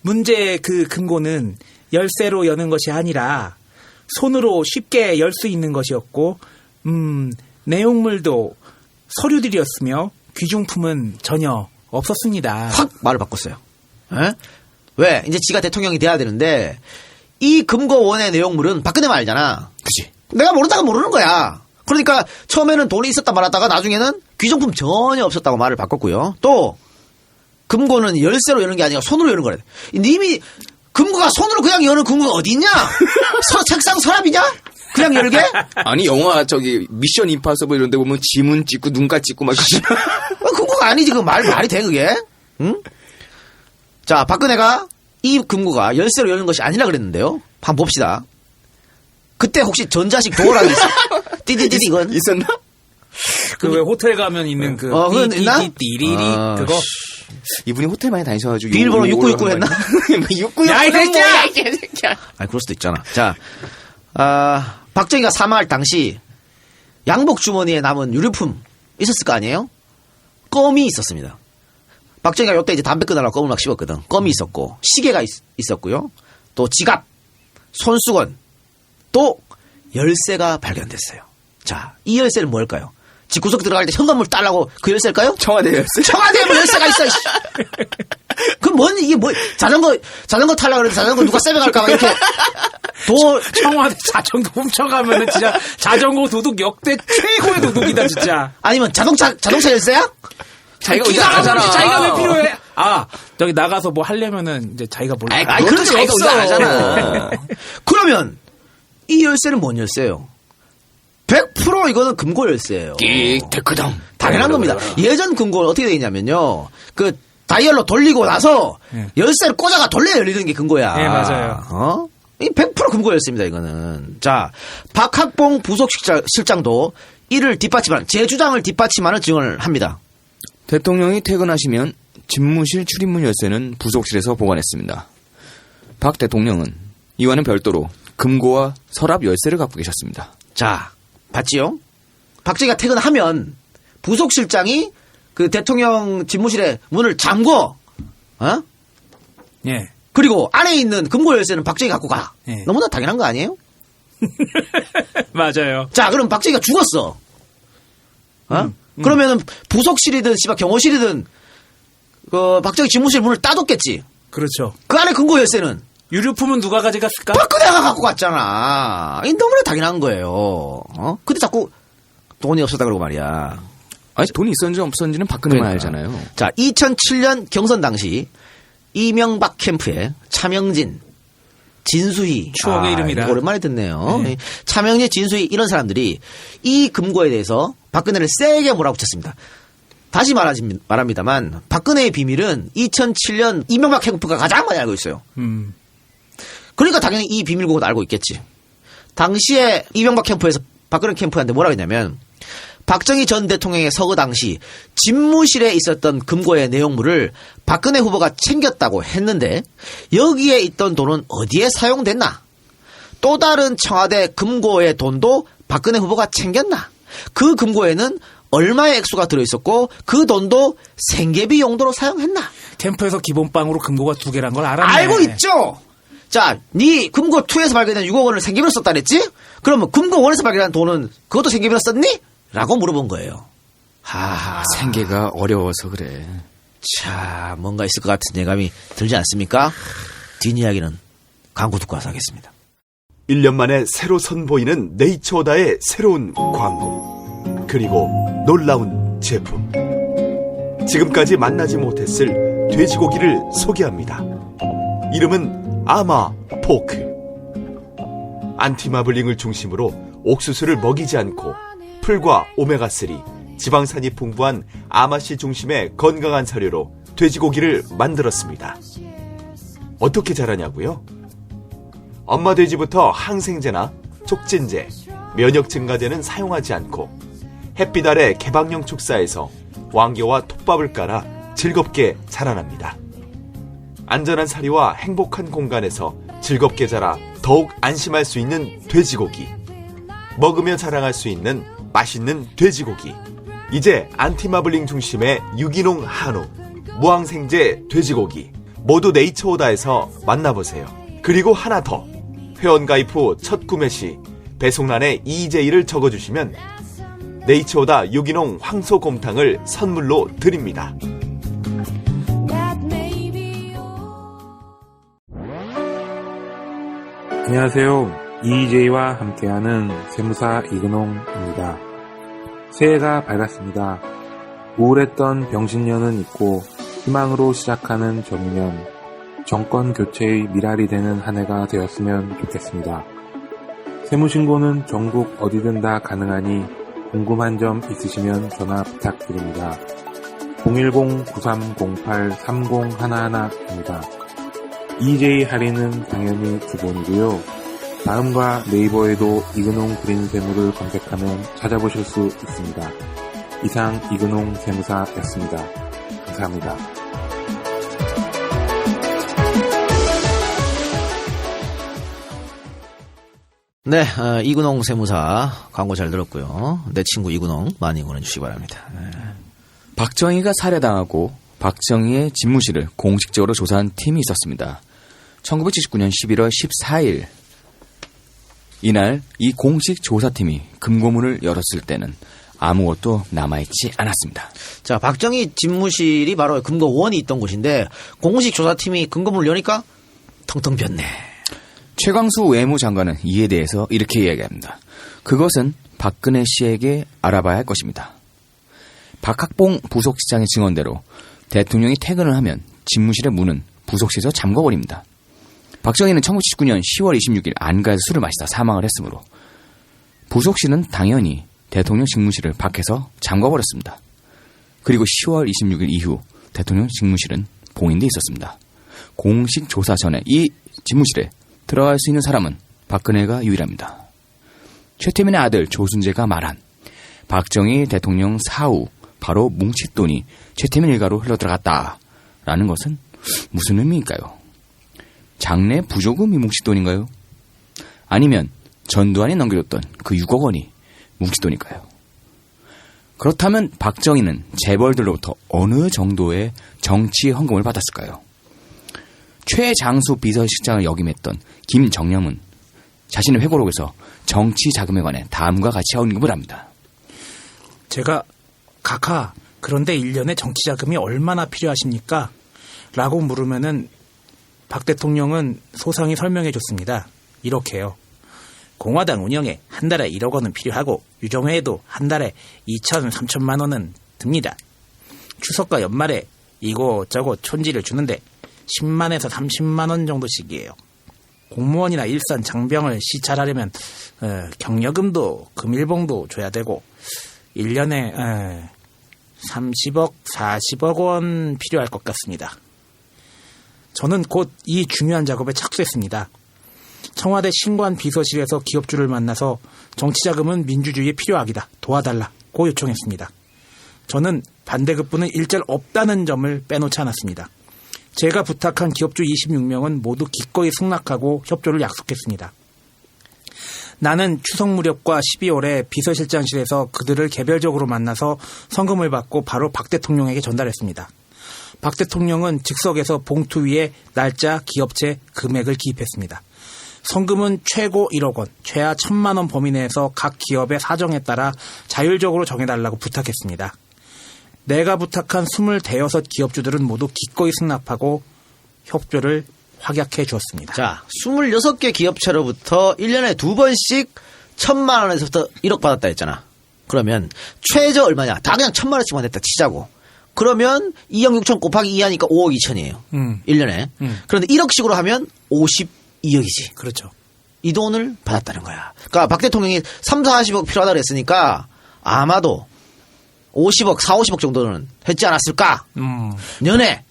문제 그 금고는 열쇠로 여는 것이 아니라 손으로 쉽게 열 수 있는 것이었고, 내용물도 서류들이었으며 귀중품은 전혀 없었습니다. 확 말을 바꿨어요. 에? 왜? 이제 지가 대통령이 돼야 되는데 이 금고원의 내용물은 박근혜만 알잖아. 그치. 내가 모르다가 모르는 거야. 그러니까 처음에는 돈이 있었다 말았다가 나중에는 귀중품 전혀 없었다고 말을 바꿨고요. 또 금고는 열쇠로 여는 게 아니라 손으로 여는 거래. 님이 금고가 손으로 그냥 여는 금고가 어디 있냐? 책상 서랍이냐? 그냥 열게? 아니 영화 미션 임파서블 이런 데 보면 지문 찍고 눈가 찍고 막 금고가 아니지. 그 말이 돼 그게? 응? 자, 박근혜가 이 금고가 열쇠로 여는 것이 아니라 그랬는데요. 한번 봅시다. 그때 혹시 전자식 도어락이 있어? 띠디디디 이건? 있었나? 왜 호텔 가면 있는 그건 있나? 띠리리 그거. 이분이 호텔 많이 다니셔가지고 비밀번호 699 했나? 699 야, 이 새끼야! 아니, 그럴 수도 있잖아. 자, 박정희가 사망할 당시 양복 주머니에 남은 유류품 있었을 거 아니에요? 껌이 있었습니다. 박정희가 이때 이제 담배 끊으려고 껌을 막 씹었거든. 껌이 있었고, 시계가 있었고요. 또 지갑, 손수건, 또 열쇠가 발견됐어요. 자, 이 열쇠는 뭘까요? 집구석 들어갈 때 현관문 따려고 그 열쇠일까요? 청와대 열쇠. 청와대에 뭐 열쇠가 있어. 그럼 뭔지 이게 뭐 자전거 타려고 그러는데 자전거 누가 세배갈까 봐 이렇게 청와대 자전거 훔쳐가면은 진짜 자전거 도둑 역대 최고의 도둑이다 진짜. 아니면 자동차 열쇠야? 자기가 기가 운전하잖아. 자기가 왜 필요해? 저기 나가서 뭐 하려면은 이제 자기가 몰라. 아니 그런 거 자기가 없어. 운전하잖아. 그러면 이 열쇠는 뭔 열쇠예요? 100% 이거는 금고 열쇠예요. 데크당. 당연한 겁니다. 예전 금고는 어떻게 되어 있냐면요. 그 다이얼로 돌리고 나서 열쇠를 꽂아가 돌려야 열리는 게 금고야. 네, 맞아요. 이 100% 금고 열쇠입니다, 이거는. 자, 박학봉 부속실장도 이를 뒷받침하는, 제 주장을 뒷받침하는 증언을 합니다. 대통령이 퇴근하시면 집무실 출입문 열쇠는 부속실에서 보관했습니다. 박 대통령은 이와는 별도로 금고와 서랍 열쇠를 갖고 계셨습니다. 자, 봤지요? 박정희가 퇴근하면 부속실장이 그 대통령 집무실의 문을 잠궈, 예. 그리고 안에 있는 금고 열쇠는 박정희가 갖고 가. 예. 너무나 당연한 거 아니에요? 맞아요. 자, 그럼 박정희가 죽었어. 그러면은 부속실이든 경호실이든 그 박정희 집무실 문을 따뒀겠지. 그렇죠. 그 안에 금고 열쇠는 유류품은 누가 가져갔을까? 박근혜가 갖고 갔잖아. 이 너무나 당연한 거예요. 근데 자꾸 돈이 없었다 그러고 말이야. 아니 돈이 있었는지 없었는지는 박근혜만 그러니까. 알잖아요. 자, 2007년 경선 당시 이명박 캠프에 차명진, 진수희. 추억의 이름이다. 이거 오랜만에 듣네요. 네. 차명진, 진수희 이런 사람들이 이 금고에 대해서 박근혜를 세게 몰아붙였습니다. 다시 말합니다만 박근혜의 비밀은 2007년 이명박 캠프가 가장 많이 알고 있어요. 그러니까 당연히 이 비밀국은 알고 있겠지. 당시에 이명박 캠프에서 박근혜 캠프한테 뭐라고 했냐면 박정희 전 대통령의 서거 당시 집무실에 있었던 금고의 내용물을 박근혜 후보가 챙겼다고 했는데 여기에 있던 돈은 어디에 사용됐나? 또 다른 청와대 금고의 돈도 박근혜 후보가 챙겼나? 그 금고에는 얼마의 액수가 들어있었고 그 돈도 생계비 용도로 사용했나? 캠프에서 기본빵으로 금고가 2개란 걸 알았네. 알고 있죠? 자, 네 금고 2에서 발견한 6억 원을 생계비로 썼다 그랬지? 그러면 금고 1에서 발견한 돈은 그것도 생계비로 썼니? 라고 물어본 거예요. 하하. 생계가 어려워서 그래. 자, 뭔가 있을 것 같은 예감이 들지 않습니까? 뒷이야기는 광고 듣고 와서 하겠습니다. 1년 만에 새로 선보이는 네이처다의 새로운 광고. 그리고 놀라운 제품. 지금까지 만나지 못했을 돼지고기를 소개합니다. 이름은 아마 포크. 안티마블링을 중심으로 옥수수를 먹이지 않고 풀과 오메가3, 지방산이 풍부한 아마씨 중심의 건강한 사료로 돼지고기를 만들었습니다. 어떻게 자라냐고요? 엄마 돼지부터 항생제나 촉진제, 면역 증가제는 사용하지 않고 햇빛 아래 개방형 축사에서 왕겨와 톱밥을 깔아 즐겁게 자라납니다. 안전한 사리와 행복한 공간에서 즐겁게 자라 더욱 안심할 수 있는 돼지고기. 먹으며 자랑할 수 있는 맛있는 돼지고기. 이제 안티마블링 중심의 유기농 한우, 무항생제 돼지고기 모두 네이처오다에서 만나보세요. 그리고 하나 더. 회원가입 후 첫 구매 시 배송란에 EJ를 적어주시면 네이처오다 유기농 황소곰탕을 선물로 드립니다. 안녕하세요. EJ와 함께하는 세무사 이근홍입니다. 새해가 밝았습니다. 우울했던 병신년은 있고 희망으로 시작하는 전후년, 정권 교체의 미랄이 되는 한 해가 되었으면 좋겠습니다. 세무신고는 전국 어디든 다 가능하니 궁금한 점 있으시면 전화 부탁드립니다. 010-9308-3011입니다. EJ 할인은 당연히 기본이고요. 다음과 네이버에도 이근홍 그린 세무를 검색하면 찾아보실 수 있습니다. 이상 이근홍 세무사였습니다. 감사합니다. 네, 이근홍 세무사 광고 잘 들었고요. 내 친구 이근홍 많이 응원해 주시기 바랍니다. 네. 박정희가 살해당하고 박정희의 집무실을 공식적으로 조사한 팀이 있었습니다. 1979년 11월 14일 이날 이 공식 조사팀이 금고문을 열었을 때는 아무것도 남아있지 않았습니다. 자, 박정희 집무실이 바로 금고원이 있던 곳인데 공식 조사팀이 금고문을 여니까 텅텅 비었네. 최광수 외무장관은 이에 대해서 이렇게 이야기합니다. 그것은 박근혜 씨에게 알아봐야 할 것입니다. 박학봉 부속시장의 증언대로 대통령이 퇴근을 하면 집무실의 문은 부속실에서 잠궈버립니다. 박정희는 1979년 10월 26일 안가에서 술을 마시다 사망을 했으므로 부속실은 당연히 대통령 직무실을 밖에서 잠궈버렸습니다. 그리고 10월 26일 이후 대통령 직무실은 봉인돼 있었습니다. 공식 조사 전에 이 집무실에 들어갈 수 있는 사람은 박근혜가 유일합니다. 최태민의 아들 조순재가 말한 박정희 대통령 사후 바로 뭉칫돈이 최태민 일가로 흘러들어갔다라는 것은 무슨 의미일까요? 장래 부조금이 뭉칫돈인가요? 아니면 전두환이 넘겨줬던 그 6억 원이 뭉칫돈일까요? 그렇다면 박정희는 재벌들로부터 어느 정도의 정치 헌금을 받았을까요? 최장수 비서실장을 역임했던 김정념은 자신의 회고록에서 정치 자금에 관해 다음과 같이 언급을 합니다. 제가 각하 그런데 1년에 정치 자금이 얼마나 필요하십니까? 라고 물으면은 박 대통령은 소상히 설명해 줬습니다. 이렇게요. 공화당 운영에 한 달에 1억 원은 필요하고 유정회에도 한 달에 2천, 3천만 원은 듭니다. 추석과 연말에 이곳저곳 촌지를 주는데 10만에서 30만 원 정도씩이에요. 공무원이나 일선 장병을 시찰하려면 경력금도 금일봉도 줘야 되고 1년에 30억, 40억 원 필요할 것 같습니다. 저는 곧 이 중요한 작업에 착수했습니다. 청와대 신관 비서실에서 기업주를 만나서 정치자금은 민주주의의 필요악이다. 도와달라고 요청했습니다. 저는 반대급부는 일절 없다는 점을 빼놓지 않았습니다. 제가 부탁한 기업주 26명은 모두 기꺼이 승낙하고 협조를 약속했습니다. 나는 추석 무렵과 12월에 비서실장실에서 그들을 개별적으로 만나서 성금을 받고 바로 박 대통령에게 전달했습니다. 박 대통령은 즉석에서 봉투 위에 날짜, 기업체, 금액을 기입했습니다. 성금은 최고 1억 원, 최하 1,000만 원 범위 내에서 각 기업의 사정에 따라 자율적으로 정해달라고 부탁했습니다. 내가 부탁한 25 기업주들은 모두 기꺼이 승낙하고 협조를 확약해 주었습니다. 자, 26개 기업체로부터 1년에 2번씩 1,000만 원에서부터 1억 받았다 했잖아. 그러면 최저 얼마냐? 다 그냥 1,000만 원씩만 했다 치자고. 그러면 2억 6천 곱하기 2 하니까 5억 2천이에요. 1년에. 그런데 1억씩으로 하면 52억이지. 그렇죠. 이 돈을 받았다는 거야. 그러니까 박 대통령이 3, 40억 필요하다고 했으니까 아마도 50억, 4, 50억 정도는 했지 않았을까? 연애.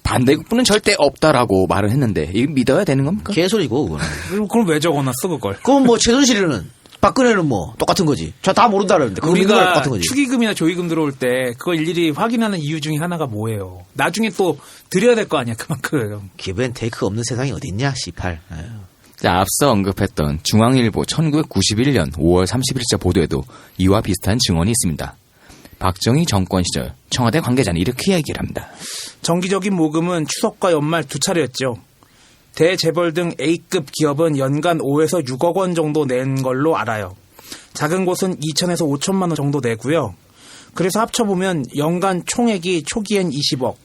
반대급부는 절대 없다라고 말을 했는데 이거 믿어야 되는 겁니까? 개소리고 그거는. 그럼 왜 적어놨어 그걸? 그건 뭐 최순실은 박근혜는 뭐 똑같은 거지. 저 다 모른다 그러는데 그거 믿는 거랑 우리가 똑같은 거지. 축의금이나 조의금 들어올 때 그걸 일일이 확인하는 이유 중에 하나가 뭐예요? 나중에 또 드려야 될 거 아니야 그만큼. 기브앤테이크 없는 세상이 어딨냐, C8. 아유. 자, 앞서 언급했던 중앙일보 1991년 5월 30일자 보도에도 이와 비슷한 증언이 있습니다. 박정희 정권 시절 청와대 관계자는 이렇게 얘기를 합니다. 정기적인 모금은 추석과 연말 두 차례였죠. 대재벌 등 A급 기업은 연간 5에서 6억 원 정도 낸 걸로 알아요. 작은 곳은 2천에서 5천만 원 정도 내고요. 그래서 합쳐보면 연간 총액이 초기엔 20억,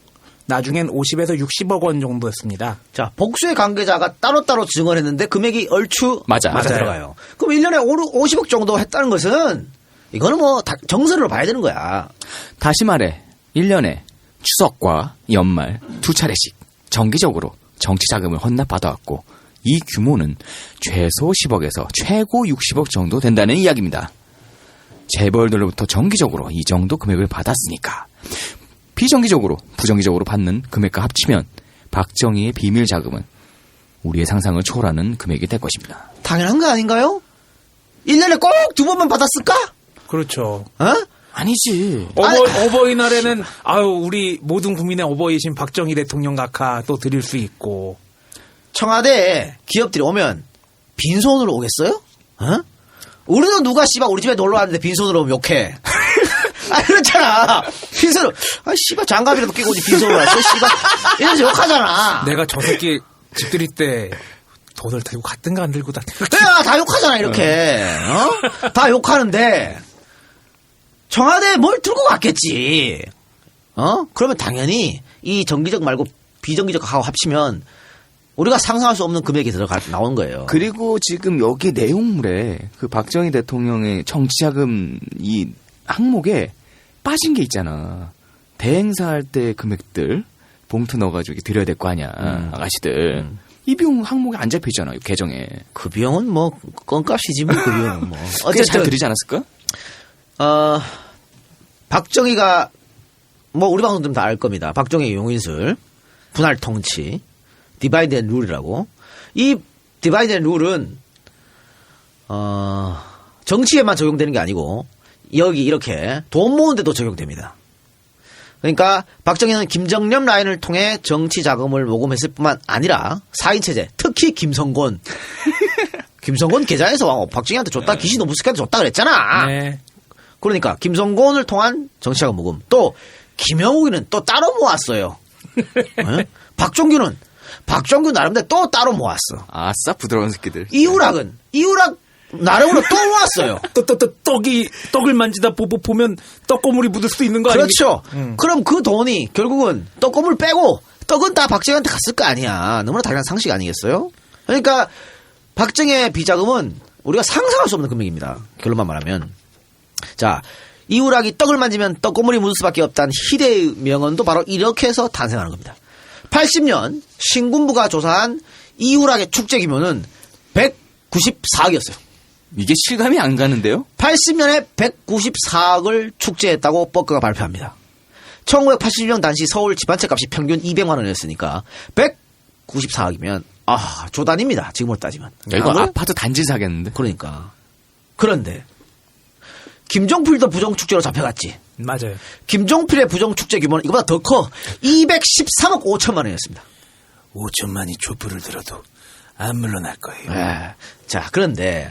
나중엔 50에서 60억 원 정도였습니다. 자, 복수의 관계자가 따로따로 증언했는데 금액이 얼추 맞아. 들어가요. 그럼 1년에 50억 정도 했다는 것은 이거는 뭐 정설로 봐야 되는 거야. 다시 말해 1년에 추석과 연말 두 차례씩 정기적으로 정치 자금을 헌납받아왔고 이 규모는 최소 10억에서 최고 60억 정도 된다는 이야기입니다. 재벌들로부터 정기적으로 이 정도 금액을 받았으니까 비정기적으로 부정기적으로 받는 금액과 합치면 박정희의 비밀 자금은 우리의 상상을 초월하는 금액이 될 것입니다. 당연한 거 아닌가요? 1년에 꼭 2번만 받았을까? 그렇죠. 어? 아니지. 어버이날에는 우리 모든 국민의 어버이신 박정희 대통령 각하 또 드릴 수 있고. 청와대에 기업들이 오면 빈손으로 오겠어요? 어? 우리는 누가 씨발 우리 집에 놀러 왔는데 빈손으로 오면 욕해. 그렇잖아. 빈손으로. 씨발 장갑이라도 끼고 오지 빈손으로 왔어. 씨발. 이러면서 욕하잖아. 내가 저 새끼 집 들일 때 돈을 들고 갔든가 안 들고 내가 다 욕하잖아 이렇게. 어? 다 욕하는데 청와대에 뭘 들고 갔겠지. 어? 그러면 당연히 이 정기적 말고 비정기적하고 합치면 우리가 상상할 수 없는 금액이 나오는 거예요. 그리고 지금 여기 내용물에 그 박정희 대통령의 정치자금 이 항목에 빠진 게 있잖아. 대행사할 때 금액들 봉투 넣어가지고 드려야 될 거 아니야. 아가씨들. 이 비용 항목에 안 잡혀있잖아. 계정에. 그 비용은 뭐 껌값이지 뭐 그 비용은 뭐. 어쨌든 잘 드리지 않았을까? 박정희가 뭐 우리 방송 들으면 다 알 겁니다. 박정희 용인술 분할 통치 디바이드 앤 룰이라고. 이 디바이드 앤 룰은 정치에만 적용되는 게 아니고 여기 이렇게 돈 모으는 데도 적용됩니다. 그러니까 박정희는 김정념 라인을 통해 정치 자금을 모금했을 뿐만 아니라 4인 체제, 특히 김성곤 계좌에서 박정희한테 줬다, 기시 노부스키한테 줬다 그랬잖아. 네. 그러니까 김성곤을 통한 정치 자금 모금. 또 김영욱이는 또 따로 모았어요. 네? 박종규 나름대로 또 따로 모았어. 아싸 부드러운 새끼들. 이우락 나름으로 또 모았어요. 떡을 만지다 보면 떡고물이 묻을 수도 있는 거 아닙니까? 그렇죠. 그럼 그 돈이 결국은 떡고물 빼고 떡은 다 박정희한테 갔을 거 아니야. 너무나 당연한 상식 아니겠어요? 그러니까 박정희의 비자금은 우리가 상상할 수 없는 금액입니다. 결론만 말하면. 자, 이우락이 떡을 만지면 떡고물이 묻을 수밖에 없다는 희대의 명언도 바로 이렇게 해서 탄생하는 겁니다. 80년 신군부가 조사한 이우락의 축제 규모는 194억이었어요. 이게 실감이 안 가는데요? 80년에 194억을 축제했다고 버크가 발표합니다. 1980년 당시 서울 집한 채 값이 평균 200만 원이었으니까 194억이면 조단입니다. 지금으로 따지면. 이거 아파트 단지 사겠는데. 그러니까. 그런데 김종필도 부정축제로 잡혀갔지. 맞아요. 김종필의 부정축제 규모는 이거보다 더 커. 213억 5천만 원이었습니다. 5천만이 촛불을 들어도 안 물러날 거예요. 네. 자, 그런데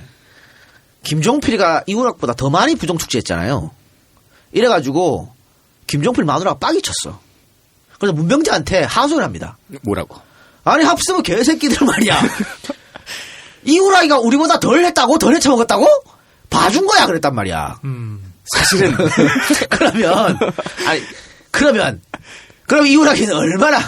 김종필이가 이우락보다 더 많이 부정축제했잖아요. 이래가지고 김종필 마누라가 빡이 쳤어. 그래서 문병자한테 하소연을 합니다. 뭐라고? 아니 합수부 개새끼들 말이야. 이우락이가 우리보다 덜 했다고? 덜 해쳐먹었다고? 봐준 거야 그랬단 말이야. 사실은 그럼 이우락이는 얼마나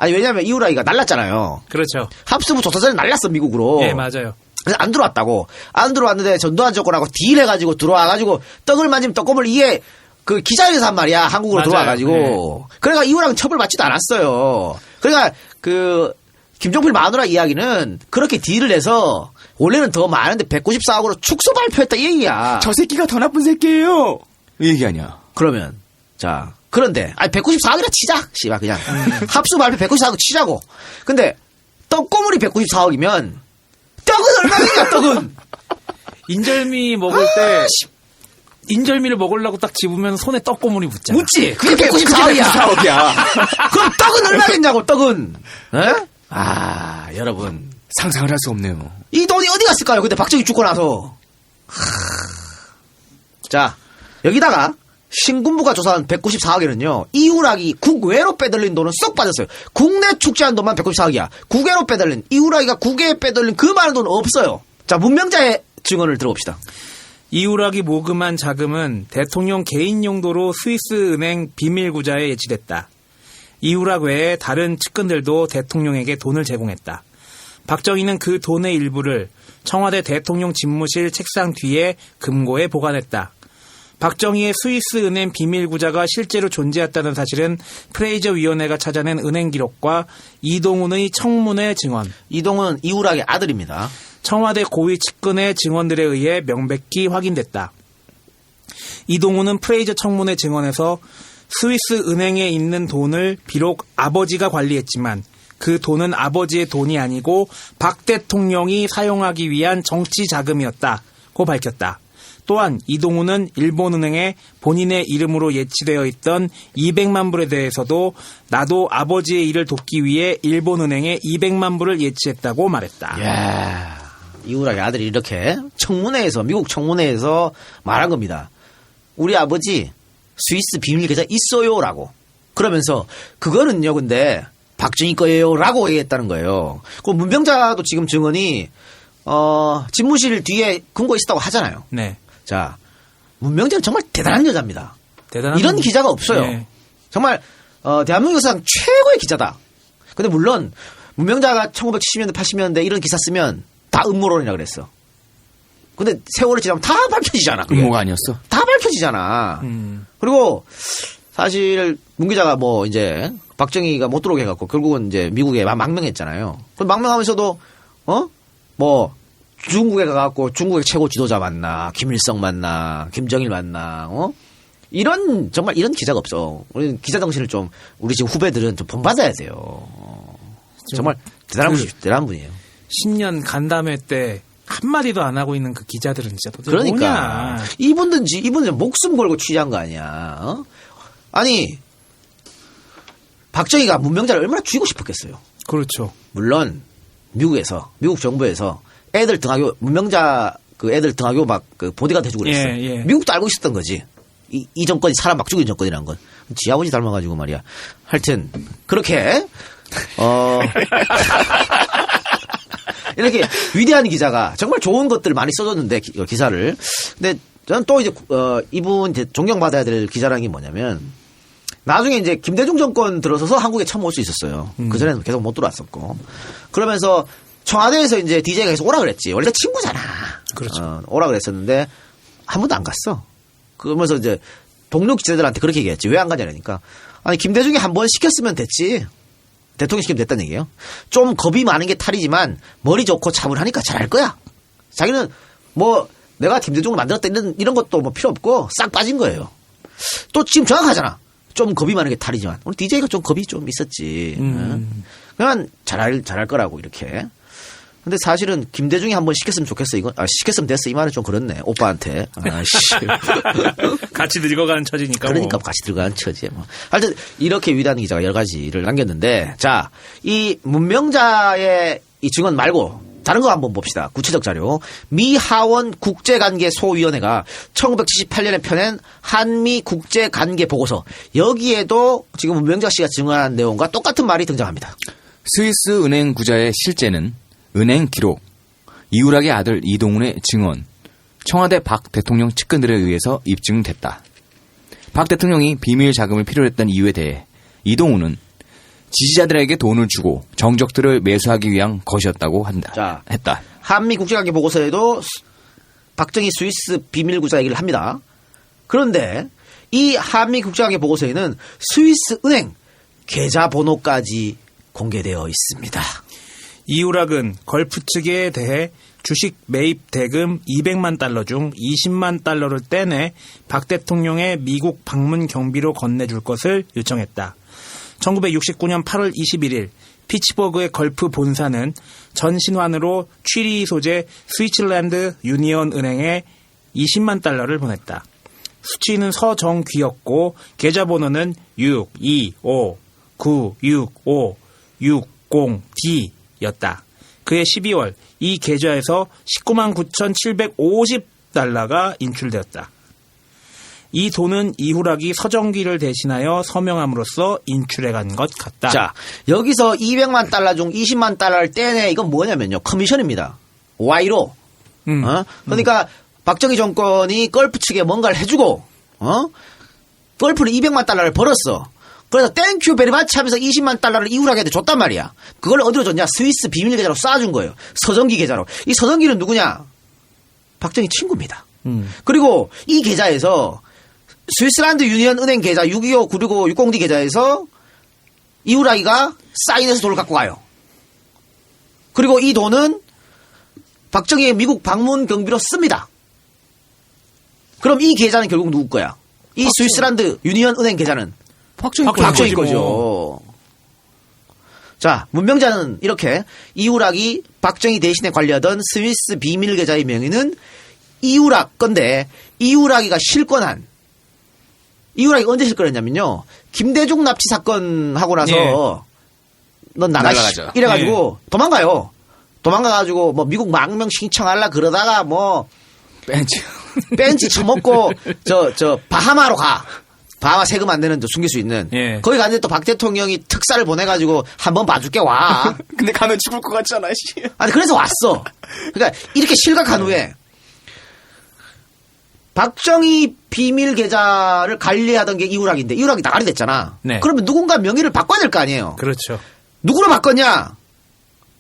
왜냐면 이우락이가 날랐잖아요. 그렇죠. 합수부 조사 전에 날랐어 미국으로. 예, 맞아요. 그래서 안 들어왔다고. 안 들어왔는데 전두환 정권하고 딜해가지고 들어와가지고 떡을 만지면 떡고물 이게 그 기자회견에서 한 말이야. 한국으로 맞아요. 들어와가지고. 네. 그러니까 이우락은 처벌받지도 않았어요. 그러니까 그 김종필 마누라 이야기는 그렇게 딜을 해서 원래는 더 많은데 194억으로 축소 발표했다 이 얘기야. 저 새끼가 더 나쁜 새끼예요. 이 얘기 아니야. 그러면 자 그런데 194억이라 치자. 씨발 그냥 합수 발표 194억 치자고. 근데 떡고물이 194억이면 떡은 얼마냐 떡은. 인절미 먹을 때 인절미를 먹으려고 딱 집으면 손에 떡고물이 붙잖아. 묻지. 그게 194억이야. 그럼 떡은 얼마겠냐고 떡은. 에? 아 여러분 상상을 할 수 없네요. 이 돈이 어디 갔을까요? 근데 박정희 죽고 나서. 자 여기다가 신군부가 조사한 194억에는요. 이후락이 국외로 빼돌린 돈은 쏙 빠졌어요. 국내 축제한 돈만 194억이야. 국외로 빼돌린 이후락이가 국외에 빼돌린 그 많은 돈 없어요. 자 문명자의 증언을 들어봅시다. 이후락이 모금한 자금은 대통령 개인 용도로 스위스 은행 비밀구자에 예치됐다. 이후락 외에 다른 측근들도 대통령에게 돈을 제공했다. 박정희는 그 돈의 일부를 청와대 대통령 집무실 책상 뒤에 금고에 보관했다. 박정희의 스위스 은행 비밀구자가 실제로 존재했다는 사실은 프레이저 위원회가 찾아낸 은행 기록과 이동훈의 청문회 증언. 이동훈은 이후락의 아들입니다. 청와대 고위 측근의 증언들에 의해 명백히 확인됐다. 이동훈은 프레이저 청문회 증언에서 스위스 은행에 있는 돈을 비록 아버지가 관리했지만 그 돈은 아버지의 돈이 아니고 박 대통령이 사용하기 위한 정치 자금이었다고 밝혔다. 또한 이동훈은 일본은행에 본인의 이름으로 예치되어 있던 200만 불에 대해서도 나도 아버지의 일을 돕기 위해 일본은행에 200만 불을 예치했다고 말했다. 이야, 이후락의 아들이 이렇게 청문회에서 미국 청문회에서 말한 겁니다. 우리 아버지 스위스 비밀 계좌 있어요라고. 그러면서 그거는요 근데 박정희 거예요라고 얘기했다는 거예요. 그 문병자도 지금 증언이 집무실 뒤에 금고 있었다고 하잖아요. 네. 자, 문명자는 정말 대단한 여자입니다. 대단한 이런 기자가 없어요. 네. 정말 대한민국 역사상 최고의 기자다. 근데 물론 문명자가 1970년대 80년대 이런 기사 쓰면 다 음모론이라 그랬어. 근데 세월이 지나면 다 밝혀지잖아. 그게. 음모가 아니었어? 다 밝혀지잖아. 그리고 사실 문 기자가 뭐 이제 박정희가 못 들어오게 해갖고 결국은 이제 미국에 망명했잖아요. 그 망명하면서도 뭐 중국에 가갖고 중국의 최고 지도자 만나, 김일성 만나, 김정일 만나, 이런 정말 이런 기자가 없어. 우리 기자 정신을 좀 우리 지금 후배들은 좀 본받아야 돼요. 정말 대단한 분이에요. 10년 간담회 때 한마디도 안 하고 있는 그 기자들은 진짜 도대체 그러니까 뭐냐. 이분은 목숨 걸고 취재한 거 아니야. 아니 박정희가 문명자를 얼마나 죽이고 싶었겠어요. 그렇죠. 물론 미국에서 미국 정부에서 애들 등하교 문명자 그 애들 등하교 막 그 보디가드 해주고 그랬어. 예. 미국도 알고 있었던 거지. 이 정권이 사람 막 죽이는 정권이란 건. 지 아버지 닮아가지고 말이야. 하여튼 그렇게 이렇게 위대한 기자가 정말 좋은 것들을 많이 써줬는데 기사를. 근데 저는 또 이제 이분 존경받아야 될 기자라는 게 뭐냐면 나중에 이제 김대중 정권 들어서서 한국에 처음 올 수 있었어요. 그전에는 계속 못 들어왔었고. 그러면서 청와대에서 이제 DJ가 계속 오라 그랬지. 원래 친구잖아. 그렇죠. 오라 그랬었는데 한 번도 안 갔어. 그러면서 이제 동료 기자들한테 그렇게 얘기했지. 왜 안 가냐니까. 아니 김대중이 한 번 시켰으면 됐지. 대통령 시키면 됐다는 얘기예요. 좀 겁이 많은 게 탈이지만 머리 좋고 차분하니까 잘할 거야. 자기는 뭐 내가 김대중을 만들었다 이런 것도 뭐 필요 없고 싹 빠진 거예요. 또 지금 정확하잖아. 좀 겁이 많은 게 탈이지만 오늘 DJ가 좀 겁이 좀 있었지. 그냥 잘할 거라고 이렇게. 근데 사실은 김대중이 한번 시켰으면 좋겠어. 이건 시켰으면 됐어. 이 말은 좀 그렇네. 오빠한테. 같이 늙어가는 처지니까. 그러니까 뭐. 같이 들어가는 처지에 뭐. 하여튼 이렇게 위대한 기자가 여러 가지를 남겼는데 자, 이 문명자의 이 증언 말고 다른 거 한번 봅시다. 구체적 자료. 미하원 국제관계소위원회가 1978년에 펴낸 한미 국제관계보고서. 여기에도 지금 문명자 씨가 증언한 내용과 똑같은 말이 등장합니다. 스위스 은행 구자의 실제는 은행 기록, 이후락의 아들 이동훈의 증언, 청와대 박 대통령 측근들에 의해서 입증됐다. 박 대통령이 비밀 자금을 필요로 했던 이유에 대해 이동훈은 지지자들에게 돈을 주고 정적들을 매수하기 위한 것이었다고 했다. 한미 국제관계 보고서에도 박정희 스위스 비밀구자 얘기를 합니다. 그런데 이 한미 국제관계 보고서에는 스위스 은행 계좌번호까지 공개되어 있습니다. 이후락은 걸프 측에 대해 주식 매입 대금 200만 달러 중 20만 달러를 떼내 박 대통령의 미국 방문 경비로 건네줄 것을 요청했다. 1969년 8월 21일 피츠버그의 걸프 본사는 전신환으로 취리 소재 스위츠랜드 유니언 은행에 20만 달러를 보냈다. 수취는 서정귀였고 계좌번호는 625965660D였다. 그해 12월 이 계좌에서 19만 9,750달러가 인출되었다. 이 돈은 이후락이 서정귀를 대신하여 서명함으로써 인출해간 것 같다. 자, 여기서 200만 달러 중 20만 달러를 떼내. 이건 뭐냐면요. 커미션입니다. Y로. 그러니까 박정희 정권이 걸프 측에 뭔가를 해주고, 걸프는 200만 달러를 벌었어. 그래서 땡큐 베리마치 하면서 20만 달러를 이후락에도 줬단 말이야. 그걸 어디로 줬냐? 스위스 비밀 계좌로 쏴준 거예요. 서정기 계좌로. 이 서정기는 누구냐? 박정희 친구입니다. 그리고 이 계좌에서 스위스란드 유니언 은행 계좌 625-965-60D 계좌에서 이후락이가 사인해서 돈을 갖고 가요. 그리고 이 돈은 박정희의 미국 방문 경비로 씁니다. 그럼 이 계좌는 결국 누구 거야? 이 스위스란드 유니언 은행 계좌는 박정희 거죠. 자, 문명자는 이렇게 이후락이 박정희 대신에 관리하던 스위스 비밀 계좌의 명의는 이후락 건데 이후락이가 실권한 이후락이 언제 실권했냐면요. 김대중 납치 사건 하고 나서 넌 나가시죠. 이래가지고 도망가요. 도망가가지고 뭐 미국 망명 신청하려 그러다가 뭐 벤치 처먹고 저 바하마로 가. 바하마 세금 안 내는 데 숨길 수 있는. 거기 갔는데 또 박 대통령이 특사를 보내가지고 한번 봐줄게 와. 근데 가면 죽을 것 같잖아. 씨. 아니 그래서 왔어. 그러니까 이렇게 실각한 후에 박정희 비밀 계좌를 관리하던 게 이후락인데 이후락이 나가리 됐잖아. 네. 그러면 누군가 명의를 바꿔야 될 거 아니에요. 그렇죠. 누구로 바꿨냐?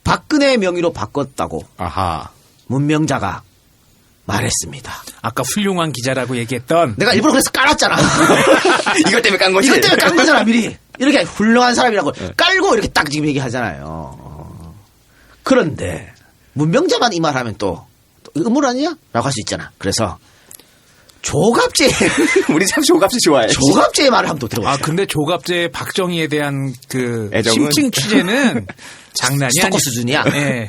박근혜 명의로 바꿨다고. 아하. 문명자가 말했습니다. 아까 훌륭한 기자라고 얘기했던. 내가 일부러 그래서 깔았잖아. 이것 때문에 깐 거지? 이것 때문에 깐 거잖아, 미리. 이렇게 훌륭한 사람이라고 깔고 이렇게 딱 지금 얘기하잖아요. 그런데 문명자만 이 말 하면 또 음모론 아니야? 라고 할 수 있잖아. 그래서 조갑제. 우리 참 조갑제 좋아해. 조갑제의 말을 한번 또 들어보시죠. 아, 근데 조갑제 박정희에 대한 그 애정은? 심층 취재는 장난이 스토커 아니야. 수준이야. 네.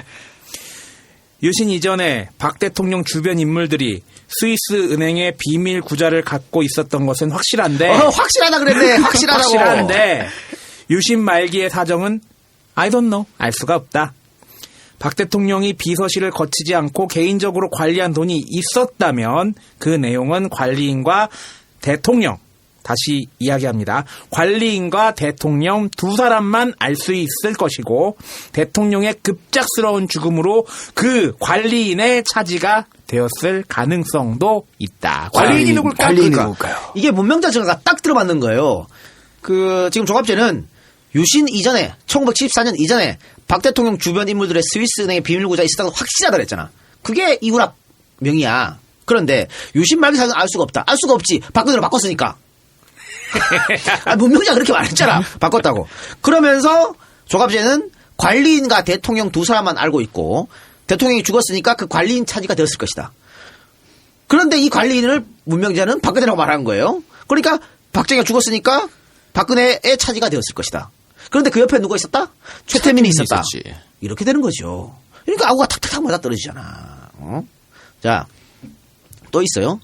유신 이전에 박 대통령 주변 인물들이 스위스 은행의 비밀 구자를 갖고 있었던 것은 확실한데. 확실하다 그랬네. 확실하다고. 확실한데 유신 말기의 사정은 I don't know. 알 수가 없다. 박 대통령이 비서실을 거치지 않고 개인적으로 관리한 돈이 있었다면 그 내용은 관리인과 대통령, 다시 이야기합니다. 관리인과 대통령 두 사람만 알 수 있을 것이고 대통령의 급작스러운 죽음으로 그 관리인의 차지가 되었을 가능성도 있다. 관리인이 누굴까? 관리인이 누굴까요? 이게 문명자 증거가 딱 들어맞는 거예요. 지금 조갑제는 유신 이전에 1974년 이전에 박 대통령 주변 인물들의 스위스 은행의 비밀구자 있었다고 확실하다 그랬잖아. 그게 이후락 명의야. 그런데 유신 말기 사건 알 수가 없다. 알 수가 없지. 박근혜로 바꿨으니까. 문명자가 그렇게 말했잖아. 바꿨다고. 그러면서 조갑제는 관리인과 대통령 두 사람만 알고 있고 대통령이 죽었으니까 그 관리인 차지가 되었을 것이다. 그런데 이 관리인을 문명자는 박근혜라고 말한 거예요. 그러니까 박정희가 죽었으니까 박근혜의 차지가 되었을 것이다. 그런데 그 옆에 누가 있었다? 최태민이 있었다. 있었지. 이렇게 되는 거죠. 그러니까 아구가 탁탁탁 맞아떨어지잖아. 자, 또 있어요.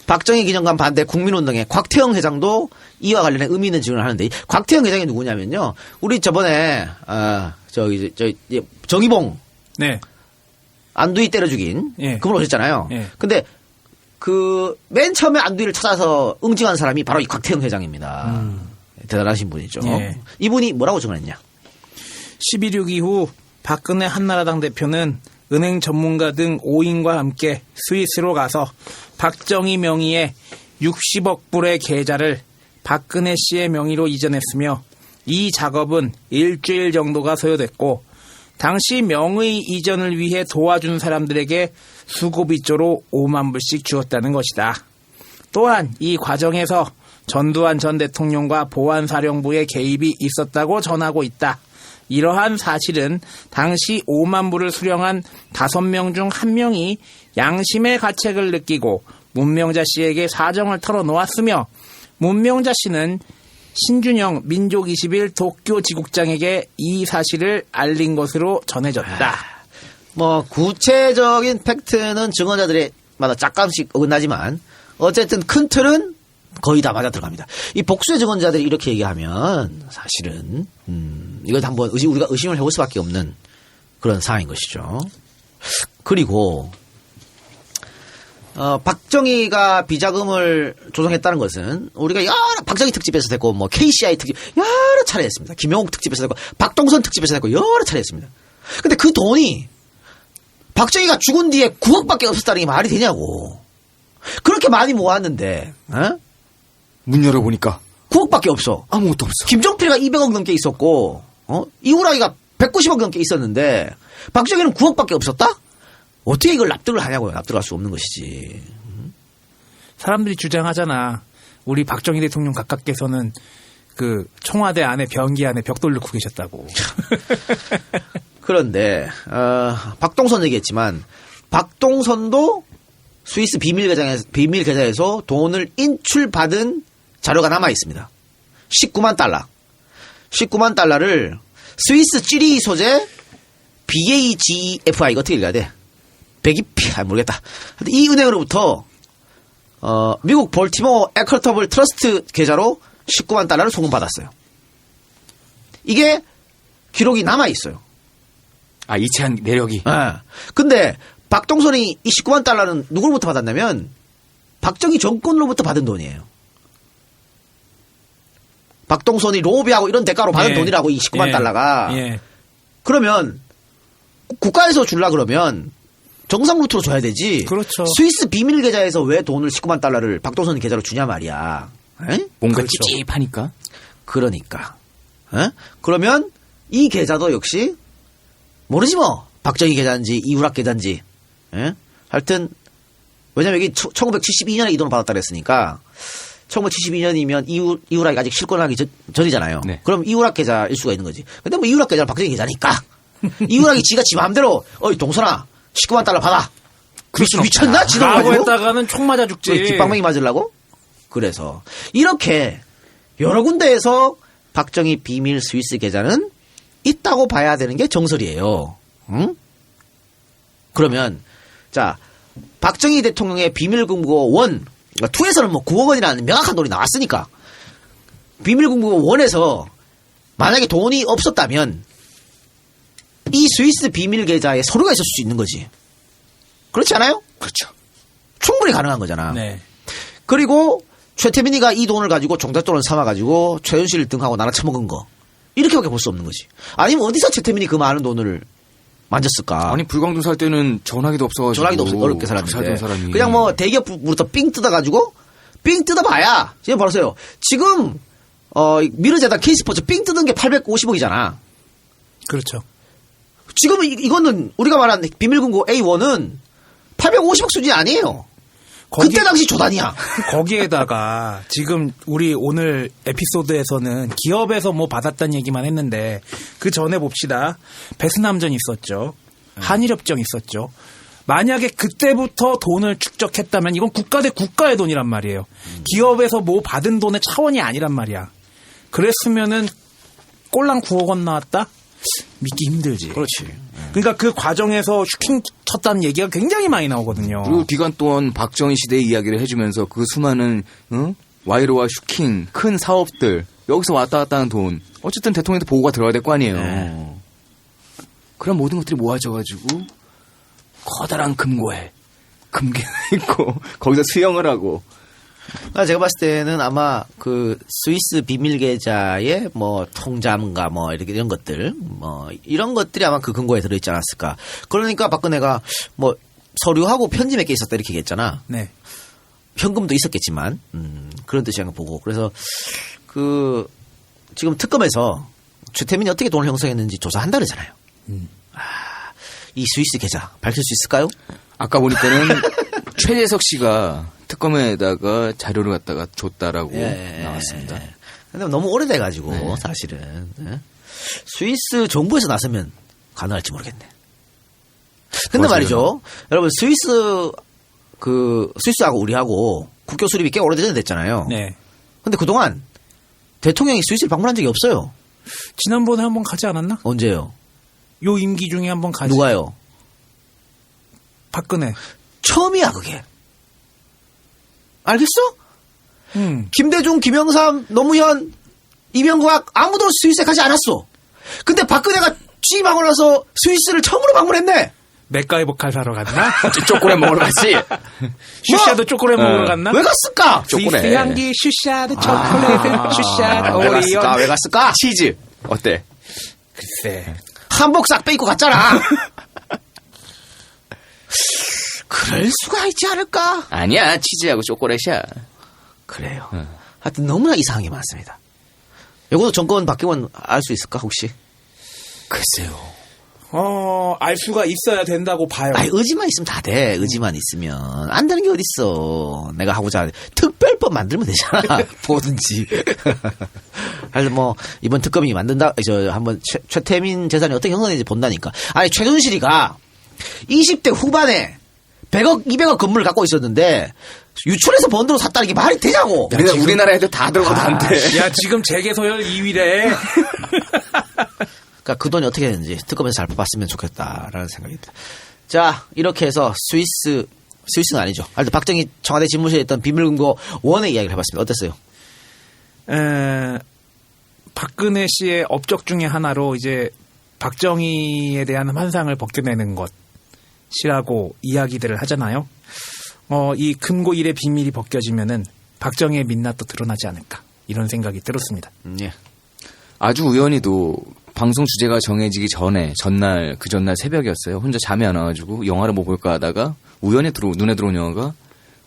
박정희 기념관 반대 국민운동의 곽태영 회장도 이와 관련해 의미 있는 질문을 하는데 곽태영 회장이 누구냐면요. 우리 저번에 정의봉 네. 안두희 때려 죽인 그분 오셨잖아요. 예. 근데 맨 처음에 안두희를 찾아서 응징한 사람이 바로 이 곽태영 회장입니다. 대단하신 분이죠. 예. 이분이 뭐라고 증언했냐? 12.6 이후 박근혜 한나라당 대표는 은행 전문가 등 5인과 함께 스위스로 가서 박정희 명의의 60억 불의 계좌를 박근혜 씨의 명의로 이전했으며 이 작업은 일주일 정도가 소요됐고 당시 명의 이전을 위해 도와준 사람들에게 수고비조로 5만 불씩 주었다는 것이다. 또한 이 과정에서 전두환 전 대통령과 보안사령부의 개입이 있었다고 전하고 있다. 이러한 사실은 당시 5만 불을 수령한 5명 중 1명이 양심의 가책을 느끼고 문명자 씨에게 사정을 털어놓았으며 문명자 씨는 신준영 민족21 도쿄 지국장에게 이 사실을 알린 것으로 전해졌다. 뭐 구체적인 팩트는 증언자들마다 약간씩 어긋나지만 어쨌든 큰 틀은 거의 다 맞아 들어갑니다. 이 복수의 증언자들이 이렇게 얘기하면 사실은 이걸 한번 우리가 의심을 해볼 수밖에 없는 그런 상황인 것이죠. 그리고 박정희가 비자금을 조성했다는 것은 우리가 여러 박정희 특집에서 됐고 뭐 KCI 특집 여러 차례 했습니다. 김영욱 특집에서 됐고 박동선 특집에서 됐고 여러 차례 했습니다. 근데 그 돈이 박정희가 죽은 뒤에 9억밖에 없었다는 게 말이 되냐고. 그렇게 많이 모았는데 문 열어보니까 9억밖에 없어. 아무것도 없어. 김종필이가 200억 넘게 있었고 이후라기가 190억 넘게 있었는데 박정희는 9억밖에 없었다? 어떻게 이걸 납득을 하냐고요. 납득할 수 없는 것이지. 사람들이 주장하잖아. 우리 박정희 대통령 각각께서는 그 청와대 안에 변기 안에 벽돌을 넣고 계셨다고. 그런데 박동선 얘기했지만 박동선도 스위스 비밀 계좌에서 돈을 인출받은 자료가 남아 있습니다. 19만 달러. 19만 달러를 스위스 찌리 소재 BAGFI 이거 어떻게 읽어야 돼? 모르겠다. 이 은행으로부터 미국 볼티모어 에커터블 트러스트 계좌로 19만 달러를 송금받았어요. 이게 기록이 남아 있어요. 아, 이체한 내력이. 근데 박동선이 이 19만 달러는 누구로부터 받았냐면 박정희 정권으로부터 받은 돈이에요. 박동선이 로비하고 이런 대가로 받은 돈이라고 이 19만 달러가. 그러면 국가에서 줄라 그러면 정상 루트로 줘야 되지. 그렇죠. 스위스 비밀 계좌에서 왜 돈을 19만 달러를 박동선 계좌로 주냐 말이야. 뭔가 그렇죠. 찝찝하니까. 그러니까. 그러면 이 계좌도 역시 모르지 뭐. 박정희 계좌인지 이우락 계좌인지. 하여튼 왜냐면 여기 1972년에 이 돈을 받았다 그랬으니까 1972년이면 이우락이 아직 실권하기 전이잖아요. 네. 그럼 이우락 계좌일 수가 있는 거지. 근데 뭐 이우락 계좌는 박정희 계좌니까. 이우락이 지가 지 마음대로 어이 동선아 19만 달러 받아. 미쳤나? 지도를 라고 가지고? 했다가는 총 맞아 죽지. 뒷방맹이 맞으려고? 그래서 이렇게 여러 군데에서 박정희 비밀 스위스 계좌는 있다고 봐야 되는 게 정설이에요. 응? 그러면 자 박정희 대통령의 비밀금고 1, 2에서는 뭐 9억 원이라는 명확한 돈이 나왔으니까 비밀금고 1에서 만약에 돈이 없었다면 이 스위스 비밀 계좌에 서류가 있을 수 있는 거지. 그렇지 않아요? 그렇죠. 충분히 가능한 거잖아. 네. 그리고 최태민이가 이 돈을 가지고 종잣돈을 삼아가지고 최윤실 등하고 나눠 처먹은 거. 이렇게밖에 볼 수 없는 거지. 아니면 어디서 최태민이 그 많은 돈을 만졌을까? 아니 불광동 살 때는 전화기도 없어가지고. 전화기도 없어 어렵게 살던 살았는데. 사람이. 그냥 뭐 대기업부터 삥 뜯어가지고 삥 뜯어봐야 지금 보세요. 지금 미르재단 K스포츠 삥 뜯은 게 850억이잖아. 그렇죠. 지금 이거는 우리가 말한 비밀금고 A1은 850억 수준이 아니에요. 그때 당시 조단이야. 거기에다가 지금 우리 오늘 에피소드에서는 기업에서 뭐 받았다는 얘기만 했는데 그 전에 봅시다. 베트남전 있었죠. 한일협정 있었죠. 만약에 그때부터 돈을 축적했다면 이건 국가 대 국가의 돈이란 말이에요. 기업에서 뭐 받은 돈의 차원이 아니란 말이야. 그랬으면은 꼴랑 9억 원 나왔다? 믿기 힘들지. 그렇지. 그러니까 그 과정에서 슈킹 쳤다는 얘기가 굉장히 많이 나오거든요. 그리고 기간 동안 박정희 시대의 이야기를 해주면서 그 수많은 와이로와 슈킹, 큰 사업들 여기서 왔다 갔다 하는 돈 어쨌든 대통령한테 보고가 들어가야 될 거 아니에요. 네. 그런 모든 것들이 모아져가지고 커다란 금고에 금괴가 있고 거기서 수영을 하고. 제가 봤을 때는 아마 그 스위스 비밀 계좌의 뭐 통장과 뭐 이렇게 이런 것들 뭐 이런 것들이 아마 그 금고에 들어있지 않았을까. 그러니까 박근혜가 뭐 서류하고 편지 몇 개 있었다 이렇게 얘기했잖아. 네. 현금도 있었겠지만 그런 뜻이 한번 보고 그래서 그 지금 특검에서 최태민이 어떻게 돈을 형성했는지 조사한다 그러잖아요. 이 스위스 계좌 밝힐 수 있을까요? 아까 보니까는 최재석 씨가 특검에다가 자료를 갖다가 줬다라고 나왔습니다. 근데 너무 오래돼가지고 사실은 스위스 정부에서 나서면 가능할지 모르겠네. 근데 말이죠, 여러분 스위스하고 우리하고 국교 수립이 꽤 오래전에 됐잖아요. 네. 근데 그동안 대통령이 스위스를 방문한 적이 없어요. 지난번에 한번 가지 않았나? 언제요? 요 임기 중에 한번 가지. 누가요? 박근혜. 처음이야 그게. 알겠어? 김대중, 김영삼, 노무현, 이명박 아무도 스위스에 가지 않았어. 근데 박근혜가 취임하고 나서 스위스를 처음으로 방문했네. 맥가이버 칼 사러 갔나? 초콜릿 먹으러 갔지. 슈샤도 초콜릿 먹으러 갔나? 왜 갔을까? 스위스 향기 슈샤도 초콜릿 슈샤 왜 오리온. 갔을까? 왜 갔을까? 치즈. 어때? 글쎄. 한복 싹 빼입고 갔잖아. 그럴 수가 있지 않을까? 아니야, 치즈하고 초콜릿이야. 그래요. 하여튼 너무나 이상한 게 많습니다. 이것도 정권 바뀌면 알 수 있을까 혹시? 글쎄요. 알 수가 있어야 된다고 봐요. 아니, 의지만 있으면 다 돼. 의지만 있으면. 안 되는 게 어딨어. 내가 하고자 하는 특별법 만들면 되잖아. 뭐든지. 하여튼 뭐, 이번 특검이 만든다, 한번 최태민 재산이 어떻게 형성되는지 본다니까. 아니, 최순실이가 20대 후반에 100억, 200억 건물을 갖고 있었는데, 유출해서 번 돈으로 샀다는 게 말이 되냐고. 우리나라 애들 다 들어가도 안 돼. 야, 지금 재계소열 2위래. 그러니까 그 돈이 어떻게 되는지 특검에서 잘 뽑았으면 좋겠다라는 생각이 듭니다. 자, 이렇게 해서 스위스는 아니죠. 하여튼 박정희 청와대 집무실에 있던 비밀금고 원의 이야기를 해봤습니다. 어땠어요? 박근혜 씨의 업적 중에 하나로 이제 박정희에 대한 환상을 벗겨내는 것이라고 이야기들을 하잖아요. 이 금고 일의 비밀이 벗겨지면은 박정희의 민낯도 드러나지 않을까 이런 생각이 들었습니다. 예. 아주 우연히도 방송 주제가 정해지기 전에 그 전날 새벽이었어요. 혼자 잠이 안 와가지고 영화를 뭐 볼까 하다가 우연히 눈에 들어온 영화가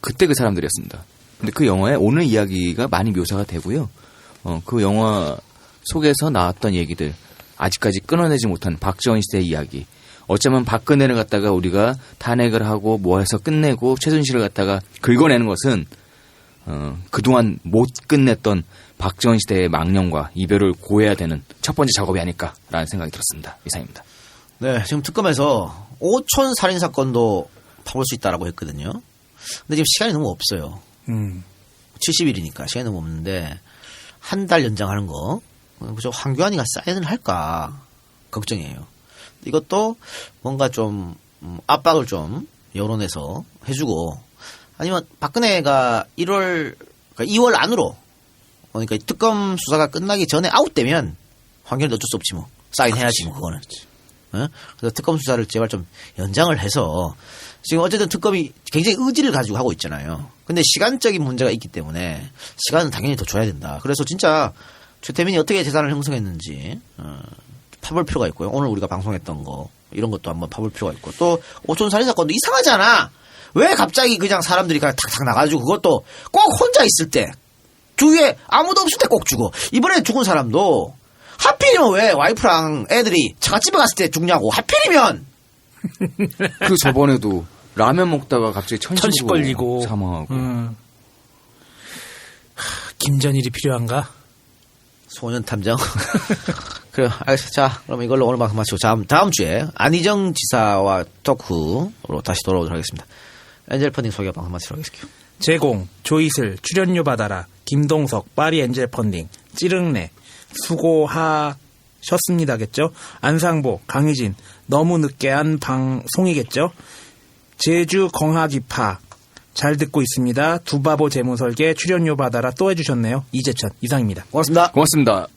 그때 그 사람들이었습니다. 근데 그 영화에 오늘 이야기가 많이 묘사가 되고요. 그 영화 속에서 나왔던 얘기들, 아직까지 끊어내지 못한 박정희 시대의 이야기. 어쩌면 박근혜를 갖다가 우리가 탄핵을 하고 뭐 해서 끝내고 최순실을 갖다가 긁어내는 것은 그동안 못 끝냈던 박정희 시대의 망령과 이별을 고해야 되는 첫 번째 작업이 아닐까라는 생각이 들었습니다. 이상입니다. 네, 지금 특검에서 5촌 살인 사건도 파볼 수 있다라고 했거든요. 근데 지금 시간이 너무 없어요. 70일이니까 시간이 너무 없는데 한 달 연장하는 거, 그죠? 황교안이가 사인을 할까 걱정이에요. 이것도 뭔가 좀 압박을 좀 여론에서 해주고, 아니면 박근혜가 2월 안으로, 그러니까 특검 수사가 끝나기 전에 아웃되면 황교안이 어쩔 수 없지 뭐. 사인해야지 뭐 그거는. 그래서 특검 수사를 제발 좀 연장을 해서, 지금 어쨌든 특검이 굉장히 의지를 가지고 하고 있잖아요. 근데 시간적인 문제가 있기 때문에 시간은 당연히 더 줘야 된다. 그래서 진짜 최태민이 어떻게 재산을 형성했는지 파볼 필요가 있고요. 오늘 우리가 방송했던 거 이런 것도 한번 파볼 필요가 있고, 또 오촌 살인 사건도 이상하잖아. 왜 갑자기 그냥 사람들이 그냥 탁탁 나가지고 그것도 꼭 혼자 있을 때, 주위에 아무도 없을 때 꼭 죽어. 이번에 죽은 사람도 하필이면 왜 와이프랑 애들이 처갓집에 갔을 때 죽냐고. 하필이면. 그 저번에도 라면 먹다가 갑자기 천식 걸리고 사망하고. 김전일이 필요한가? 소년 탐정. 그래, 알겠어. 자, 그럼 이걸로 오늘 방송 마치고 다음 주에 안희정 지사와 토크로 다시 돌아오도록 하겠습니다. 엔젤 펀딩 소개 방송 마치도록 하겠습니다. 제공, 조이슬, 출연료 받아라, 김동석, 파리 엔젤 펀딩, 찌릉내, 수고하셨습니다겠죠? 안상보, 강희진, 너무 늦게한 방송이겠죠? 제주 건하기파, 잘 듣고 있습니다. 두바보 재무설계, 출연료 받아라 또 해주셨네요. 이재천, 이상입니다. 고맙습니다. 고맙습니다.